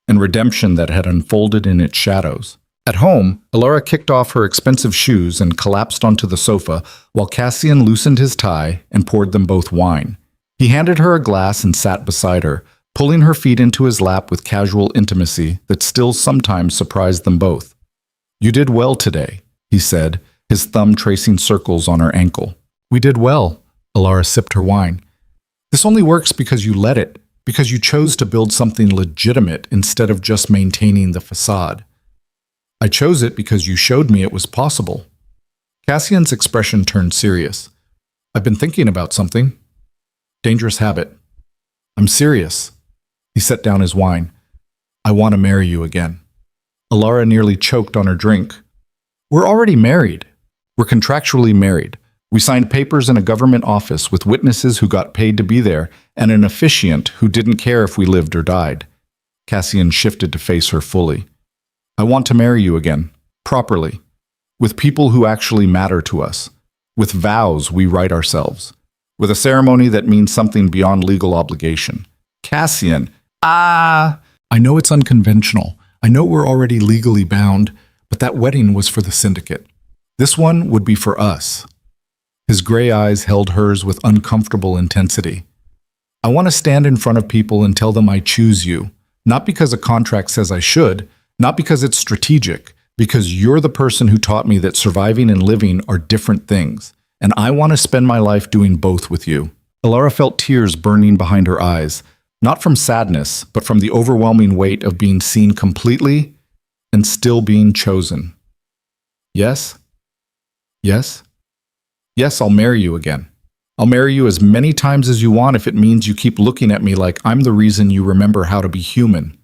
and redemption that had unfolded in its shadows. At home, Alara kicked off her expensive shoes and collapsed onto the sofa while Cassian loosened his tie and poured them both wine. He handed her a glass and sat beside her, pulling her feet into his lap with casual intimacy that still sometimes surprised them both. "You did well today," he said, his thumb tracing circles on her ankle. "We did well," Alara sipped her wine. "This only works because you let it, because you chose to build something legitimate instead of just maintaining the facade." "I chose it because you showed me it was possible." Cassian's expression turned serious. "I've been thinking about something. Dangerous habit." "I'm serious." He set down his wine. "I want to marry you again." Alara nearly choked on her drink. "We're already married. We're contractually married. We signed papers in a government office with witnesses who got paid to be there and an officiant who didn't care if we lived or died." Cassian shifted to face her fully. "I want to marry you again, properly, with people who actually matter to us, with vows we write ourselves, with a ceremony that means something beyond legal obligation." "Cassian, I know it's unconventional. I know we're already legally bound, but that wedding was for the syndicate. This one would be for us." His gray eyes held hers with uncomfortable intensity. "I want to stand in front of people and tell them I choose you, not because a contract says I should, not because it's strategic, because you're the person who taught me that surviving and living are different things, and I want to spend my life doing both with you." Alara felt tears burning behind her eyes, not from sadness, but from the overwhelming weight of being seen completely and still being chosen. "Yes? Yes? Yes, I'll marry you again. I'll marry you as many times as you want if it means you keep looking at me like I'm the reason you remember how to be human."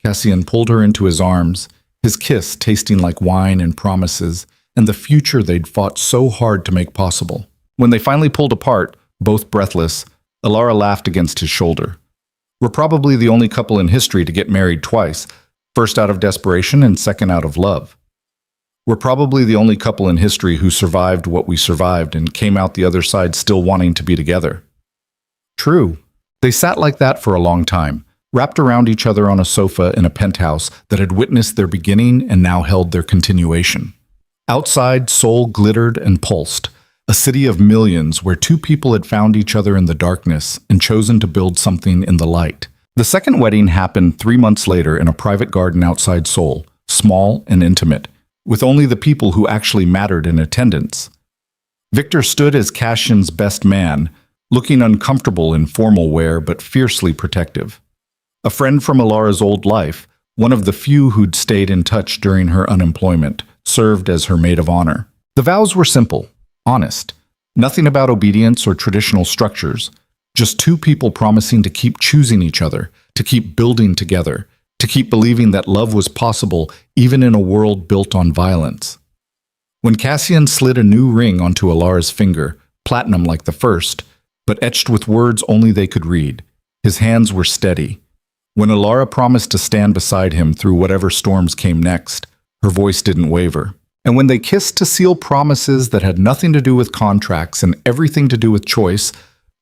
Cassian pulled her into his arms, his kiss tasting like wine and promises, and the future they'd fought so hard to make possible. When they finally pulled apart, both breathless, Alara laughed against his shoulder. "We're probably the only couple in history to get married twice, first out of desperation and second out of love. We're probably the only couple in history who survived what we survived and came out the other side still wanting to be together." True. They sat like that for a long time, wrapped around each other on a sofa in a penthouse that had witnessed their beginning and now held their continuation. Outside, Seoul glittered and pulsed, a city of millions where two people had found each other in the darkness and chosen to build something in the light. The second wedding happened 3 months later in a private garden outside Seoul, small and intimate, with only the people who actually mattered in attendance. Victor stood as Cassian's best man, looking uncomfortable in formal wear but fiercely protective. A friend from Alara's old life, one of the few who'd stayed in touch during her unemployment, served as her maid of honor. The vows were simple, honest, nothing about obedience or traditional structures, just two people promising to keep choosing each other, to keep building together, to keep believing that love was possible even in a world built on violence. When Cassian slid a new ring onto Alara's finger, platinum like the first, but etched with words only they could read, his hands were steady. When Alara promised to stand beside him through whatever storms came next, her voice didn't waver. And when they kissed to seal promises that had nothing to do with contracts and everything to do with choice,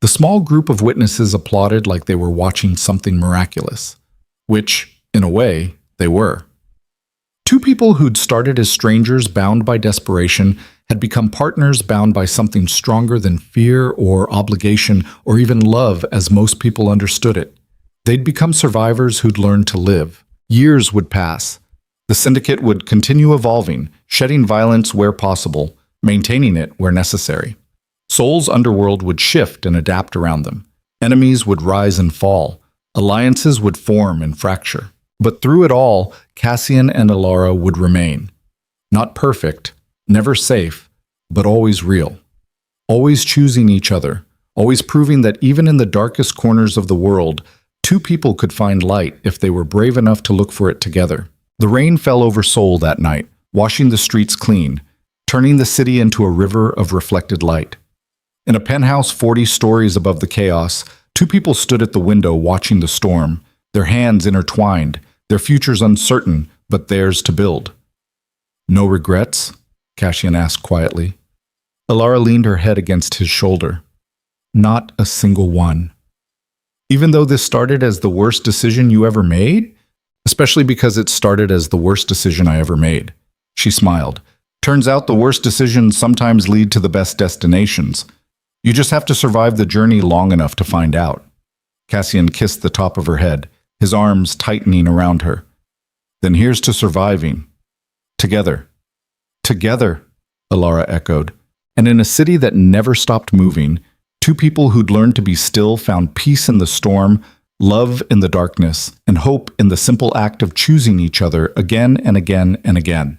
the small group of witnesses applauded like they were watching something miraculous, which, in a way, they were. Two people who'd started as strangers bound by desperation had become partners bound by something stronger than fear or obligation or even love as most people understood it. They'd become survivors who'd learned to live. Years would pass. The syndicate would continue evolving, shedding violence where possible, maintaining it where necessary. Seoul's underworld would shift and adapt around them. Enemies would rise and fall. Alliances would form and fracture. But through it all, Cassian and Alara would remain. Not perfect, never safe, but always real. Always choosing each other, always proving that even in the darkest corners of the world, two people could find light if they were brave enough to look for it together. The rain fell over Seoul that night, washing the streets clean, turning the city into a river of reflected light. In a penthouse 40 stories above the chaos, two people stood at the window watching the storm, their hands intertwined, their futures uncertain, but theirs to build. No regrets? Cassian asked quietly. Alara leaned her head against his shoulder. Not a single one. Even though this started as the worst decision you ever made? Especially because it started as the worst decision I ever made. She smiled. Turns out the worst decisions sometimes lead to the best destinations. You just have to survive the journey long enough to find out. Cassian kissed the top of her head, his arms tightening around her. Then here's to surviving. Together. Together, Alara echoed. And in a city that never stopped moving, two people who'd learned to be still found peace in the storm, love in the darkness, and hope in the simple act of choosing each other again and again and again.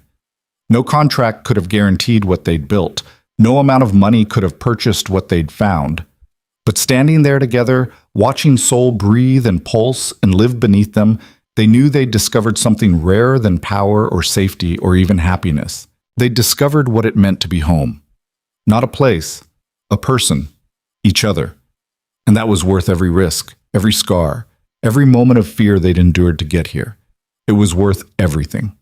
No contract could have guaranteed what they'd built. No amount of money could have purchased what they'd found. But standing there together, watching Seoul breathe and pulse and live beneath them, they knew they'd discovered something rarer than power or safety or even happiness. They'd discovered what it meant to be home. Not a place, a person, each other. And that was worth every risk, every scar, every moment of fear they'd endured to get here. It was worth everything.